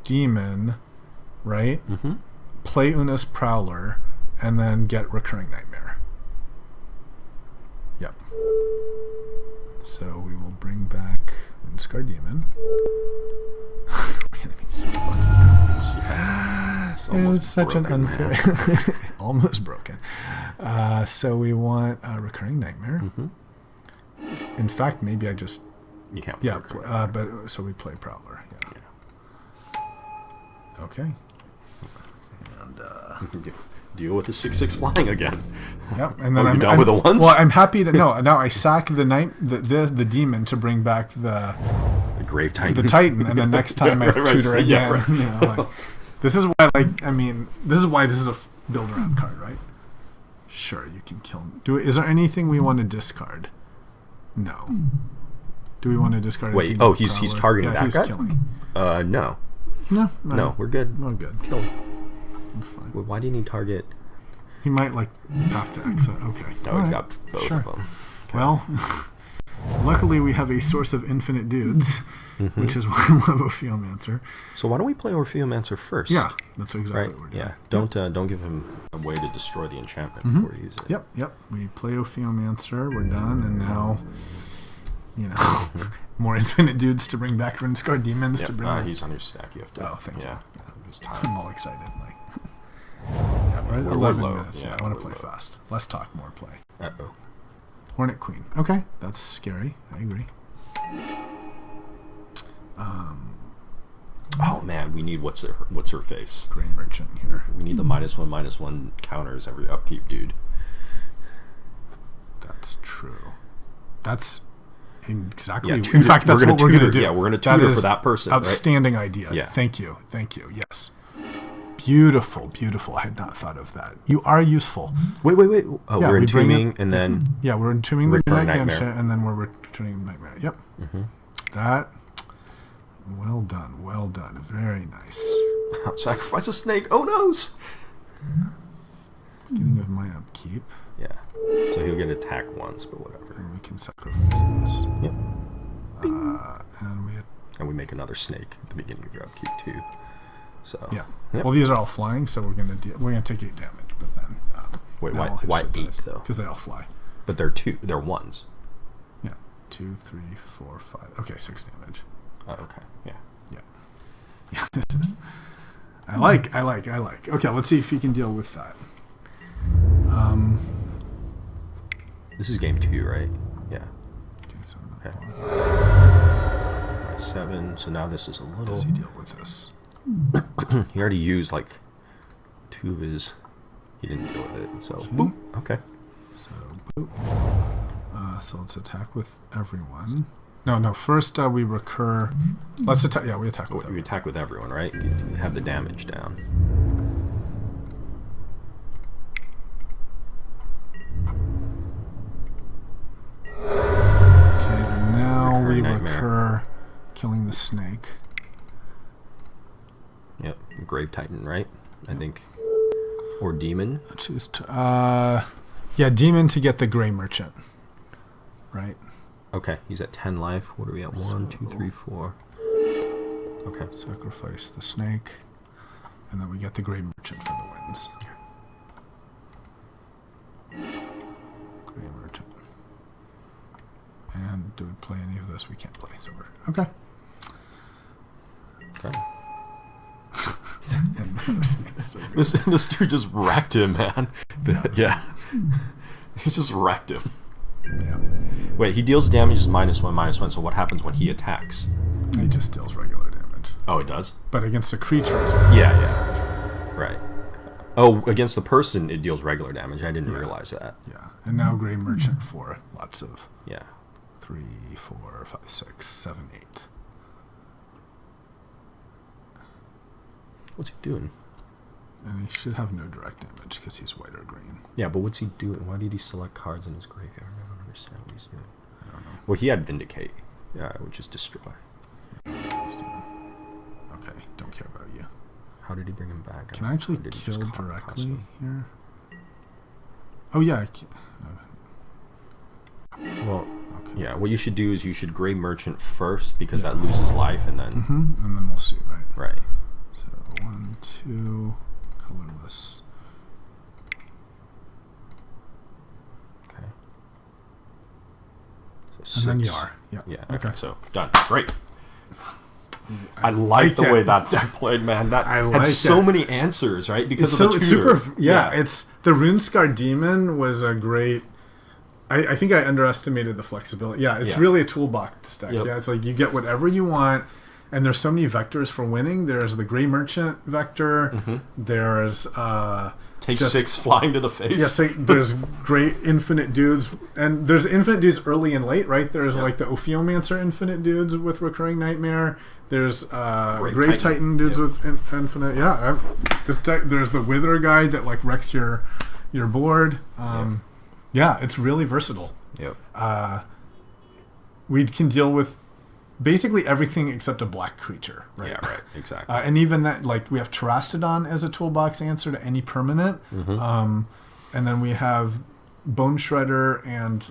S1: Demon, right? Play Una's Prowler, and then get Recurring Nightmare. Yep. So we will bring back Runescarred Demon. Reanimate's so fucking good. It's such an unfair... almost broken. So we want Recurring Nightmare. In fact, maybe I just...
S2: You can't play
S1: but so we play Prowler. Yeah. Okay.
S2: Deal with the 6/6 flying again.
S1: Yep, and then
S2: I'm done with the ones.
S1: Well, I'm happy to no. Now I sack the demon to bring back the
S2: Grave Titan.
S1: The Titan, and then next time I tutor again.
S2: Yeah, right.
S1: This is why, this is why this is a build around card, right? Sure, you can kill him. Is there anything we want to discard? No. Do we want to discard?
S2: Wait. He's targeting that guy.
S1: Killing.
S2: No.
S1: No,
S2: we're good.
S1: We're good.
S2: Kill him.
S1: That's fine.
S2: Well, why do you need target?
S1: He might path to exit. Okay.
S2: No, he's got both of them.
S1: Okay. Well, luckily we have a source of infinite dudes, which is why we love Ophiomancer.
S2: So why don't we play Ophiomancer first?
S1: Yeah, that's exactly what we're doing.
S2: Yeah, don't give him a way to destroy the enchantment before you use it.
S1: Yep. We play Ophiomancer. We're done, and now, more infinite dudes to bring back Runescarred Demons to bring.
S2: He's on your stack. You have to.
S1: Oh, thank you.
S2: Yeah.
S1: I'm all excited. We're at 11 minutes. I want to play fast. Less talk, more play.
S2: Uh-oh.
S1: Hornet Queen. Okay, that's scary. I agree.
S2: Oh man, we need what's her face?
S1: Gray Merchant here.
S2: We need the -1/-1 counters every upkeep, dude.
S1: That's true. That's exactly.
S2: Yeah,
S1: in fact, that's what we're going to do.
S2: Yeah, we're going to tutor for that person.
S1: Outstanding idea.
S2: Yeah.
S1: Thank you. Yes. Beautiful. I had not thought of that. You are useful.
S2: Wait. Oh, we're entombing and then...
S1: Yeah, we're entombing the
S2: Return
S1: Midnight
S2: Nightmare.
S1: Gensha, and then we're returning Nightmare. Yep. That... Well done. Very nice.
S2: Sacrifice a snake. Oh, noes!
S1: Beginning of my upkeep.
S2: Yeah. So he'll get attacked once, but whatever.
S1: And we can sacrifice this.
S2: Yep. And we make another snake at the beginning of your upkeep too. So
S1: yeah.
S2: Yep.
S1: Well, these are all flying, so we're gonna take 8 damage. But then
S2: Wait,
S1: now
S2: why
S1: I'll hit
S2: why
S1: shit
S2: 8
S1: dice,
S2: though?
S1: Because they all fly.
S2: But they're ones.
S1: Yeah. 2, 3, 4, 5. Okay, 6 damage.
S2: Oh, okay. Yeah.
S1: Yeah. This is. I like. Okay, let's see if he can deal with that.
S2: This is game 2, right? Yeah.
S1: Okay, so
S2: Okay. 7. So now this is a little.
S1: does he deal with this?
S2: He already used like 2 of his. He didn't deal with it. So boop. Okay.
S1: So boop. So let's attack with everyone. No. First we recur. Let's attack. Yeah, we attack with
S2: You
S1: everyone.
S2: attack with everyone, right? You have the damage down.
S1: Okay, and now
S2: Recurring
S1: we
S2: nightmare.
S1: recur, killing the snake.
S2: Yep. Grave Titan, right? I think. Or Demon.
S1: Choose yeah, demon to get the gray merchant. Right.
S2: Okay, he's at 10 life. What are we at? 1, 2, 3, 4. Okay.
S1: Sacrifice the snake, and then we get the gray merchant for the wins. Gray merchant. And do we play any of this? We can't play, so we're okay.
S2: Okay.
S1: So good.
S2: This dude just wrecked him, man. Yeah. He just wrecked him.
S1: Yeah.
S2: Wait, he deals damage is -1/-1. So what happens when he attacks?
S1: He just deals regular damage,
S2: Oh, it does?
S1: but against a creature, it's
S2: Yeah. Right. Oh, against the person, it deals regular damage. I didn't realize that.
S1: yeah. And now gray merchant for lots of
S2: Yeah.
S1: 3, 4, 5, 6, 7, 8.
S2: What's he doing?
S1: And he should have no direct damage because he's white or green.
S2: Yeah, but what's he doing? Why did he select cards in his graveyard? I don't understand what he's doing.
S1: I don't know.
S2: Well, he had Vindicate, which is Destroy.
S1: What he's doing. Okay, don't care about you.
S2: How did he bring him back?
S1: Can I actually
S2: Or did he
S1: kill
S2: just
S1: directly
S2: cost him?
S1: here? Oh yeah.
S2: Well,
S1: Okay.
S2: yeah, what you should do is you should Grey Merchant first because that loses life, and then...
S1: And then we'll see, right?
S2: Right.
S1: So 1, 2, colorless.
S2: Okay.
S1: And
S2: So
S1: then
S2: 6.
S1: Yar. Yeah.
S2: Yeah, okay, so done. Great. I
S1: like
S2: like the
S1: it.
S2: way that deck played, man. That
S1: I
S2: had
S1: like
S2: so
S1: it.
S2: many answers, right? Because
S1: It's
S2: of the
S1: it's
S2: tutor.
S1: super. Yeah, it's the Runescar Demon was a great. I think I underestimated the flexibility. Yeah, it's
S2: Yeah.
S1: really a toolbox deck.
S2: Yep.
S1: Yeah, it's like you get whatever you want, and there's so many vectors for winning. There's the Gray Merchant vector. There's
S2: Take
S1: just-
S2: 6 flying to the face.
S1: yeah, so there's great infinite dudes, and there's infinite dudes early and late, right? There's
S2: Yep.
S1: like the Ophiomancer infinite dudes with Recurring Nightmare. There's Grave
S2: Titan.
S1: Titan dudes
S2: Yep.
S1: with infinite. Yeah, this deck. There's the Wither guy that like wrecks your board. Yeah, it's really versatile.
S2: Yep.
S1: We can deal with basically everything except a black creature, right?
S2: Yeah, right. Exactly.
S1: And even that, like, we have Terastodon as a toolbox answer to any permanent. And then we have Bone Shredder and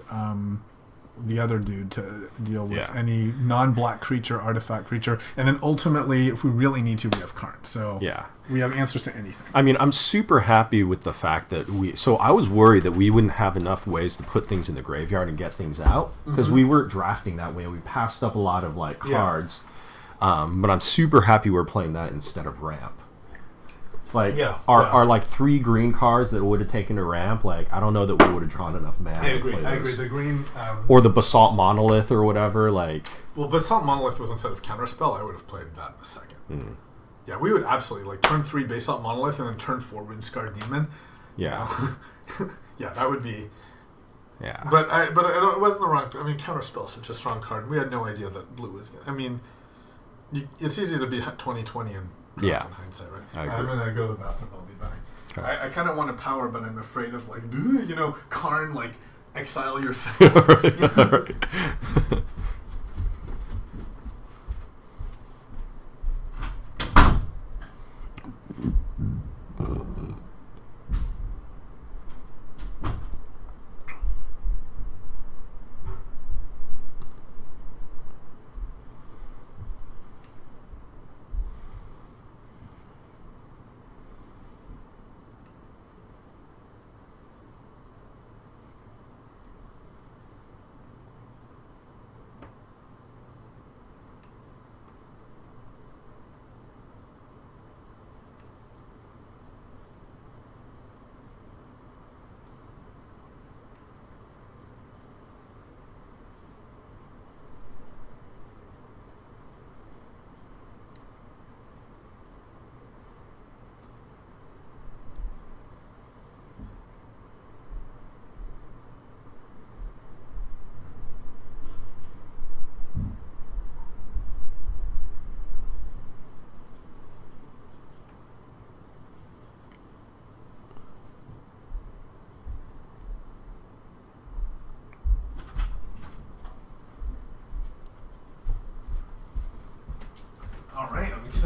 S1: the other dude to deal with
S2: Yeah.
S1: any non-black creature, artifact creature. And then ultimately, if we really need to, we have Karn. So
S2: Yeah.
S1: we have answers to anything.
S2: I mean, I'm super happy with the fact that so I was worried that we wouldn't have enough ways to put things in the graveyard and get things out because we weren't drafting that way. We passed up a lot of like cards. But I'm super happy we're playing that instead of ramp. Like our like 3 green cards that would have taken a ramp, like I don't know that we would have drawn enough mana. to play those.
S1: The green...
S2: Or the Basalt Monolith or whatever, like
S1: well, Basalt Monolith was instead of Counterspell. I would have played that in a second. Yeah, we would absolutely, like, turn 3 Basalt Monolith and then turn 4 Runescar Demon.
S2: yeah.
S1: Yeah, that would be...
S2: Yeah.
S1: But I don't, it wasn't the wrong... I mean, Counterspell is such a strong card. We had no idea that blue was... I mean, it's easy to be 2020 and in hindsight, right?
S2: I agree.
S1: I'm going to go to the bathroom. I'll be back.
S2: Okay.
S1: I kind of want to power, but I'm afraid of, like, Karn, like, exile yourself.
S2: Alright.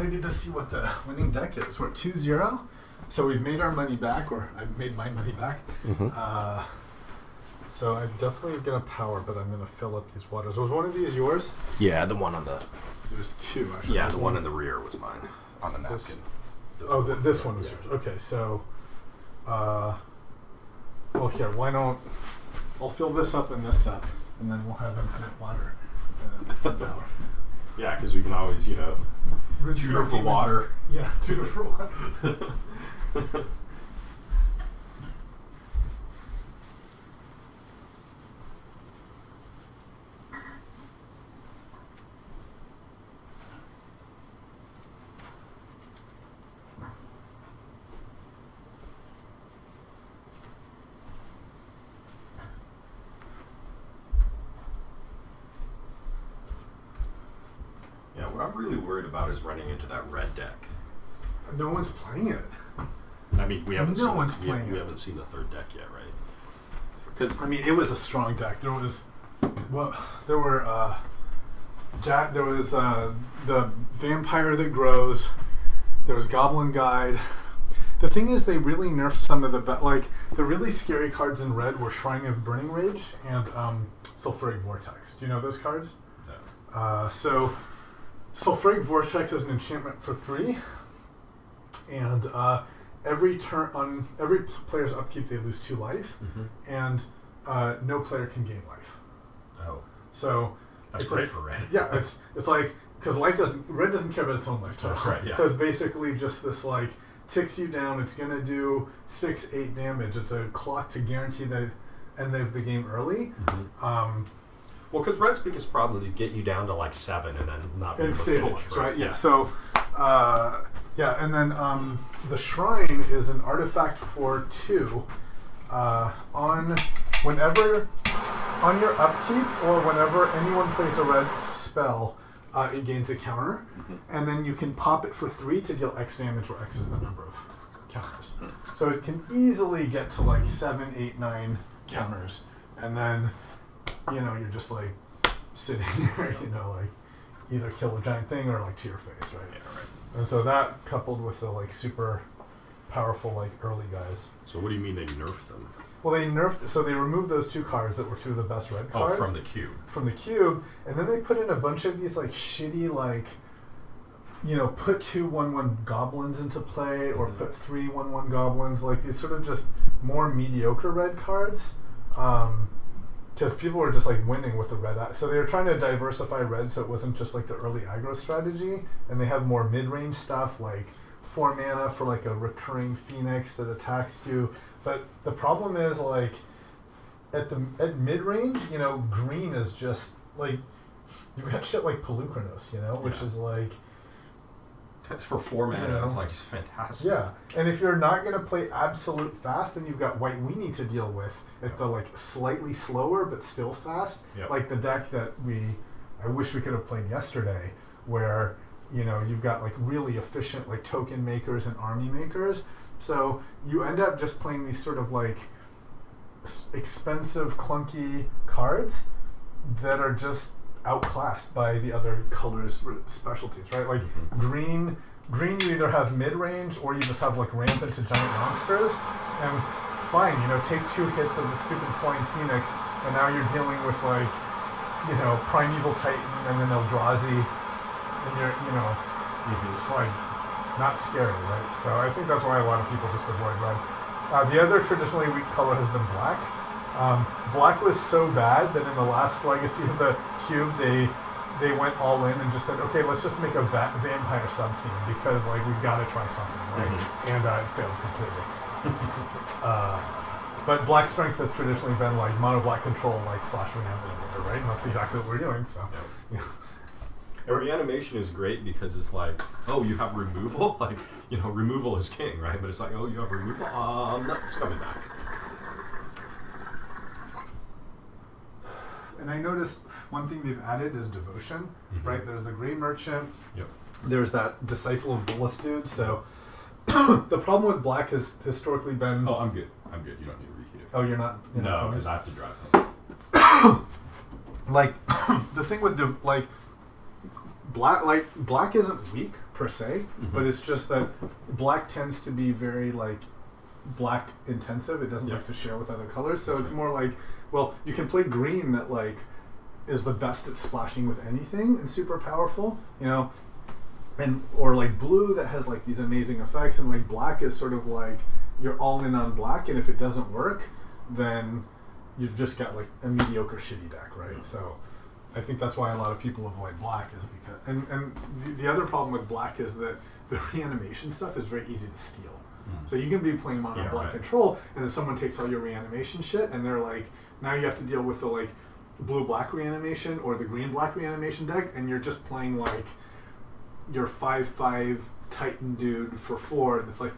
S1: excited to see what the winning deck is. We're at 2-0, so we've made our money back, or I've made my money back. So I'm definitely gonna power, but I'm gonna fill up these waters. Was one of these yours?
S2: Yeah, the one on the.
S1: There's two actually.
S2: Yeah, the one in the rear was mine on the napkin.
S1: This one was yours. Okay, so. Well, here, why don't I'll fill this up and this up, and then we'll have infinite water. Power.
S2: Yeah, because we can always, tutor for water.
S1: Yeah, tutor for water.
S2: Yeah, what I'm really worried about is running into that red deck.
S1: No one's playing it.
S2: I mean, we haven't
S1: No one's playing it.
S2: We haven't seen the third deck yet, right? Because
S1: I mean, it was a strong deck. There was, there were there was the Vampire That Grows. There was Goblin Guide. The thing is, they really nerfed some of the the really scary cards in red were Shrine of Burning Rage and Sulfuric Vortex. Do you know those cards?
S2: No.
S1: So Sulfuric Vortex is an enchantment for 3, and every turn on every player's upkeep they lose 2 life, and no player can gain life.
S2: Oh,
S1: so
S2: that's great for red.
S1: Yeah, it's like because red doesn't care about its own life.
S2: That's right. Yeah.
S1: So it's basically just this ticks you down. It's gonna do 6-8 damage. It's a clock to guarantee the end of the game early.
S2: Well, because red's biggest problem is get you down to 7 and then not be able to
S1: stabilize,
S2: finish,
S1: right? Yeah. So, and then the Shrine is an artifact for 2. Whenever on your upkeep or whenever anyone plays a red spell, it gains a counter, and then you can pop it for 3 to deal X damage, where X is the number of counters. So it can easily get to 7, 8, 9 counters, and then you're just sitting there, either kill a giant thing or to your face, right?
S2: Yeah, right.
S1: And so that coupled with the super powerful early guys.
S2: So what do you mean they nerfed them?
S1: Well, they removed those 2 cards that were 2 of the best red cards.
S2: Oh, from the cube.
S1: From the cube, and then they put in a bunch of these shitty put 2 1/1 goblins into play, or put 3 1/1 goblins, these sort of just more mediocre red cards. Because people were just winning with the red. So they were trying to diversify red, so it wasn't just the early aggro strategy, and they have more mid-range stuff 4 mana for a recurring Phoenix that attacks you. But the problem is at mid-range, green is just you've got shit like Pelucranos, which is
S2: That's for 4 mana. It's just fantastic.
S1: Yeah, and if you're not going to play absolute fast, then you've got White Weenie to deal with at the slightly slower but still fast, the deck that I wish we could have played yesterday, where you've got really efficient token makers and army makers. So you end up just playing these sort of expensive, clunky cards that are just outclassed by the other colors' specialties, right? Green, you either have mid-range or you just have rampant to giant monsters, and fine, take 2 hits of the stupid Flying Phoenix, and now you're dealing with Primeval Titan and then Eldrazi, and you're it's not scary, right? So I think that's why a lot of people just avoid red. The other traditionally weak color has been black. Black was so bad that in the last Legacy of the Cube, they went all in and just said, okay, let's just make a vampire sub-theme, because we've got to try something, right? And it failed completely. But black strength has traditionally been mono black control, slash reanimate, right? And that's exactly what we're doing. So, yeah.
S2: Reanimation is great because it's you have removal, removal is king, right? But it's you have removal. No, it's coming back.
S1: And I noticed one thing they've added is devotion, right? There's the Grey Merchant.
S2: Yep.
S1: There's that Disciple of Bolas dude. So the problem with black has historically been.
S2: Oh, I'm good. You don't need to reheat it.
S1: Oh, you're not.
S2: No, because I have to drive home.
S1: The thing with black isn't weak per se, but it's just that black tends to be very like black intensive. It doesn't like to share with other colors, so it's more like, well, you can play green that like is the best at splashing with anything and super powerful, you know, and or like blue that has like these amazing effects, and like black is sort of like you're all in on black, and if it doesn't work, then you've just got like a mediocre shitty deck, right? So I think that's why a lot of people avoid black, is because and the other problem with black is that the reanimation stuff is very easy to steal. So you can be playing mono black control, and then someone takes all your reanimation shit, and they're like, now you have to deal with the like blue black reanimation or the green black reanimation deck, and you're just playing like your 5/5 Titan dude for 4 that's like,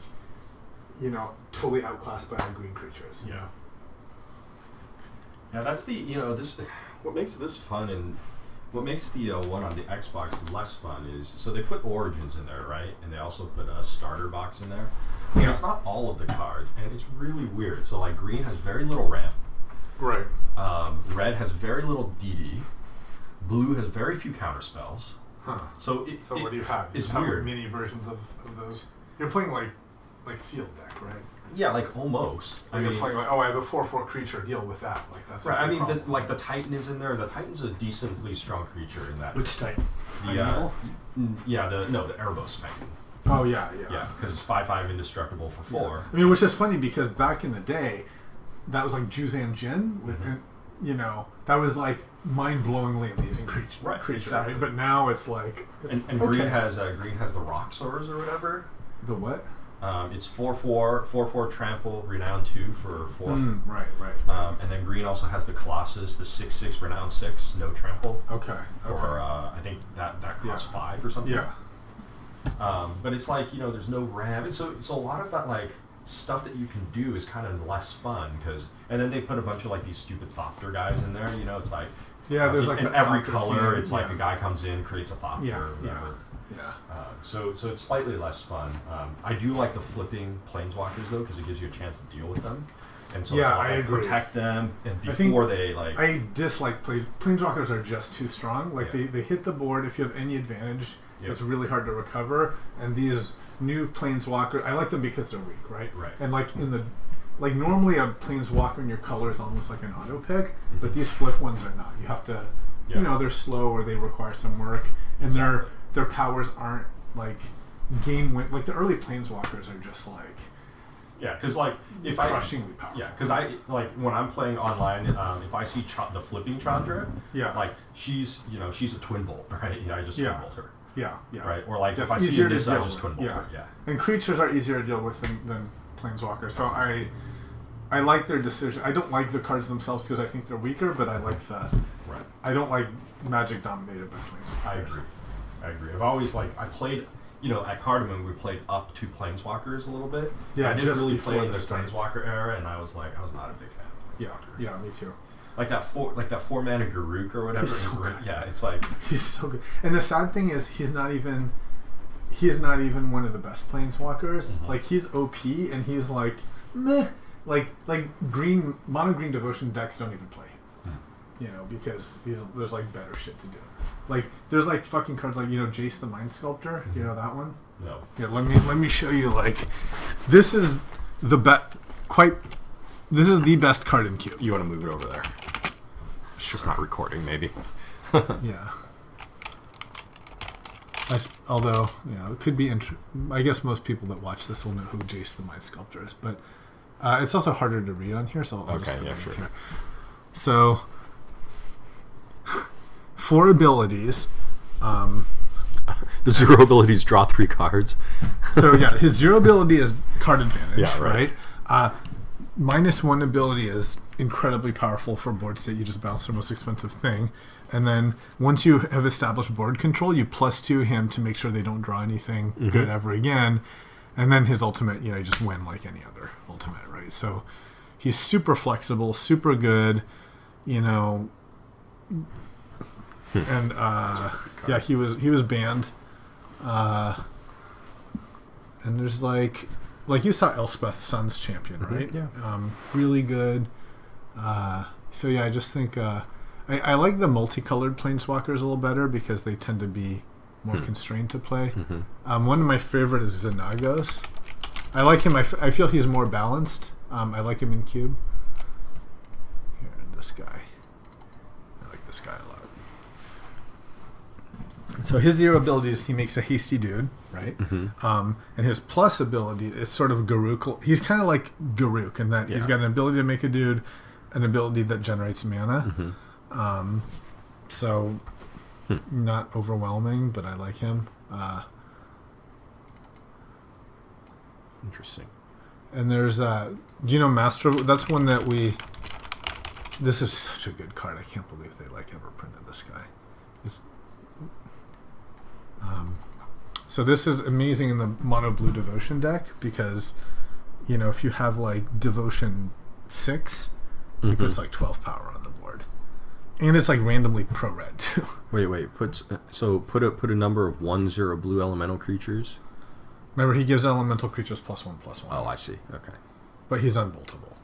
S1: you know, totally outclassed by green creatures.
S2: Yeah. Yeah, that's the, you know, this, what makes this fun and what makes the one on the Xbox less fun is, so they put Origins in there, right? And they also put a starter box in there. Yeah. It's not all of the cards, and it's really weird. So like green has very little ramp.
S1: Right.
S2: Red has very little DD. Blue has very few counter spells.
S1: Huh.
S2: So
S1: what do you have? You
S2: It's
S1: have
S2: weird.
S1: mini versions of those. You're playing like sealed deck, right?
S2: Yeah, like almost.
S1: Or you're playing like, oh, I have a 4/4 creature, deal with that. Like that's
S2: right. I mean,
S1: problem.
S2: like the Titan is in there. The Titan's a decently strong creature in that.
S1: Which Titan?
S2: The the Erebos Titan.
S1: Oh yeah.
S2: Yeah, because it's 5/5 indestructible for 4.
S1: Yeah. I mean, which is funny because back in the day, that was like Juzan Jin, and you know that was like mind-blowingly amazing creature.
S2: Right, exactly.
S1: Right? But now it's like
S2: and green has the rock swords or whatever.
S1: The what?
S2: It's 4/4 trample renown 2 for 4.
S1: Right.
S2: And then green also has the Colossus, the 6/6 renown 6, no trample.
S1: Okay.
S2: For I think that costs 5 or something.
S1: Yeah.
S2: But it's like, you know, there's no ramp. So a lot of that like stuff that you can do is kind of less fun and then they put a bunch of like these stupid Thopter guys in there. You know, it's like
S1: there's like
S2: in every
S1: Thopter
S2: color.
S1: theme.
S2: It's like a guy comes in, creates a Thopter.
S1: Yeah.
S2: Or whatever.
S1: Yeah.
S2: So it's slightly less fun. I do like the flipping planeswalkers though, because it gives you a chance to deal with them, and so
S1: Yeah,
S2: it's
S1: I agree.
S2: protect them and before they like.
S1: I dislike planeswalkers are just too strong. Like they hit the board if you have any advantage. It's really hard to recover. And these new planeswalkers, I like them because they're weak, right?
S2: Right.
S1: And like normally a planeswalker in your color is almost like an auto pick, but these flip ones are not. You have to, you know, they're slow or they require some work, and their powers aren't like game win. Like the early planeswalkers are just like.
S2: Yeah, because like if
S1: crushingly powerful.
S2: Yeah, because I like when I'm playing online, if I see the flipping Chandra, like she's a twin bolt, right? Yeah, I just twin bolt her.
S1: Yeah.
S2: Right, or like if I see this, I just twin bolt her. Yeah.
S1: And creatures are easier to deal with than planeswalkers. So I like their decision. I don't like the cards themselves because I think they're weaker, but I like the.
S2: Right.
S1: I don't like Magic dominated by planeswalkers.
S2: I agree. I've always I played. You know, at Cardamom we played up to Planeswalkers a little bit.
S1: Yeah,
S2: I didn't really play in the
S1: start.
S2: Planeswalker era, and I was not a big fan of Planeswalkers.
S1: Yeah, me too.
S2: Like that 4-mana Garruk or whatever.
S1: He's so good.
S2: Yeah, it's like
S1: he's so good. And the sad thing is, he's not even one of the best Planeswalkers.
S2: Mm-hmm.
S1: Like he's OP, and he's like meh. Like green mono green devotion decks don't even play him. You know, because there's like better shit to do. Like there's like fucking cards like, you know, Jace the Mind Sculptor. You know that one?
S2: No.
S1: Yeah, let me show you. Like this is the This is the best card in Cube.
S2: You want to move it over there? It's just not recording, maybe.
S1: Yeah. Although, it could be. I guess most people that watch this will know who Jace the Mind Sculptor is, but it's also harder to read on here. So I'll just put it
S2: sure.
S1: Here. So 4 abilities.
S2: The 0 abilities draw 3 cards.
S1: So yeah, his 0 ability is card advantage.
S2: Yeah, right.
S1: -1 ability is incredibly powerful for board state. You just bounce the most expensive thing. And then once you have established board control, you +2 him to make sure they don't draw anything good ever again. And then his ultimate, you just win like any other ultimate, right? So he's super flexible, super good, and he was banned. And there's like you saw Elspeth Sun's Champion, right?
S2: Yeah.
S1: Really good. So yeah, I just think I like the multicolored planeswalkers a little better because they tend to be more constrained to play. One of my favorite is Xenagos. I like him. I feel he's more balanced. I like him in cube. Here, this guy. I like this guy a lot. So his zero ability is he makes a hasty dude, right? And his plus ability is sort of Garuk. He's kind of like Garuk in that he's got an ability to make a dude, an ability that generates mana. So not overwhelming, but I like him.
S2: Interesting.
S1: And there's Master. That's one that we. This is such a good card. I can't believe they ever printed this guy. So this is amazing in the mono blue devotion deck because, if you have devotion 6, it puts 12 power on the board, and it's randomly pro red too.
S2: Wait. Put a number of 1/0 blue elemental creatures.
S1: Remember, he gives elemental creatures +1/+1.
S2: Oh, I see. Okay.
S1: But he's unboltable.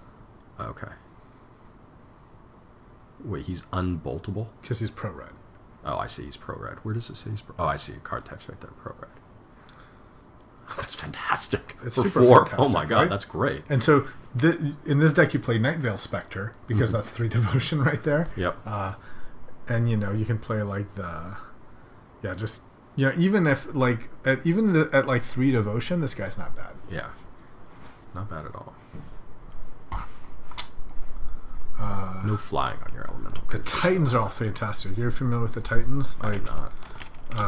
S2: Okay. Wait, he's unboltable?
S1: Because he's pro red.
S2: Oh, I see. He's pro red. Where does it say he's pro? Oh, I see. Card text right there. Pro red. That's fantastic.
S1: It's
S2: for
S1: super
S2: 4.
S1: fantastic,
S2: Oh my god,
S1: right?
S2: That's great.
S1: And so in this deck you play Nightveil Spectre because that's 3 devotion right there.
S2: Yep.
S1: And you can play even if at 3 devotion, this guy's not bad.
S2: Yeah. Not bad at all. No flying on your elemental.
S1: The Titans are all fantastic. You're familiar with the Titans?
S2: I'm not.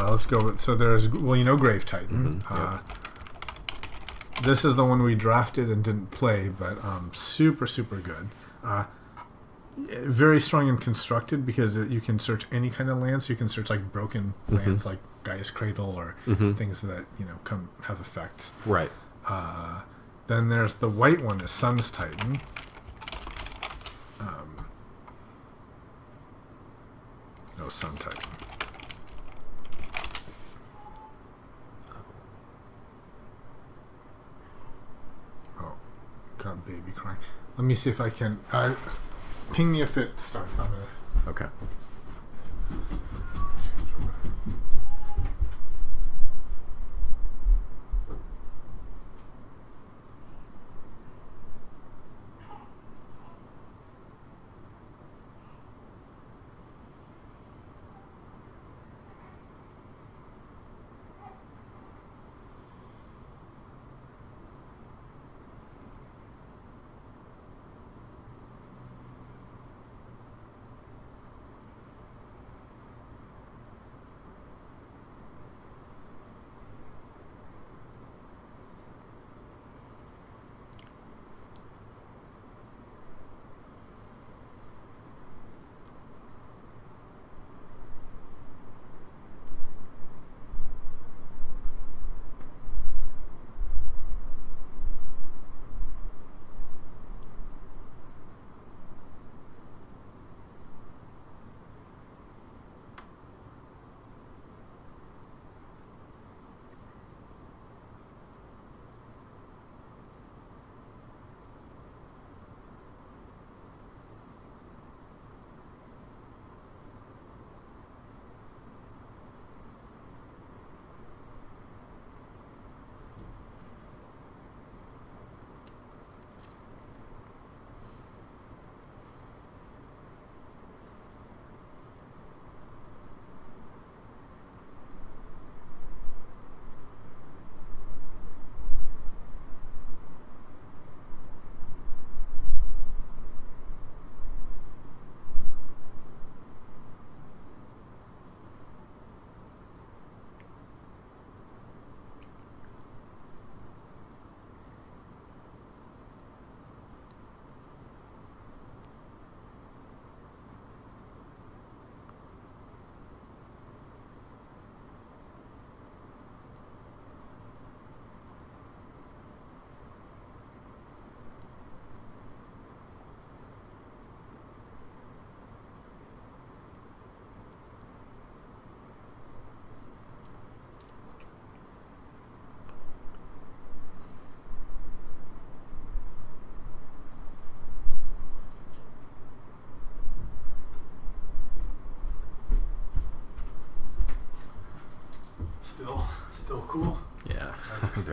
S1: Let's go with, so there's Grave Titan.
S2: Yep.
S1: This is the one we drafted and didn't play, but super good. Very strong and constructed because you can search any kind of land. So you can search broken lands like Gaia's Cradle or things that have effects.
S2: Right.
S1: Then there's the white one is Sun's Titan. No, Sun Titan. Oh, got baby crying. Let me see if I can. Ping me if it starts. I'm gonna.
S2: Okay.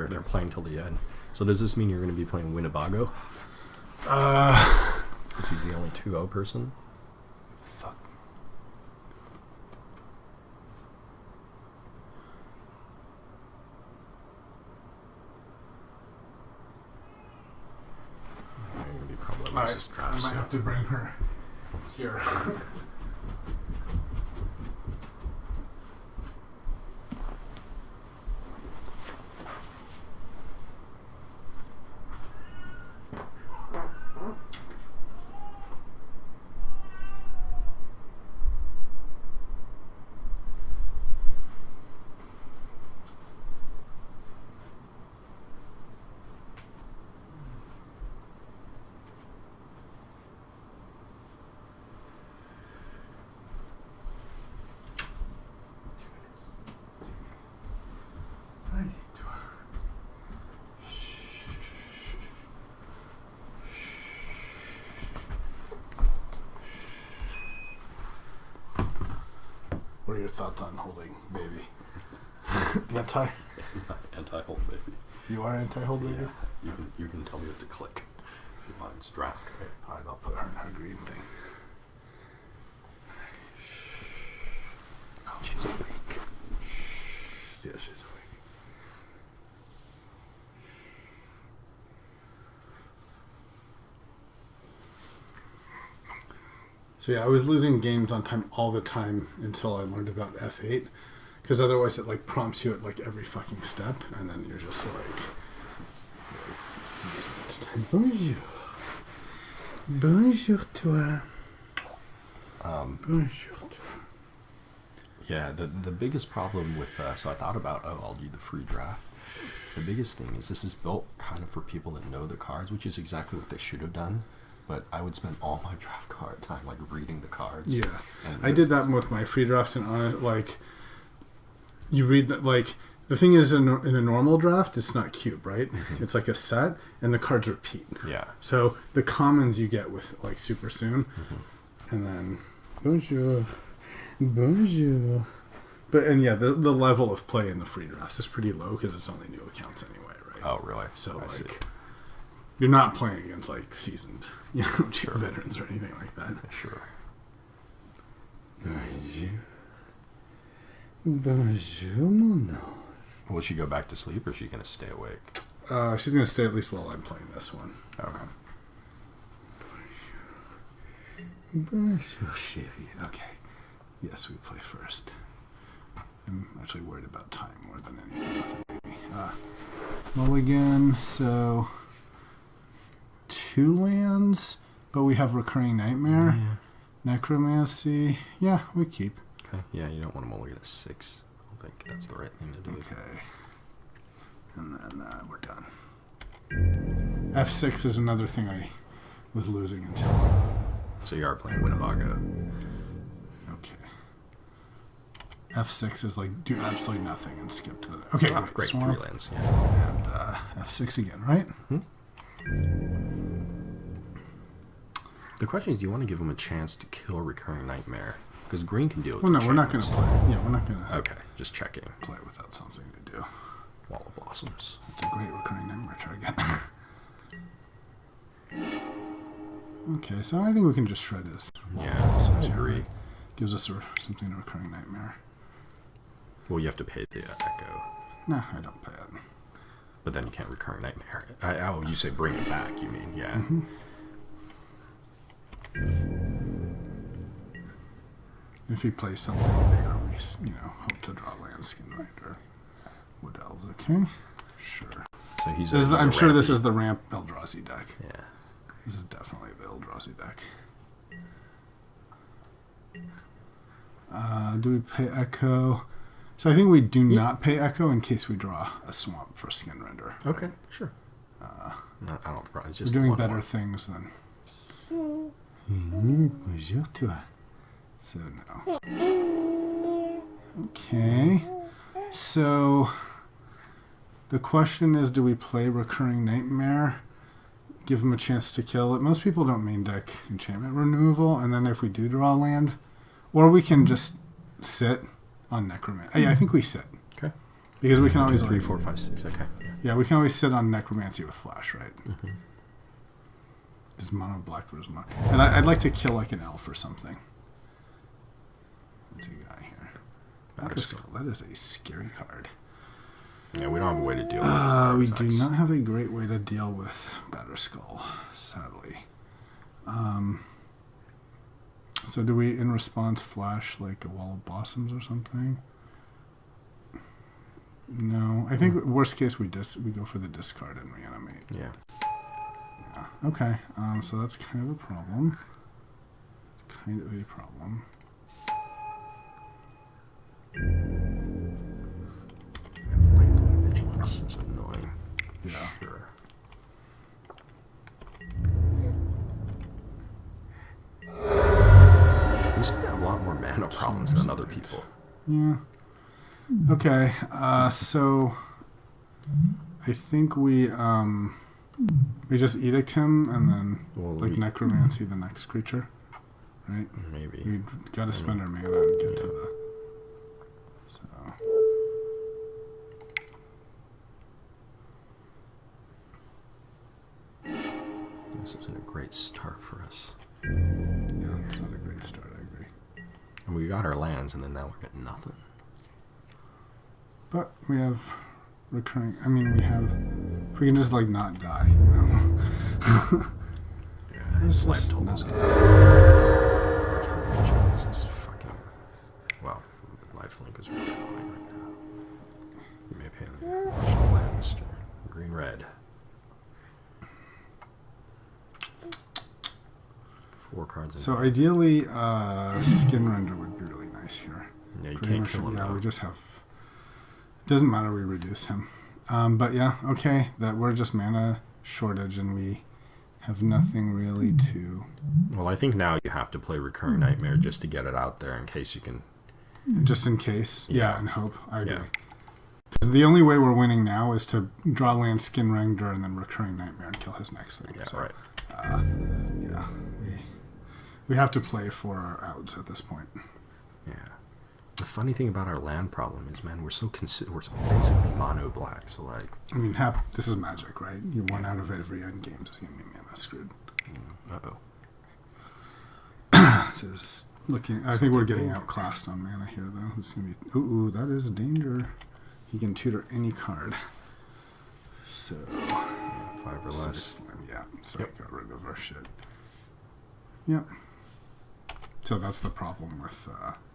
S2: they're playing till the end. So does this mean you're going to be playing Winnebago? Because he's the only 2-0 person.
S1: Fuck. I might have to bring her here. What are your thoughts on holding baby? Anti?
S2: Anti-hold baby.
S1: You are anti-hold baby?
S2: Yeah. You can tell me what to click. Mine's draft. Right?
S1: Alright, I'll put her in her green thing. Oh, she's awake. Yeah, she's awake. So yeah, I was losing games on time all the time until I learned about F8, because otherwise it like prompts you at like every fucking step, and then you're just like, bonjour, bonjour toi, bonjour toi.
S2: Yeah, the biggest problem with so I thought about I'll do the free draft. The biggest thing is this is built kind of for people that know the cards, which is exactly what they should have done. But I would spend all my draft card time like reading the cards.
S1: Yeah, I did that with my free draft, and on it, like you read that. Like the thing is, in a normal draft, it's not cube, right? Mm-hmm. It's like a set, and the cards repeat.
S2: Yeah.
S1: So the commons you get with like super soon, and then bonjour, bonjour. But and yeah, the level of play in the free drafts is pretty low because it's only new accounts anyway, right?
S2: Oh, really?
S1: So
S2: I see.
S1: You're not playing against like seasoned, veterans or anything like that.
S2: Sure.
S1: Bonjour. Bonjour, mon ange.
S2: Will she go back to sleep, or is she going to stay awake?
S1: She's going to stay at least while I'm playing this one.
S2: Okay.
S1: Bonjour, chérie. Okay. Yes, we play first. I'm actually worried about time more than anything with the baby. Mulligan, so 2 lands, but we have Recurring Nightmare, Necromancy. Yeah, we keep.
S2: Okay. Yeah, you don't want to mulligan at 6. I don't think that's the right thing to do.
S1: Okay. And then we're done. F6 is another thing I was losing until.
S2: So you are playing Winnebago.
S1: Okay. F6 is like do absolutely nothing and skip to the. Okay,
S2: great.
S1: Swamp.
S2: 3 lands. Yeah.
S1: And F6 again, right?
S2: The question is, do you want to give him a chance to kill Recurring Nightmare? Because green can deal with
S1: Well, no, we're not going to play. Yeah, we're not going to.
S2: Okay, just checking.
S1: Play without something to do.
S2: Wall of Blossoms.
S1: It's a great Recurring Nightmare target. Okay, so I think we can just shred this.
S2: Yeah, I agree.
S1: Gives us something to Recurring Nightmare.
S2: Well, you have to pay the Echo.
S1: No, I don't pay it.
S2: But then you can't Recurring Nightmare. Oh, you say bring it back, you mean, yeah.
S1: Mm-hmm. If he plays something bigger, we, hope to draw land skin right or Wood Elves. Okay, sure.
S2: So
S1: I'm sure this is the ramp Eldrazi deck.
S2: Yeah.
S1: This is definitely the Eldrazi deck. Do we pay Echo? So I think we do not pay Echo in case we draw a swamp for Skin Render. Right?
S2: Okay, sure. I don't. It's just
S1: we're doing better things than. Bonjour toi. So no. Okay. So the question is, do we play Recurring Nightmare? Give him a chance to kill it. Most people don't main deck enchantment removal, and then if we do draw land, or we can just sit on Necromancy. Yeah, I think we sit.
S2: Okay.
S1: Because we can
S2: 1, 2,
S1: always
S2: 3,
S1: like,
S2: 4, 5, 6. Okay.
S1: yeah, we can always sit on necromancy with flash, right?
S2: Mm-hmm.
S1: Is mono black versus mono, and I'd like to kill like an elf or something. What's a guy here? Batterskull. That is a scary card.
S2: Yeah, we don't have a way to deal with
S1: We
S2: artifacts.
S1: do not have a great way to deal with Batterskull, sadly. So do we, in response, flash like a wall of blossoms or something? No, I think worst case we go for the discard and reanimate.
S2: Yeah.
S1: Yeah. Okay. So that's kind of a problem. It's kind of a problem.
S2: Vigilance is annoying.
S1: Yeah.
S2: Sure. We seem to have a lot more mana problems than other people.
S1: Yeah. Okay. So I think we just edict him and then necromancy the next creature, right?
S2: Maybe.
S1: We got to spend our mana and get to the. So.
S2: This isn't a great start for us.
S1: Yeah, it's not a great start. I agree.
S2: And we got our lands, and then now we're getting nothing.
S1: But we have recurring. I mean, we have. If we can just like not die, you know.
S2: Yeah, his life
S1: just
S2: total's
S1: not-
S2: good. Vigilance is fucking. Well, lifelink is really annoying right now. You may pay additional lands. Green red. 4 cards in
S1: So
S2: there.
S1: ideally, skin render would be really nice here.
S2: Yeah, you
S1: Pretty
S2: can't
S1: much,
S2: kill him
S1: yeah,
S2: now.
S1: we just have. Doesn't matter. We reduce him. But yeah, okay. That we're just mana shortage, and we have nothing really to.
S2: Well, I think now you have to play Recurring Nightmare just to get it out there in case you can.
S1: Just in case, yeah,
S2: Yeah.
S1: and hope. I agree.
S2: Yeah.
S1: Because the only way we're winning now is to draw land, skin render, and then recurring nightmare and kill his next thing.
S2: Yeah,
S1: So,
S2: right.
S1: Yeah, we have to play for our outs at this point.
S2: Yeah. The funny thing about our land problem is, man, we're so basically mono black. So like,
S1: I mean, this is Magic, right? You one out of every end game is gonna be mana screwed. This is looking. I think we're getting outclassed on mana here, though. It's gonna be. Ooh, that is danger. He can tutor any card. So
S2: 5 or less.
S1: Yeah, so we got rid of our shit. Yep. So that's the problem with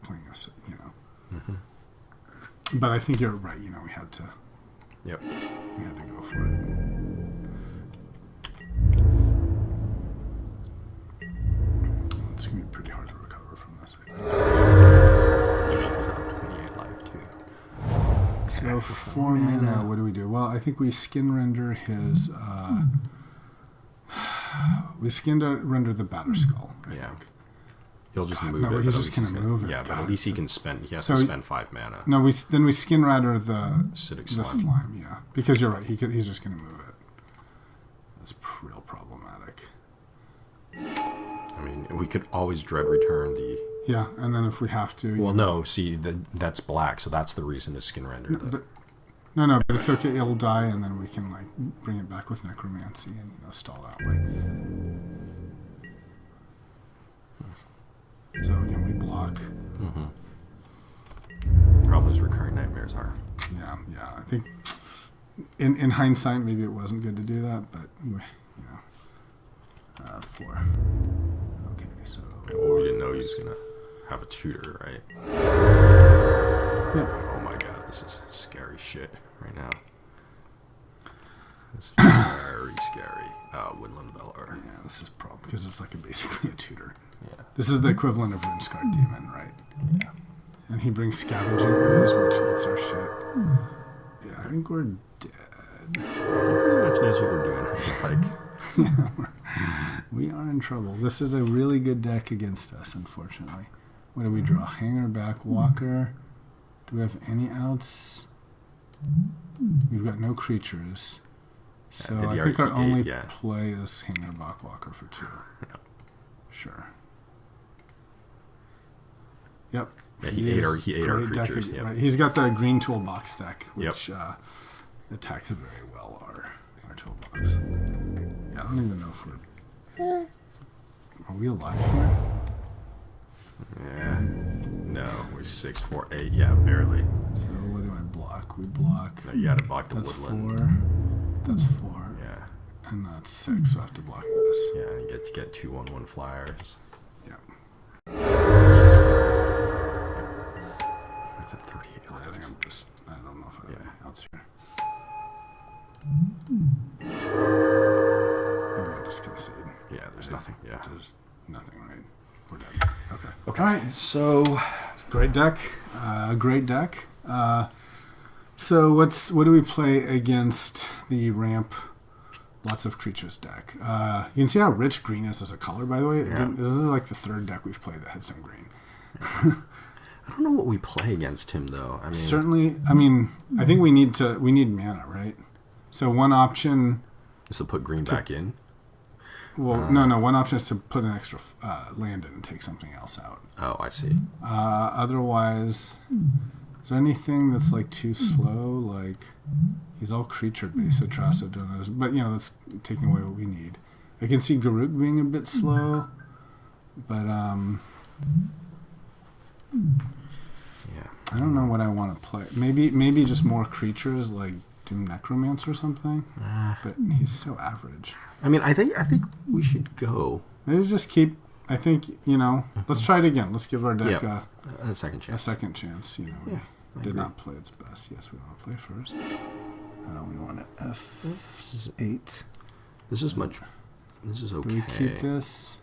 S1: playing us, you know.
S2: Mm-hmm.
S1: But I think you're right. You know, we had to.
S2: Yep.
S1: We had to go for it. It's gonna be pretty hard to recover from this, I think.
S2: I mean, he's at 28 life too.
S1: So 4 mana, what do we do? Well, I think we skin render his. We render the Batterskull. I
S2: Yeah.
S1: think.
S2: He'll just
S1: God,
S2: move
S1: no,
S2: it.
S1: he's
S2: but at
S1: just
S2: least
S1: gonna move it.
S2: Yeah, but
S1: God,
S2: at least he
S1: so-
S2: can spend. He has
S1: so
S2: to
S1: he-
S2: spend 5 mana.
S1: No, then we skin render the
S2: Acidic
S1: the
S2: slime.
S1: slime. Yeah, because you're right. He's just gonna move it. That's real problematic.
S2: I mean, we could always dread return the.
S1: Yeah, and then if we have to.
S2: Well, no. See, that's black, so that's the reason to skin render.
S1: No, but it's okay. It'll die, and then we can like bring it back with necromancy and stall that way. So again, we block.
S2: Mm-hmm. Problem is, recurring nightmares are.
S1: Yeah. I think in hindsight, maybe it wasn't good to do that, but 4. Okay, so.
S2: Well, we didn't know he was gonna have a tutor, right?
S1: Yep.
S2: Oh my god, this is scary shit right now. This is very scary. Woodland Bellar.
S1: Yeah, this is problem because it's like basically a tutor.
S2: Yeah.
S1: This is the equivalent of Runescarred Demon, right? Yeah. And he brings Scavenging Ooze, which eats our shit. Yeah, I think we're dead.
S2: He pretty much knows what we're doing, I feel like.
S1: We are in trouble. This is a really good deck against us, unfortunately. What do we draw? Hangerback Walker. Do we have any outs? We've got no creatures. So
S2: did he
S1: I think our
S2: already-
S1: only
S2: yeah.
S1: play is Hangerback Walker for 2.
S2: Yeah.
S1: Sure. Yep.
S2: Yeah, he ate our creatures.
S1: Deck, right. He's got the green toolbox deck, which
S2: Yep.
S1: attacks very well our toolbox. Yeah, I don't even know if we're... Are we alive here?
S2: Yeah. No, we're 6, 4, 8. Yeah, barely.
S1: So what do I block? We block...
S2: No, you gotta block the
S1: That's
S2: woodland.
S1: 4. That's 4.
S2: Yeah.
S1: And that's 6, so I have to block this.
S2: Yeah, you get 2/1/1 flyers.
S1: Yeah.
S2: That's a 38.
S1: I think I'm just... I don't know if I have anything else here. Maybe I just concede.
S2: Yeah, there's nothing. Yeah.
S1: There's nothing, right? We're dead. Okay.
S2: Okay.
S1: All right.
S2: So,
S1: Great deck. Great deck. So what do we play against the ramp? Lots of creatures deck. You can see how rich green is as a color, by the way. This is like the third deck we've played that had some green.
S2: I don't know what we play against him though. I mean,
S1: certainly. I mean, I think we need mana, right? So one option
S2: is to put green back in.
S1: Well, no. One option is to put an extra land in and take something else out.
S2: Oh, I see.
S1: Otherwise, is there anything that's like too slow? Like he's all creature based, so Trasso does, but that's taking away what we need. I can see Garuk being a bit slow, but
S2: yeah,
S1: I don't know what I want to play. Maybe just more creatures like Doom Necromancer or something. But he's so average.
S2: I mean, I think we should go.
S1: Maybe just keep. I think let's try it again. Let's give our deck
S2: a second chance.
S1: A second chance. We did not play its best. Yes, we want to play first. We want to F8.
S2: This is much. This is okay.
S1: Do we keep this?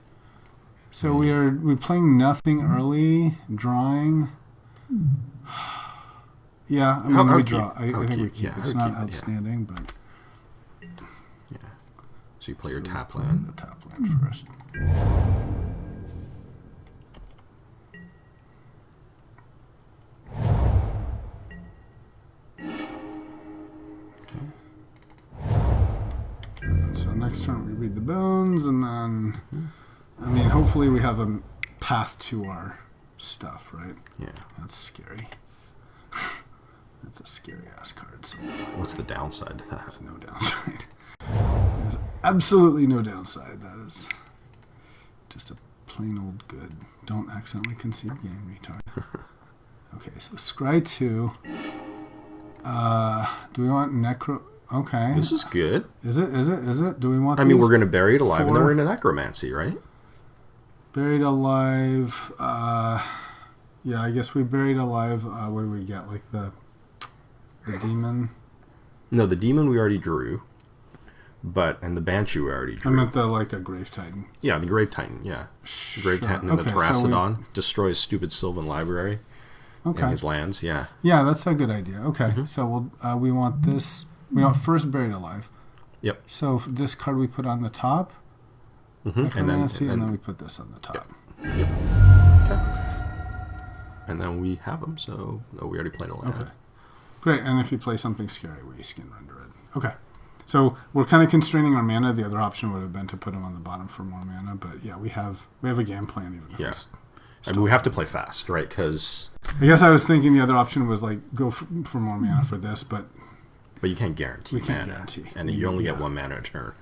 S1: So we're playing nothing early, drawing. Yeah, I mean we draw. I think we keep.
S2: Yeah,
S1: it's not outstanding, but
S2: yeah. So you play your tap land.
S1: The tap land first. So next turn we read the bones, and then, I mean, hopefully we have a path to our stuff, right?
S2: Yeah.
S1: That's scary. That's a scary ass card. So
S2: what's the downside to that?
S1: There's no downside. There's absolutely no downside. That is just a plain old good. Don't accidentally concede game, retard. Okay, so Scry 2. Do we want Necro... Okay.
S2: This is good.
S1: Is it? Do we want
S2: I mean, we're going to bury it alive,
S1: 4?
S2: and then we're in a necromancy, right?
S1: Buried alive. Yeah, I guess we buried alive. What do we get? Like the demon?
S2: No, the demon we already drew. And the banshee we already drew.
S1: I meant like a grave titan.
S2: Yeah, the grave titan, yeah. Grave titan and the Terracodon destroys stupid Sylvan library.
S1: Okay.
S2: And his lands, yeah.
S1: Yeah, that's a good idea. Okay, so we want this. We want first buried alive.
S2: Yep.
S1: So this card we put on the top.
S2: And
S1: then we put this on the top.
S2: Yep. Okay. And then we have them. So we already played a land.
S1: Okay. Great. And if you play something scary, we skin render it. Okay. So we're kind of constraining our mana. The other option would have been to put them on the bottom for more mana. But yeah, we have a game plan even. If
S2: I mean, we have to play fast, right? Because
S1: I guess I was thinking the other option was like go for more mana for this, but
S2: you can't guarantee.
S1: We can't guarantee,
S2: and you only get 1 mana a turn.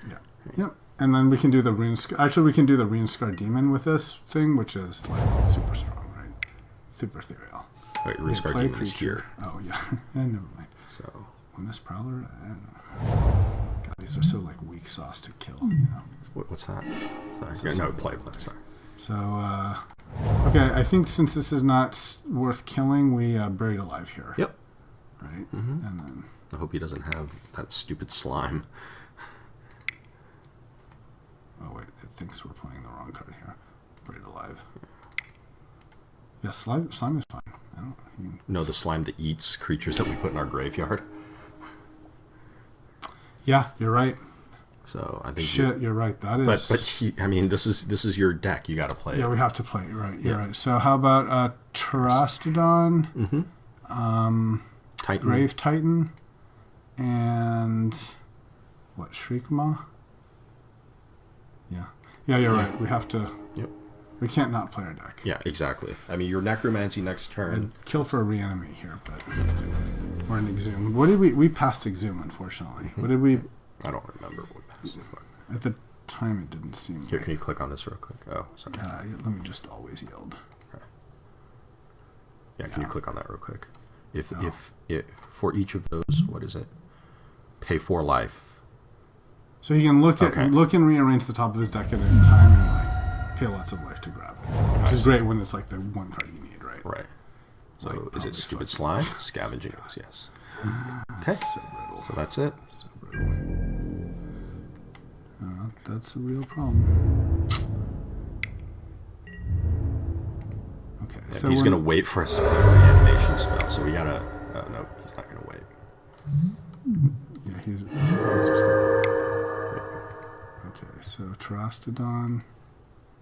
S1: Yeah. Yep. And then we can do the rune. Actually, we can do the rune scar demon with this thing, which is like super strong, right? Super ethereal.
S2: Wait, rune scar demon is here.
S1: Oh yeah. Never mind.
S2: So
S1: Witness Prowler. I don't know. God, these are so like weak sauce to kill.
S2: What's that? Sorry. No, play. Sorry.
S1: So okay, I think since this is not worth killing, we buried alive here.
S2: Yep.
S1: Right. And then.
S2: I hope he doesn't have that stupid slime.
S1: Oh wait, it thinks we're playing the wrong card here. Buried alive. Yeah, slime is fine.
S2: No, the slime that eats creatures that we put in our graveyard.
S1: Yeah, you're right.
S2: So I think
S1: you're right. That is.
S2: But I mean, this is your deck. You got to play.
S1: Yeah, we have to play it. You're right. So how about Terracodon?
S2: Titan.
S1: Grave Titan, and what? Shriekmaw. Yeah, you're right. We have to.
S2: Yep.
S1: We can't not play our deck.
S2: Yeah, exactly. I mean, your necromancy next turn.
S1: I'd kill for a reanimate here, but we're in Exhume. What did we passed Exhume, unfortunately. What did we...
S2: I don't remember what we passed.
S1: At the time, it didn't seem...
S2: Here, can you click on this real quick? Oh, sorry.
S1: Let me just always yield.
S2: Okay. Yeah, can you click on that real quick? If
S1: No.
S2: if for each of those, what is it? Pay 4 life.
S1: So he can look and rearrange the top of his deck at any time and like pay lots of life to grab it. Which is great when it's like the one card you need, right?
S2: Right. So
S1: Like,
S2: is it stupid slime? Scavenging ooze, yes. Okay. So that's it.
S1: So brittle. That's a real problem. Okay,
S2: Yeah,
S1: so
S2: he's gonna wait for us to play a reanimation spell. So we gotta. Oh no, he's not gonna wait.
S1: Yeah, he's just gonna... Okay, so Terastodon.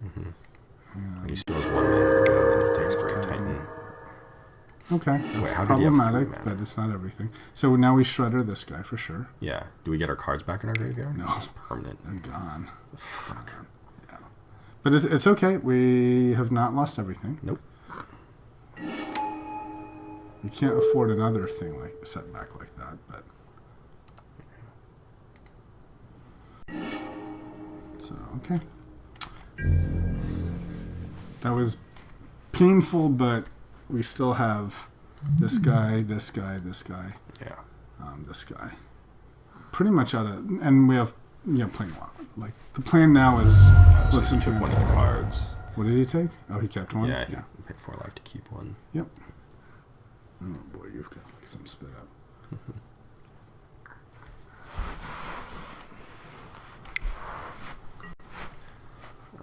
S2: And he still has 1 mana to go, and he takes Great Titan.
S1: Okay, that's
S2: how did he have 3
S1: problematic,
S2: mana?
S1: but it's not everything. So now we shredder this guy for sure.
S2: Yeah. Do we get our cards back in our graveyard?
S1: No.
S2: It's permanent.
S1: They're gone.
S2: Fuck.
S1: Yeah. But it's okay. We have not lost everything.
S2: Nope.
S1: We can't afford another thing like setback like that, but so okay. That was painful, but we still have this guy, this guy, this guy,
S2: Yeah.
S1: this guy. Pretty much out of, and we have playing a lot. Like the plan now is
S2: So
S1: let's
S2: he took one of the cards.
S1: What did he take? Oh, he kept one.
S2: Yeah. He paid 4 life to keep one.
S1: Yep. Oh boy, you've got like some spit up.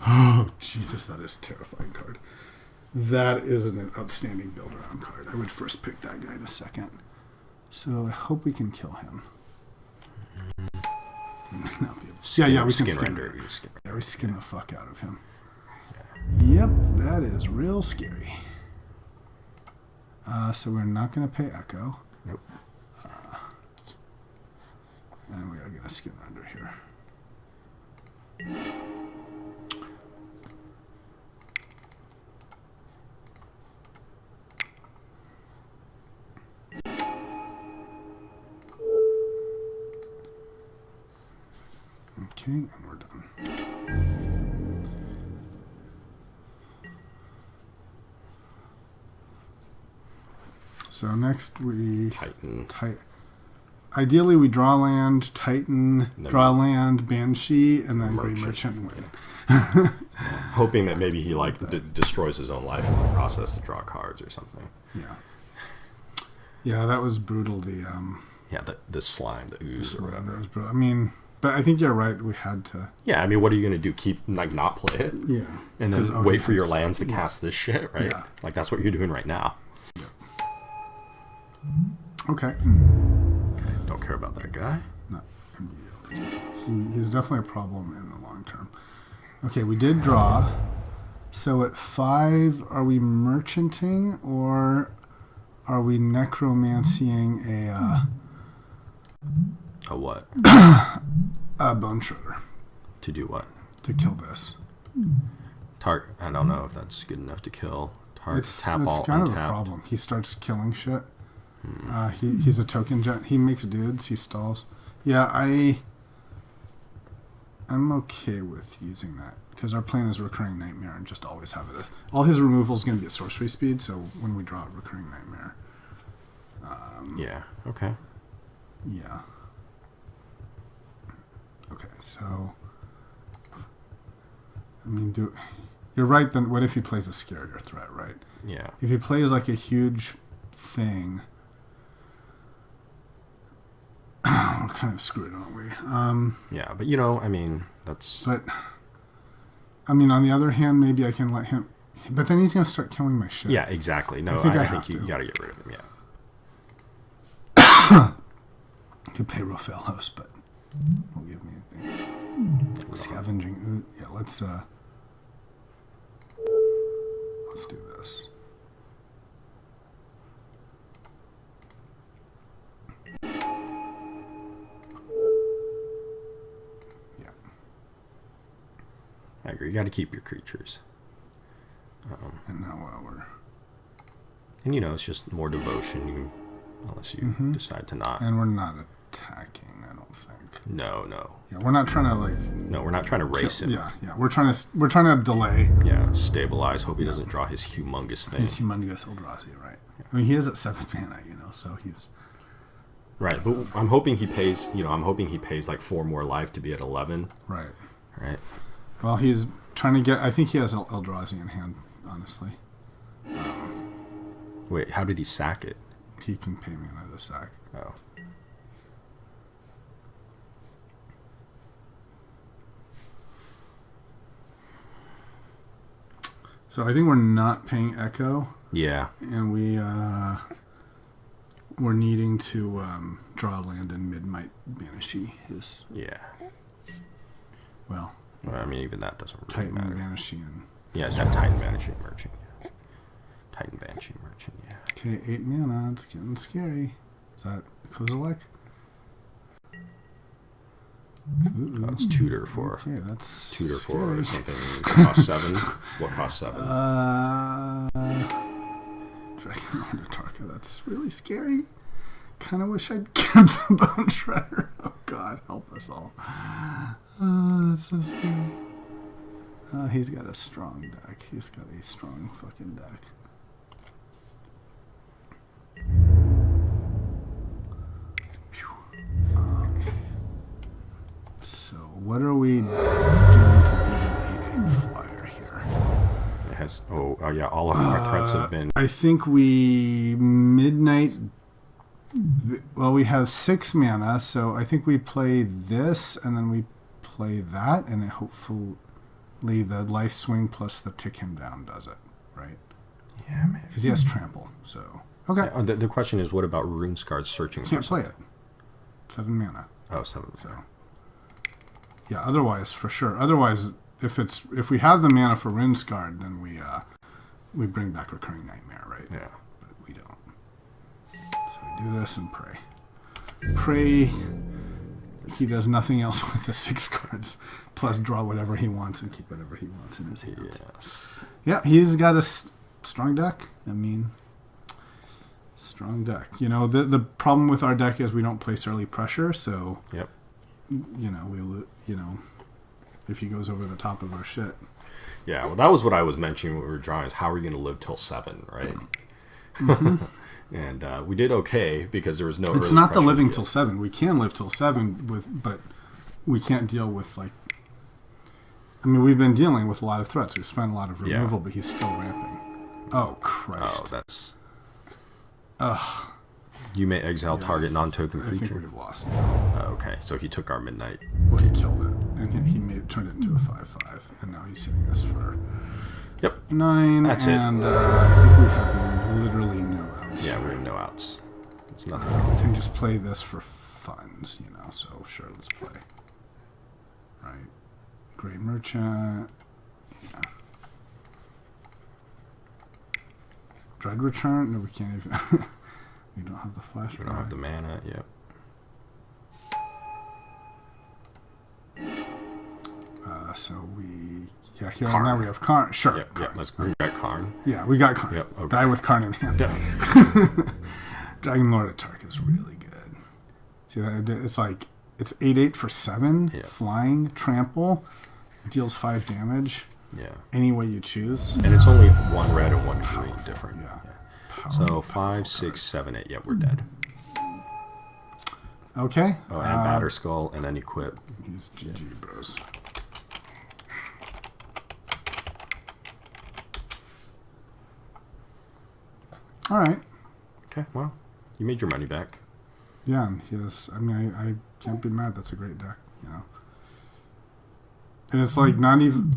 S1: Oh Jesus, that is a terrifying card. That is an outstanding build around card. I would first pick that guy in a second. So I hope we can kill him. Yeah, we can skin
S2: render.
S1: him.
S2: We skin
S1: Yeah, we skin the fuck out of him. Yep, that is real scary. So we're not going to pay Echo.
S2: Nope.
S1: And we are going to skin under here. Okay, and we're done. So next we
S2: Titan.
S1: Ideally we draw land, Titan,
S2: Then
S1: draw land, Banshee, and then Grey
S2: Merchant.
S1: Merchant win.
S2: Hoping that maybe he destroys his own life in the process to draw cards or something.
S1: Yeah, that was brutal. The
S2: the slime, the ooze, or
S1: that
S2: whatever.
S1: was brutal. I mean, but I think you're right. We had to.
S2: Yeah, I mean, what are you gonna do? Keep not play it?
S1: Yeah.
S2: And then
S1: 'Cause,
S2: wait for your lands to cast this shit, right?
S1: Yeah.
S2: Like that's what you're doing right now.
S1: Okay.
S2: Don't care about that guy.
S1: Not immediately. He's definitely a problem in the long term. Okay, we did draw. So at 5, are we merchanting or are we necromancying
S2: A what?
S1: a bone shredder
S2: To do what?
S1: to kill this?
S2: I don't know if that's good enough to kill.
S1: It's
S2: Tap all
S1: kind of a
S2: untapped.
S1: problem. He starts killing shit. He's a token gent. He makes dudes. He stalls. Yeah, I'm okay with using that because our plan is recurring nightmare and just always have it. All his removal is going to be at sorcery speed. So when we draw a recurring nightmare,
S2: Yeah. Okay.
S1: yeah. Okay, so I mean, you're right. Then what if he plays a scarier threat? Right.
S2: Yeah.
S1: If he plays like a huge thing. We're kind of screwed, aren't we?
S2: Yeah, but I mean, that's.
S1: But, I mean, on the other hand, maybe I can let him... But then he's going to start killing my shit.
S2: Yeah, exactly. No, I think you got to get rid of him, yeah.
S1: You pay Rofelos, but won't give me anything. Scavenging. Yeah, let's do this.
S2: I agree. You got to keep your creatures.
S1: And now we're...
S2: And, it's just more devotion, unless you decide to not.
S1: And we're not attacking, I don't think.
S2: No.
S1: Yeah, we're not trying to,
S2: No, we're not trying to race him.
S1: Yeah. We're trying to delay.
S2: Yeah, stabilize. Hope he doesn't draw his humongous thing.
S1: His humongous Eldrazi, right. I mean, he is at 7 mana, so he's...
S2: Right, but I'm hoping he pays, like 4 more life to be at 11.
S1: Right.
S2: Right.
S1: Well, he's trying to get... I think he has Eldrazi in hand, honestly.
S2: Wait, how did he sack it?
S1: He can pay me another sack.
S2: Oh.
S1: So I think we're not paying Echo.
S2: Yeah.
S1: And we're needing to draw land and mid-might Banishee his...
S2: Yeah.
S1: Well,
S2: I mean, even that doesn't really
S1: Titan
S2: matter.
S1: Banishee and...
S2: Yeah, that Titan Banishing Merchant, yeah. Titan Banishing Merchant, yeah.
S1: Okay, 8 mana. It's getting scary. Is that Kozilek?
S2: Oh, it's Tutor for...
S1: Okay, that's
S2: Tutor
S1: scary.
S2: for something. Cost 7. What cost 7?
S1: Dragon Order Tarka. That's really scary. Kind of wish I'd kept the Bone Shredder. Oh God, help us all. That's so scary. He's got a strong deck. He's got a strong fucking deck. So what are we doing to beat an 8/8 flyer here?
S2: It has... Oh, yeah, all of our threats have been...
S1: I think we midnight... Well, we have 6 mana, so I think we play this, and then we play that, and it hopefully the life swing plus the tick him down does it, right?
S2: Yeah, man.
S1: Because he has trample, so... Okay.
S2: Yeah, the question is, what about Runescarred searching for
S1: Can't play
S2: something?
S1: it. 7 mana.
S2: Oh, 7.
S1: So... Yeah, otherwise, for sure. Otherwise, if we have the mana for Runescarred, then we bring back Recurring Nightmare, right?
S2: Yeah.
S1: But we don't. So we do this and pray. Pray he does nothing else with the 6 cards, plus draw whatever he wants and keep whatever he wants in his hand.
S2: Yes.
S1: Yeah, he's got a strong deck. I mean, strong deck. The problem with our deck is we don't place early pressure, so...
S2: Yep.
S1: If he goes over the top of our shit.
S2: Yeah, well, that was what I was mentioning when we were drawing, is how are we going to live till 7, right?
S1: Mm-hmm.
S2: And we did okay because there was no...
S1: It's not the living till 7. We can live till 7, but we can't deal with, like... I mean, we've been dealing with a lot of threats. We've spent a lot of removal, but he's still ramping. Oh, Christ.
S2: Oh, that's...
S1: Ugh.
S2: You may exile target non-token
S1: I think
S2: creature.
S1: we've lost.
S2: Okay, so he took our midnight.
S1: Well, he killed it. And he turned it into a 5/5. And now he's hitting us for...
S2: Yep.
S1: 9.
S2: That's
S1: and, I think we have literally no outs.
S2: Yeah, we have no outs. It's nothing.
S1: We can just play this for funds, so sure, let's play. Right. Great Merchant. Yeah. Dread Return? No, we can't even... We don't have the flash.
S2: We don't have the mana, yep.
S1: So we... Yeah, here
S2: Karn.
S1: now we have Karn. Sure.
S2: Yep,
S1: Karn.
S2: we got Karn.
S1: Yeah, we got Karn.
S2: Yep, okay.
S1: Die with Karn in hand.
S2: Yep.
S1: Dragon Lord of Tark is really good. See, it's like... It's 8/8 for 7.
S2: Yeah.
S1: Flying. Trample. Deals 5 damage.
S2: Yeah.
S1: Any way you choose.
S2: And it's only 1 red and 1 green different.
S1: Yeah.
S2: So 5, 6, 7, 8. Yeah, we're dead.
S1: Okay.
S2: Oh, and Batter Skull, and then equip.
S1: He's GG, bros. All right.
S2: Okay, well, you made your money back.
S1: Yeah, and he has... I mean, I can't be mad. That's a great deck, And it's like not even...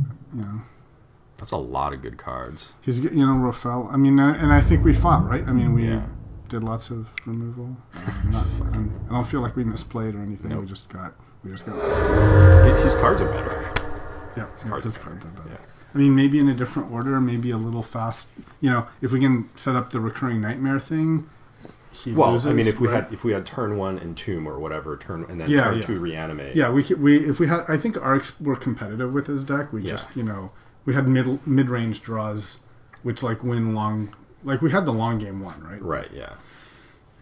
S2: That's a lot of good cards.
S1: He's, Rafael. I mean, and I think we fought, right? I mean, we
S2: Yeah.
S1: did lots of removal. I don't feel like we misplayed or anything.
S2: Nope.
S1: We just got lost.
S2: His cards are better.
S1: Yeah,
S2: cards
S1: his
S2: are
S1: cards are better.
S2: Yeah.
S1: I mean, maybe in a different order, maybe a little fast. If we can set up the Recurring Nightmare thing, he loses.
S2: I mean, if we
S1: right?
S2: had turn 1 Entomb or whatever, turn 2 Reanimate.
S1: Yeah, if we had, I think Arcs were competitive with his deck. We just, we had mid range draws which like win long. Like we had the long game one, right?
S2: Right. Yeah.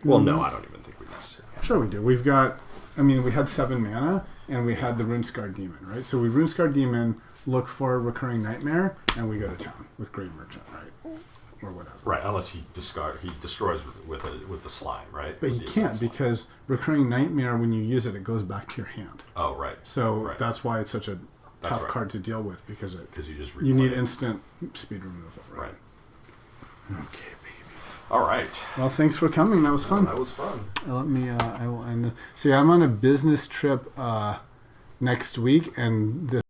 S2: Well, no, I don't even think we necessarily.
S1: Sure, we do. We've got. I mean, we had 7 mana, and we had the Runescar Demon, right? So we Runescar Demon, look for Recurring Nightmare, and we go to town with Great Merchant, right? Or whatever.
S2: Right, unless he destroys with the slime, right?
S1: But he can't because Recurring Nightmare, when you use it, it goes back to your hand.
S2: Oh, right.
S1: So that's why it's such a tough card to deal with because you need instant speed removal, right? Okay, baby.
S2: All right.
S1: Well, thanks for coming. That was fun.
S2: That was fun.
S1: Let me. I will end. So yeah, I'm on a business trip next week, and